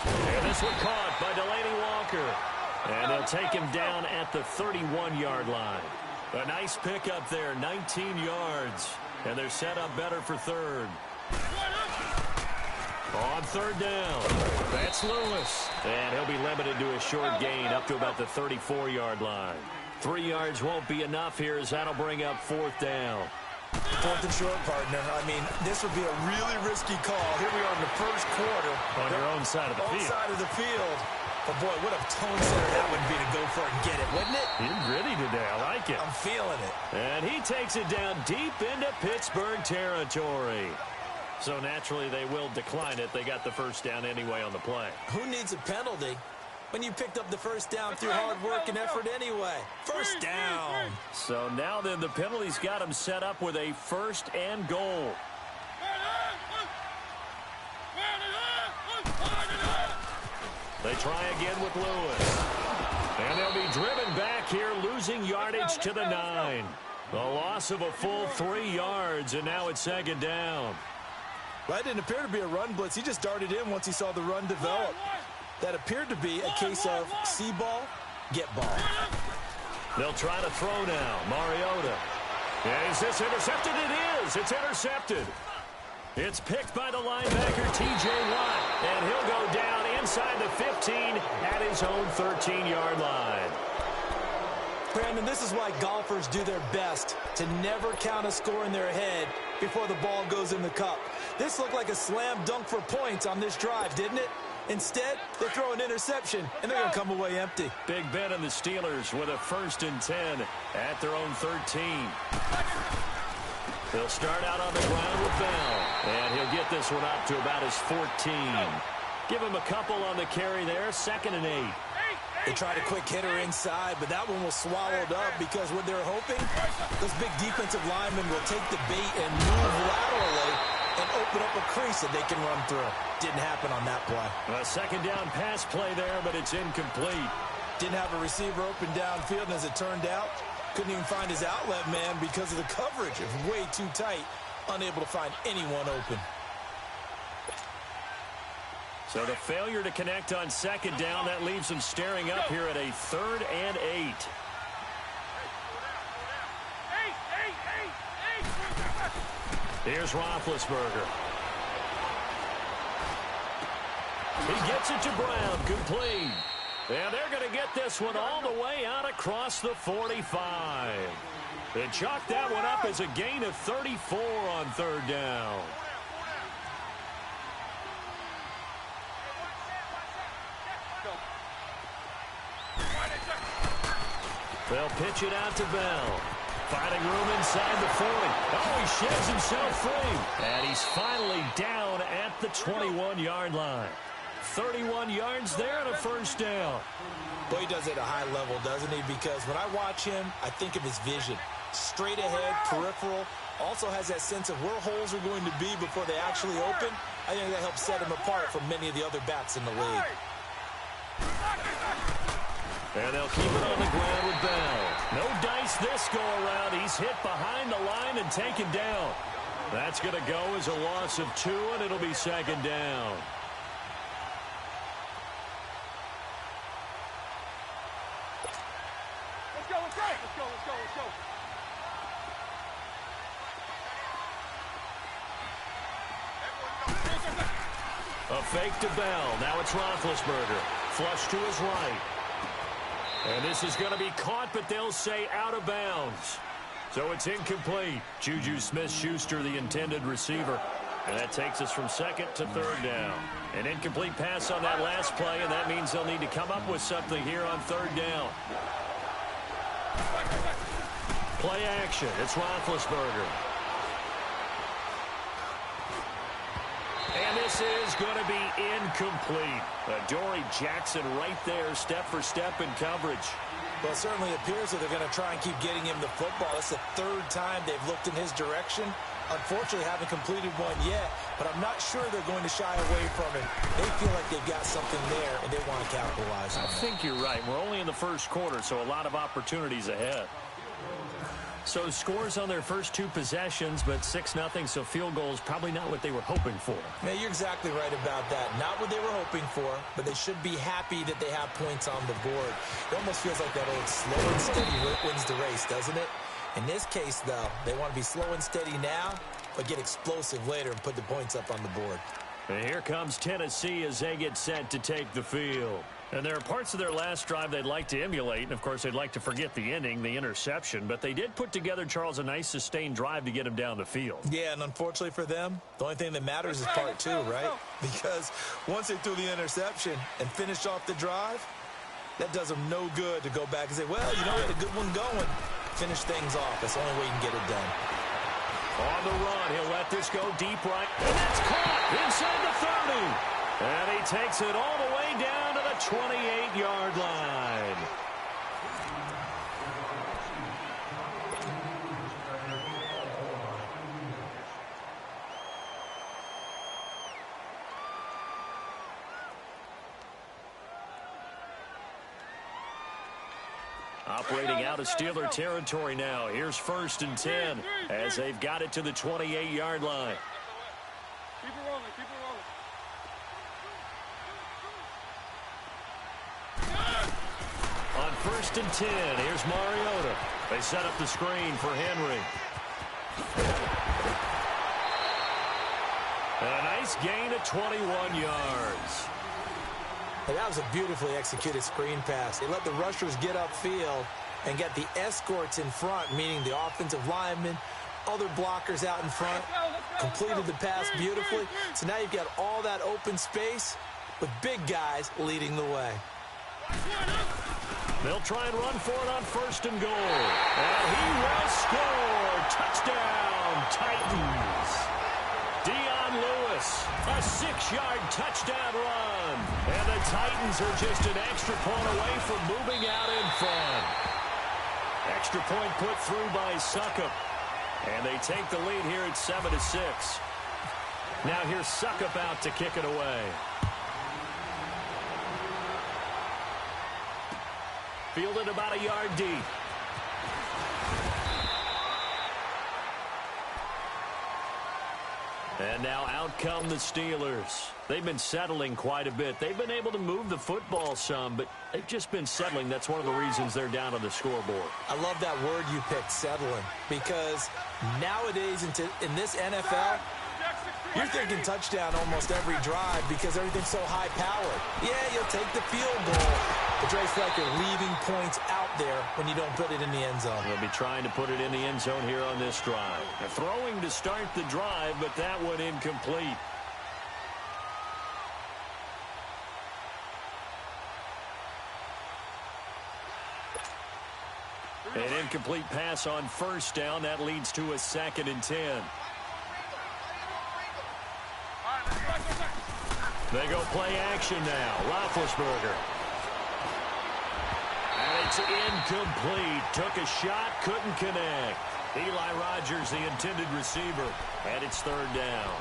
And this one caught by Delaney Walker. And they'll take him down at the 31-yard line. A nice pickup there, 19 yards. And they're set up better for 3rd. On 3rd down, that's Lewis. And he'll be limited to a short gain up to about the 34-yard line. 3 yards won't be enough here as that'll bring up 4th down. 4th and short, partner. I mean, this would be a really risky call. Here we are in the first quarter. On your own side of the field. Side of the field. But, boy, what a tone setter that would be to go for it and get it, wouldn't it? You're gritty today. I like it. I'm feeling it. And he takes it down deep into Pittsburgh territory. So, naturally, they will decline it. They got the 1st down anyway on the play. Who needs a penalty when you picked up the 1st down through hard work and effort anyway? 1st down. So now then the penalty's got him set up with a 1st and goal. They try again with Lewis. And they'll be driven back here, losing yardage to the 9. A loss of a full 3 yards, and now it's 2nd down. Well, that didn't appear to be a run blitz. He just darted in once he saw the run develop. That appeared to be a case of see ball, get ball. They'll try to throw now. Mariota. And is this intercepted? It is. It's intercepted. It's picked by the linebacker, T.J. Watt, and he'll go down inside the 15 at his own 13-yard line. Brandon, this is why golfers do their best to never count a score in their head before the ball goes in the cup. This looked like a slam dunk for points on this drive, didn't it? Instead, they throw an interception, and they're going to come away empty. Big Ben and the Steelers with a 1st and 10 at their own 13. He'll start out on the ground with Bell, and he'll get this one up to about his 14. Give him a couple on the carry there, 2nd and 8. They tried a quick hitter inside, but that one was swallowed up because what they're hoping, those big defensive linemen will take the bait and move laterally and open up a crease that they can run through. Didn't happen on that play. A 2nd down pass play there, but it's incomplete. Didn't have a receiver open downfield, and as it turned out, couldn't even find his outlet man because of the coverage. It was way too tight, unable to find anyone open. So the failure to connect on 2nd down, that leaves them staring up here at a 3rd and 8. Here's Roethlisberger. He gets it to Brown, complete. And they're going to get this one all the way out across the 45. They chalk that one up as a gain of 34 on 3rd down. They'll pitch it out to Bell. Finding room inside the 40. Oh, he sheds himself free. And he's finally down at the 21-yard line. 31 yards there and a 1st down. Well, he does it at a high level, doesn't he? Because when I watch him, I think of his vision. Straight ahead, peripheral. Also has that sense of where holes are going to be before they actually open. I think that helps set him apart from many of the other backs in the league. And they'll keep it on the ground with Bell. No dice this go-around. He's hit behind the line and taken down. That's going to go as a loss of 2, and it'll be 2nd down. A fake to Bell. Now it's Roethlisberger. Flush to his right. And this is going to be caught, but they'll say out of bounds. So it's incomplete. Juju Smith-Schuster, the intended receiver. And that takes us from 2nd to 3rd down. An incomplete pass on that last play, and that means they'll need to come up with something here on 3rd down. Play action. It's Roethlisberger. And this is going to be incomplete. Adoree Jackson right there, step for step in coverage. Well, it certainly appears that they're going to try and keep getting him the football. That's the 3rd time they've looked in his direction. Unfortunately, haven't completed one yet, but I'm not sure they're going to shy away from it. They feel like they've got something there, and they want to capitalize on it. I think you're right. We're only in the 1st quarter, so a lot of opportunities ahead. So scores on their first 2 possessions, but 6-0, so field goals probably not what they were hoping for. Yeah, you're exactly right about that. Not what they were hoping for, but they should be happy that they have points on the board. It almost feels like that old slow and steady wins the race, doesn't it? In this case, though, they want to be slow and steady now, but get explosive later and put the points up on the board. And here comes Tennessee as they get set to take the field. And there are parts of their last drive they'd like to emulate, and of course they'd like to forget the ending, the interception, but they did put together, Charles, a nice sustained drive to get them down the field. Yeah, and unfortunately for them, the only thing that matters is part 2, right? Because once they threw the interception and finished off the drive, that does them no good to go back and say, well, you know, we had a good one going. Finish things off. That's the only way you can get it done. On the run, he'll let this go deep right, and that's caught inside the 30. And he takes it all the way down to the 28-yard line. Operating out of Steeler territory now. Here's 1st and 10 as they've got it to the 28-yard line. Keep it rolling, keep it rolling. On 1st and 10, here's Mariota. They set up the screen for Henry. A nice gain of 21 yards. And that was a beautifully executed screen pass. They let the rushers get upfield and get the escorts in front, meaning the offensive linemen, other blockers out in front, completed the pass beautifully. So now you've got all that open space with big guys leading the way. They'll try and run for it on 1st and goal. And he will score. Touchdown, Titans. Dion Lewis, a 6-yard touchdown run. And the Titans are just an extra point away from moving out in front. Extra point put through by Suckup. And they take the lead here at 7-6. Now here's Suckup out to kick it away. Fielded about a yard deep. And now out come the Steelers. They've been settling quite a bit. They've been able to move the football some, but they've just been settling. That's one of the reasons they're down on the scoreboard. I love that word you picked, settling, because nowadays in this NFL, you're thinking touchdown almost every drive because everything's so high-powered. Yeah, you'll take the field goal, but it's like you're leaving points out there when you don't put it in the end zone. They'll be trying to put it in the end zone here on this drive. They're throwing to start the drive, but that one incomplete. An incomplete pass on 1st down. That leads to a 2nd and 10. They go play action now. Roethlisberger. And it's incomplete. Took a shot, couldn't connect. Eli Rogers, the intended receiver. And it's 3rd down.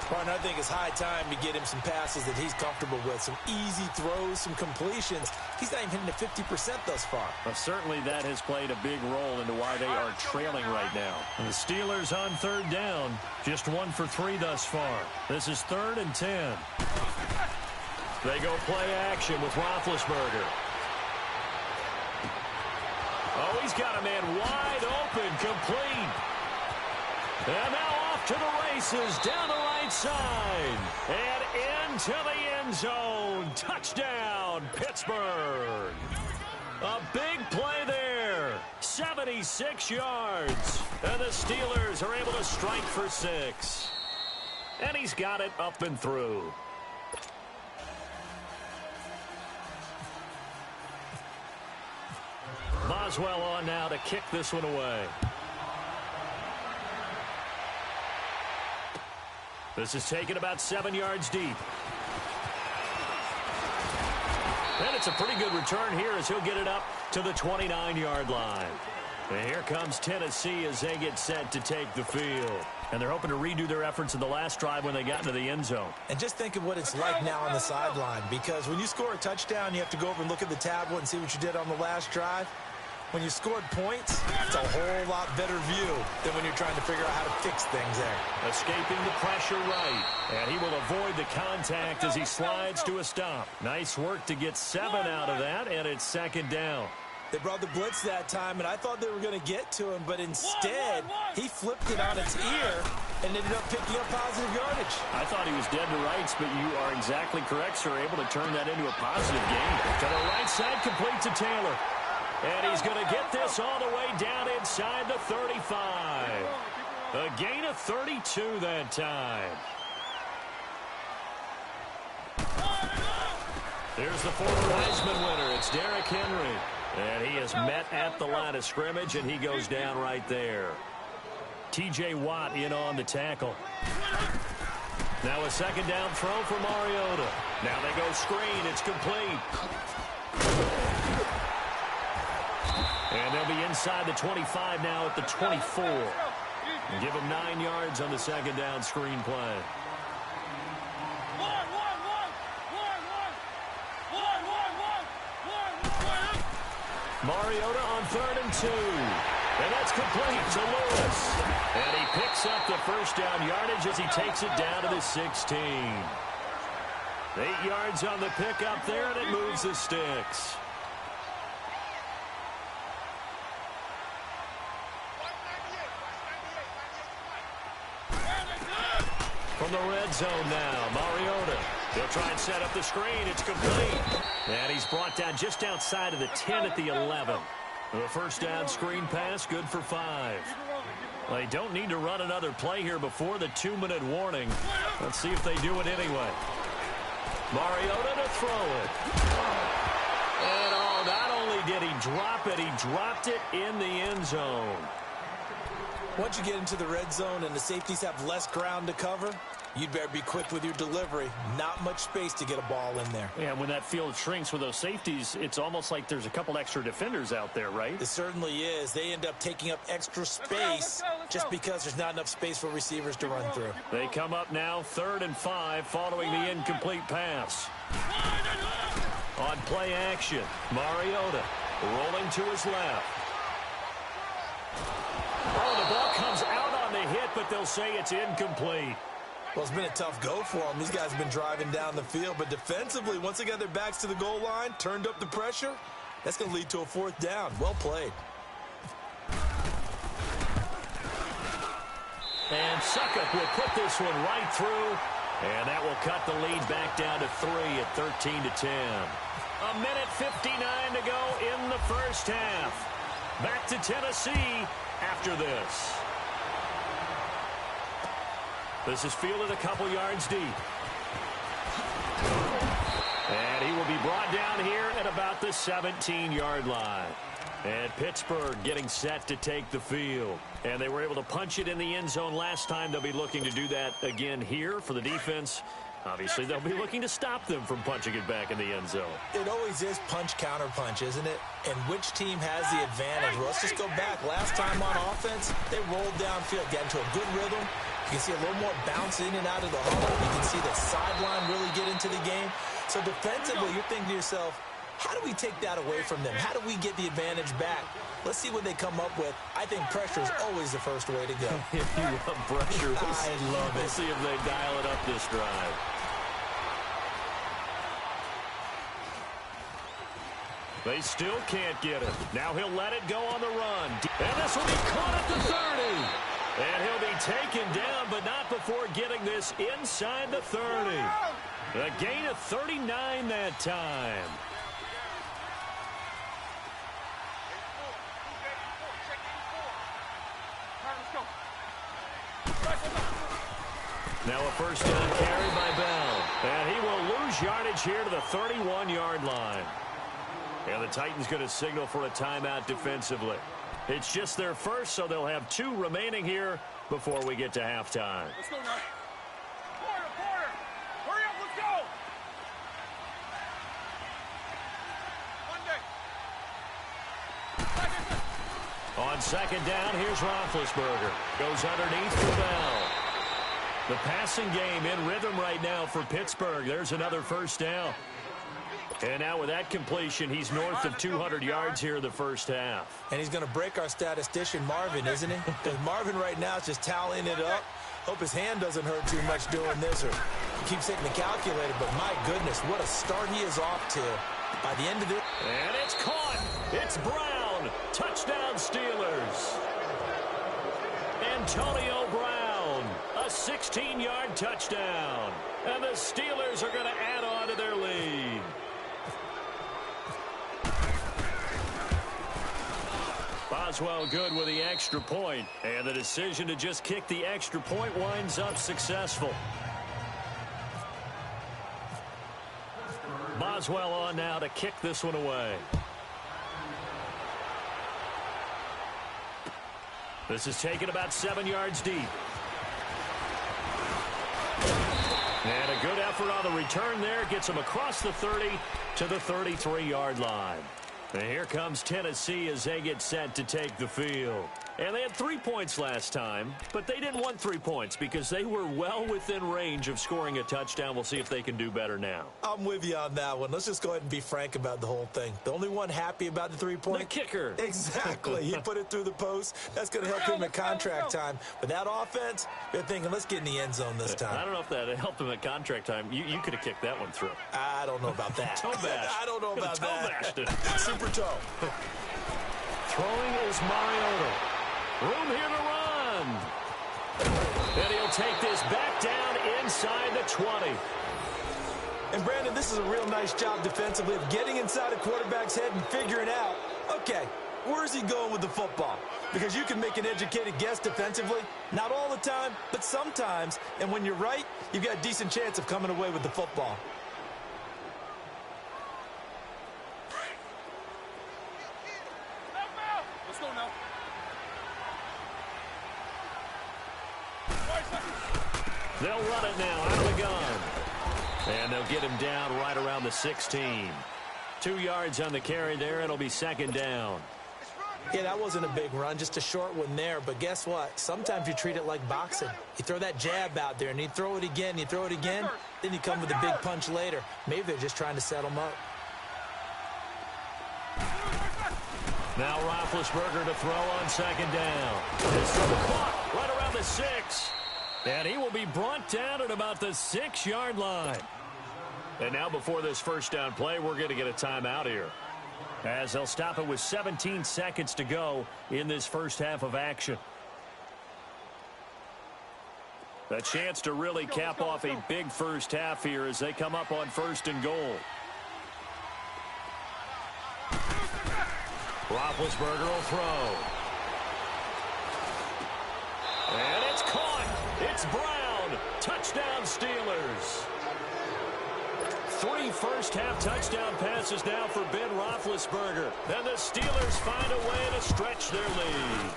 Partner, I think it's high time to get him some passes that he's comfortable with. Some easy throws, some completions. He's not even hitting the 50% thus far. Well, certainly that has played a big role into why they are trailing right now. And the Steelers on 3rd down. Just 1 for 3 thus far. This is 3rd and 10. They go play action with Roethlisberger. Oh, he's got a man wide open, complete. And now off to the races, down the right side. And into the end zone. Touchdown, Pittsburgh. A big play there. 76 yards. And the Steelers are able to strike for 6. And he's got it up and through. Boswell on now to kick this one away. This is taken about 7 yards deep. And it's a pretty good return here as he'll get it up to the 29-yard line. And here comes Tennessee as they get set to take the field. And they're hoping to redo their efforts in the last drive when they got into the end zone. And just think of what it's like now on the sideline, because when you score a touchdown, you have to go over and look at the tablet and see what you did on the last drive. When you scored points, it's a whole lot better view than when you're trying to figure out how to fix things there. Escaping the pressure right. And he will avoid the contact as he slides to a stop. Nice work to get 7 out of that, and it's 2nd down. They brought the blitz that time, and I thought they were going to get to him, but instead, he flipped it on its ear and ended up picking up positive yardage. I thought he was dead to rights, but you are exactly correct, sir. Able to turn that into a positive gain. To the right side, complete to Taylor. And he's going to get this all the way down inside the 35. A gain of 32 that time. Here's the former Heisman winner. It's Derrick Henry. And he is met at the line of scrimmage, and he goes down right there. T.J. Watt in on the tackle. Now a 2nd down throw for Mariota. Now they go screen. It's complete. And they'll be inside the 25 now at the 24. And give them 9 yards on the 2nd down screen play. Mariota on 3rd and 2. And that's complete to Lewis. And he picks up the 1st down yardage as he takes it down to the 16. 8 yards on the pickup there, and it moves the sticks. the red zone now. Mariota. He'll try and set up the screen. It's complete. And he's brought down just outside of the 10 at the 11. The first down screen pass, good for 5. They don't need to run another play here before the 2-minute warning. Let's see if they do it anyway. Mariota to throw it. And not only did he drop it, he dropped it in the end zone. Once you get into the red zone and the safeties have less ground to cover, you'd better be quick with your delivery. Not much space to get a ball in there. Yeah, when that field shrinks with those safeties, it's almost like there's a couple extra defenders out there, right? It certainly is. They end up taking up extra space just because there's not enough space for receivers to run through. They come up now 3rd and 5 following the incomplete pass. On play action, Mariota rolling to his left. Oh, the ball comes out on the hit, but they'll say it's incomplete. Well, it's been a tough go for them. These guys have been driving down the field, but defensively, once they got their backs to the goal line, turned up the pressure, that's going to lead to a 4th down. Well played. And Suckup will put this one right through, and that will cut the lead back down to 3 at 13-10. A minute 59 to go in the first half. Back to Tennessee after this. This is fielded a couple yards deep. And he will be brought down here at about the 17-yard line. And Pittsburgh getting set to take the field. And they were able to punch it in the end zone last time. They'll be looking to do that again here for the defense. Obviously, they'll be looking to stop them from punching it back in the end zone. It always is punch-counter-punch, isn't it? And which team has the advantage? Well, let's just go back. Last time on offense, they rolled downfield, got into a good rhythm. You can see a little more bounce in and out of the huddle. You can see the sideline really get into the game. So defensively, you're thinking to yourself, how do we take that away from them? How do we get the advantage back? Let's see what they come up with. I think pressure is always the first way to go. If you love pressure, I love it. We'll see if they dial it up this drive. They still can't get it. Now he'll let it go on the run. And this will be caught at the 30. And he'll be taken down, but not before getting this inside the 30. A gain of 39 that time. Now a first down carry by Bell. And he will lose yardage here to the 31-yard line. And the Titans going to signal for a timeout defensively. It's just their first, so they'll have 2 remaining here before we get to halftime. Let's go now. Porter. Hurry up, let's go. One day. On second down, here's Roethlisberger. Goes underneath for Bell. The passing game in rhythm right now for Pittsburgh. There's another first down. And now with that completion, he's north of 200 yards here in the first half. And he's going to break our statistician, Marvin, isn't he? Because Marvin right now is just tallying it up. Hope his hand doesn't hurt too much doing this, or he keeps hitting the calculator. But my goodness, what a start he is off to. By the end of it. And it's caught. It's Brown. Touchdown Steelers. Antonio Brown. A 16-yard touchdown. And the Steelers are going to add on to their lead. Boswell good with the extra point, and the decision to just kick the extra point winds up successful. Boswell on now to kick this one away. This is taken about 7 yards deep. And a good effort on the return there. Gets him across the 30 to the 33-yard line. And here comes Tennessee as they get set to take the field. And they had 3 points last time, but they didn't want 3 points because they were well within range of scoring a touchdown. We'll see if they can do better now. I'm with you on that one. Let's just go ahead and be frank about the whole thing. The only one happy about the 3-point? The kicker. Exactly. He put it through the post. That's going to help him at contract time. But that offense, they're thinking, let's get in the end zone this time. I don't know if that helped him at contract time. You could have kicked that one through. I don't know about that. Toe bash. I don't know about toe that. Bashed it. Super toe. Throwing is Mariota. Room here to run. And he'll take this back down inside the 20. And, Brandon, this is a real nice job defensively of getting inside a quarterback's head and figuring out, okay, where's he going with the football? Because you can make an educated guess defensively. Not all the time, but sometimes. And when you're right, you've got a decent chance of coming away with the football. Let's go now. They'll run it now out of the gun. And they'll get him down right around the 16. 2 yards on the carry there. It'll be second down. Yeah, that wasn't a big run, just a short one there. But guess what? Sometimes you treat it like boxing. You throw that jab out there, and you throw it again, you throw it again, then you come with a big punch later. Maybe they're just trying to set him up. Now Roethlisberger to throw on second down. His throw caught right around the 6. And he will be brought down at about the 6-yard line. And now before this first down play, we're going to get a timeout here, as they'll stop it with 17 seconds to go in this first half of action. A chance to really cap off a big first half here as they come up on 1st and goal. Roethlisberger will throw. And it's caught. It's Brown. Touchdown, Steelers. 3 first-half touchdown passes now for Ben Roethlisberger. And the Steelers find a way to stretch their lead.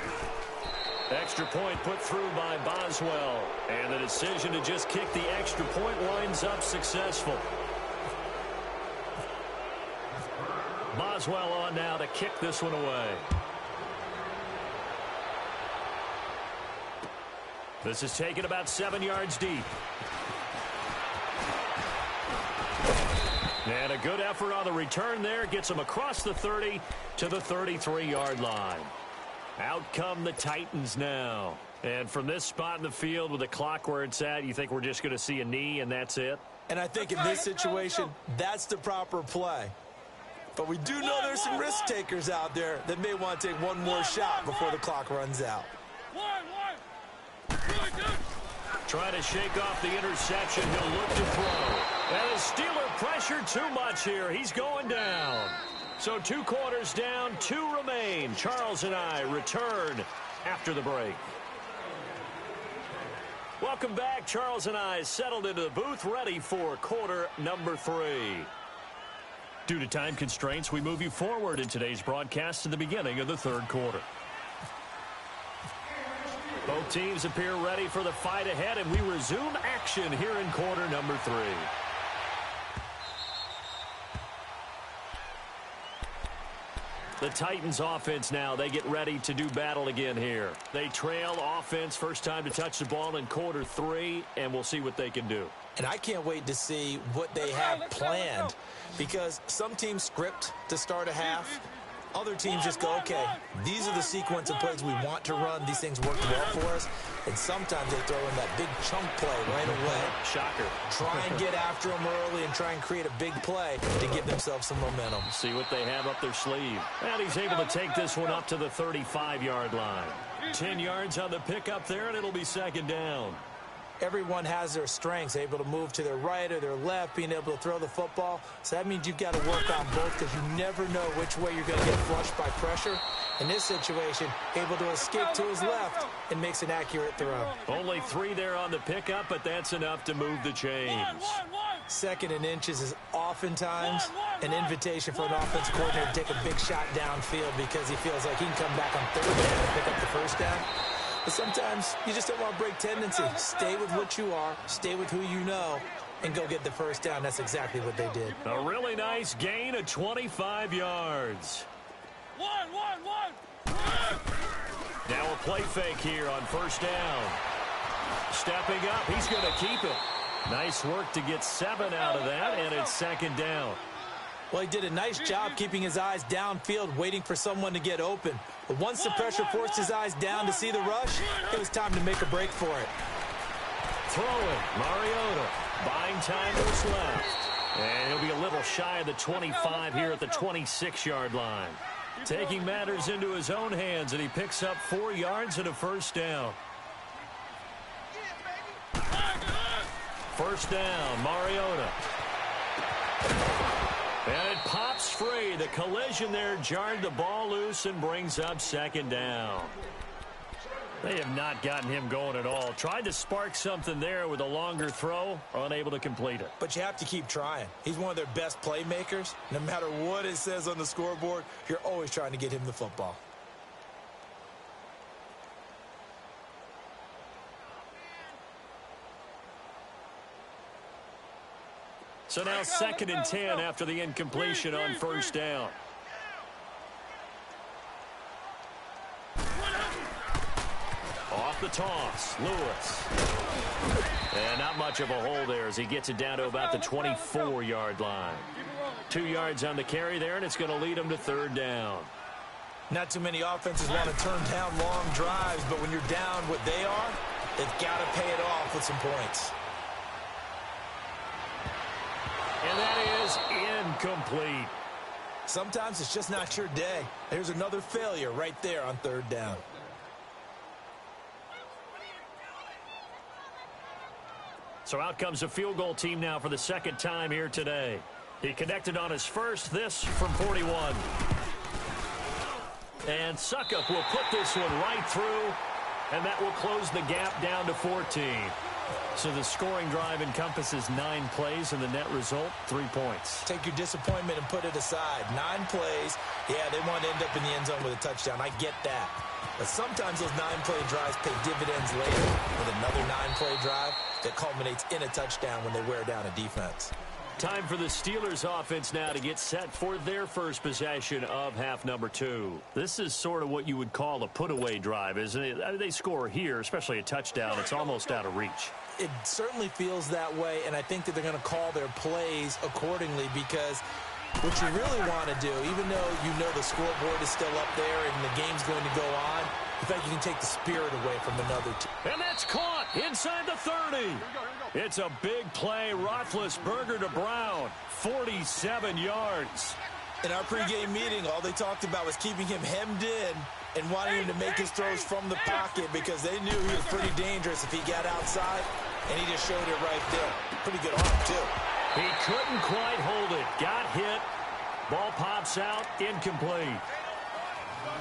Extra point put through by Boswell. And the decision to just kick the extra point winds up successful. Boswell on now to kick this one away. This is taken about 7 yards deep. And a good effort on the return there. Gets him across the 30 to the 33-yard line. Out come the Titans now. And from this spot in the field with the clock where it's at, you think we're just going to see a knee and that's it? And I think in this situation, that's the proper play. But we do know there's some risk takers out there that may want to take one more shot before the clock runs out. Trying to shake off the interception. He'll look to throw. And the Steeler pressure too much here. He's going down. So 2 quarters down, 2 remain. Charles and I return after the break. Welcome back. Charles and I settled into the booth, ready for quarter number 3. Due to time constraints, we move you forward in today's broadcast to the beginning of the 3rd quarter. Both teams appear ready for the fight ahead, and we resume action here in quarter number 3. The Titans offense now, they get ready to do battle again here. They trail offense, first time to touch the ball in quarter 3, and we'll see what they can do. And I can't wait to see what they have planned, because some teams script to start a half. Other teams just go, okay, these are the sequence of plays we want to run. These things work well for us. And sometimes they throw in that big chunk play right away. Shocker. Try and get after them early and try and create a big play to give themselves some momentum. See what they have up their sleeve. And he's able to take this one up to the 35-yard line. 10 yards on the pickup there, and it'll be second down. Everyone has their strengths, able to move to their right or their left, being able to throw the football. So that means you've got to work on both, because you never know which way you're going to get flushed by pressure. In this situation, able to escape to his left and makes an accurate throw. Only 3 there on the pickup, but that's enough to move the chains. 2nd and inches is oftentimes an invitation for an offensive coordinator to take a big shot downfield because he feels like he can come back on 3rd down and pick up the first down. But sometimes you just don't want to break tendency. Stay with what you are, stay with who you know, and go get the first down. That's exactly what they did. A really nice gain of 25 yards. Now a play fake here on first down. Stepping up, he's going to keep it. Nice work to get 7 out of that, and it's second down. Well, he did a nice job keeping his eyes downfield, waiting for someone to get open. But once the pressure forced his eyes down to see the rush, it was time to make a break for it. Throwing, Mariota, buying time to his left. And he'll be a little shy of the 25 here at the 26-yard line. Taking matters into his own hands, and he picks up 4 yards and a first down. first down. Mariota. And it pops free. The collision there jarred the ball loose and brings up second down. They have not gotten him going at all. Tried to spark something there with a longer throw, unable to complete it. But you have to keep trying. He's one of their best playmakers. No matter what it says on the scoreboard, you're always trying to get him the football. So now 2nd and 10 after the incompletion on first down. Off the toss, Lewis. And not much of a hole there as he gets it down to about the 24-yard line. 2 yards on the carry there, and it's going to lead him to third down. Not too many offenses want to turn down long drives, but when you're down what they are, they've got to pay it off with some points. And that is incomplete. Sometimes it's just not your day. There's another failure right there on third down. So out comes a field goal team now for the second time here today. He connected on his first, this from 41. And Suckup will put this one right through, and that will close the gap down to 14. So the scoring drive encompasses 9 plays, and the net result, 3 points. Take your disappointment and put it aside. 9 plays. Yeah, they want to end up in the end zone with a touchdown. I get that. But sometimes those 9-play drives pay dividends later with another 9-play drive that culminates in a touchdown when they wear down a defense. Time for the Steelers offense now to get set for their first possession of half number 2. This is sort of what you would call a put-away drive, isn't it? They score here, especially a touchdown. It's almost out of reach. It certainly feels that way, and I think that they're going to call their plays accordingly because what you really want to do, even though you know the scoreboard is still up there and the game's going to go on, you think you can take the spirit away from another team. And that's caught inside the 30. It's a big play. Roethlisberger to Brown. 47 yards. In our pregame meeting, all they talked about was keeping him hemmed in and wanting him to make his throws from the pocket because they knew he was pretty dangerous if he got outside, and he just showed it right there. Pretty good arm, too. He couldn't quite hold it. Got hit. Ball pops out. Incomplete.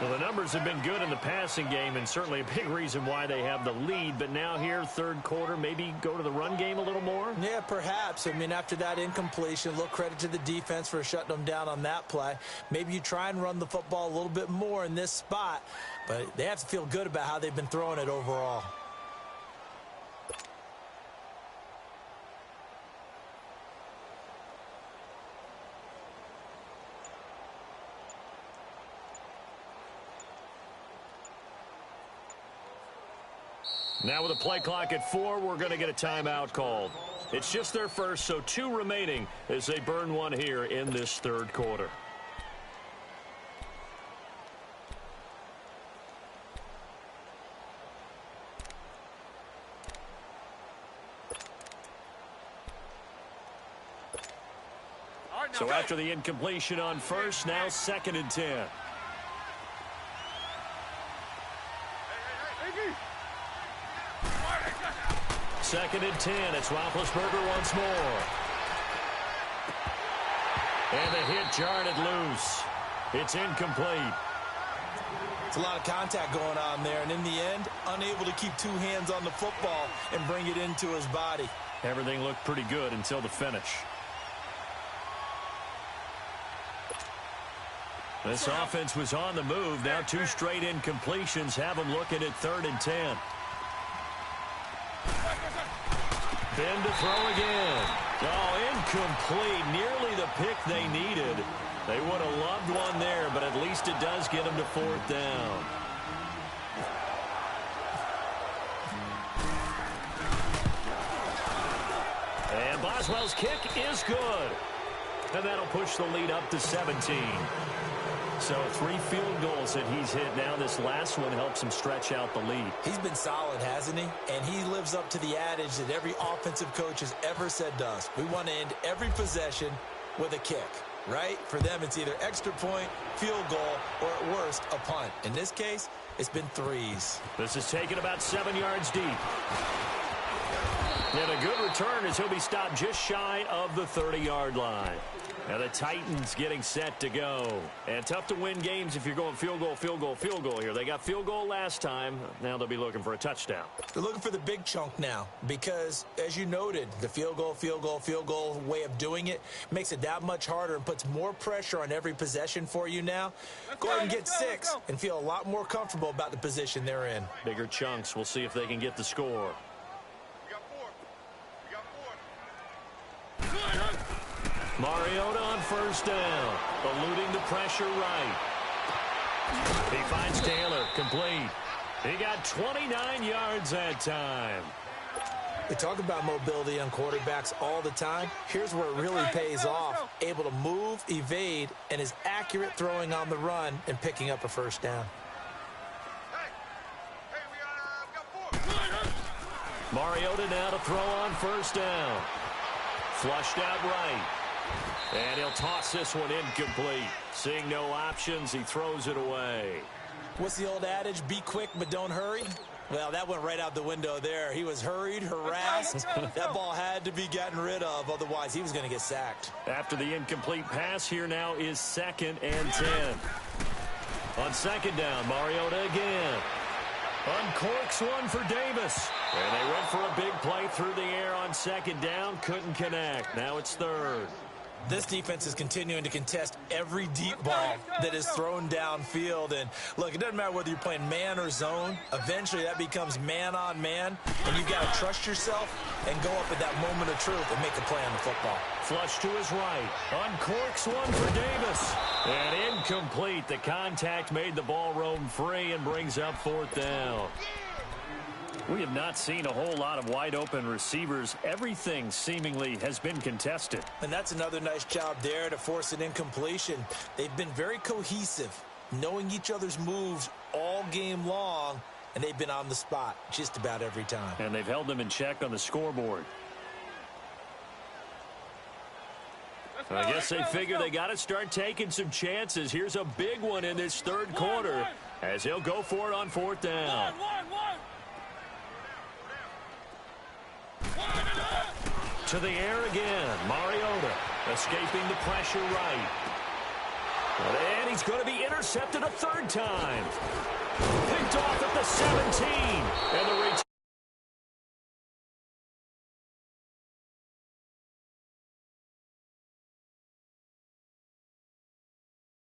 Well, the numbers have been good in the passing game and certainly a big reason why they have the lead. But now here, third quarter, maybe go to the run game a little more? Yeah, perhaps. I mean, after that incompletion, a little credit to the defense for shutting them down on that play. Maybe you try and run the football a little bit more in this spot. But they have to feel good about how they've been throwing it overall. Now with a play clock at 4, we're going to get a timeout called. It's just their first, so 2 remaining as they burn one here in this third quarter. So after the incompletion on first, now 2nd and 10. Second and 10. It's Roethlisberger once more. And the hit jarred it loose. It's incomplete. It's a lot of contact going on there, and in the end, unable to keep 2 hands on the football and bring it into his body. Everything looked pretty good until the finish. This offense was on the move. Now 2 straight incompletions have them looking at 3rd and 10. Ben to throw again. Oh, incomplete. Nearly the pick they needed. They would have loved one there, but at least it does get them to 4th down. And Boswell's kick is good. And that'll push the lead up to 17. So 3 field goals that he's hit now. This last one helps him stretch out the lead. He's been solid, hasn't he? And he lives up to the adage that every offensive coach has ever said to us. We want to end every possession with a kick, right? For them, it's either extra point, field goal, or at worst, a punt. In this case, it's been 3s. This is taken about 7 yards deep. And a good return as he'll be stopped just shy of the 30-yard line. Now the Titans getting set to go. And tough to win games if you're going field goal, field goal, field goal here. They got field goal last time. Now they'll be looking for a touchdown. They're looking for the big chunk now because, as you noted, the field goal way of doing it makes it that much harder and puts more pressure on every possession for you now. Go ahead and get 6 and feel a lot more comfortable about the position they're in. Bigger chunks. We'll see if they can get the score. Mariota on first down, eluding the pressure right. He finds Taylor, complete. He got 29 yards that time. They talk about mobility on quarterbacks all the time. Here's where it really pays off. Able to move, evade, and is accurate throwing on the run and picking up a first down. Mariota now to throw on first down. Flushed out right. And he'll toss this one incomplete. Seeing no options, he throws it away. What's the old adage? Be quick, but don't hurry. Well, that went right out the window there. He was hurried, harassed. That ball had to be gotten rid of, otherwise he was going to get sacked. After the incomplete pass, here now is 2nd and 10. On second down, Mariota again. Uncorks one for Davis. And they went for a big play through the air on second down. Couldn't connect. Now it's 3rd. This defense is continuing to contest every deep ball that is thrown downfield. And, look, it doesn't matter whether you're playing man or zone. Eventually, that becomes man-on-man, and you've got to trust yourself and go up at that moment of truth and make a play on the football. Flush to his right. Uncorks one for Davis. And incomplete. The contact made the ball roam free and brings up 4th down. We have not seen a whole lot of wide-open receivers. Everything seemingly has been contested. And that's another nice job there to force an incompletion. They've been very cohesive, knowing each other's moves all game long, and they've been on the spot just about every time. And they've held them in check on the scoreboard. I guess they figure they got to start taking some chances. Here's a big one in this 3rd quarter as he'll go for it on 4th down. To the air again. Mariota escaping the pressure right. And he's going to be intercepted a 3rd time. Picked off at the 17. And the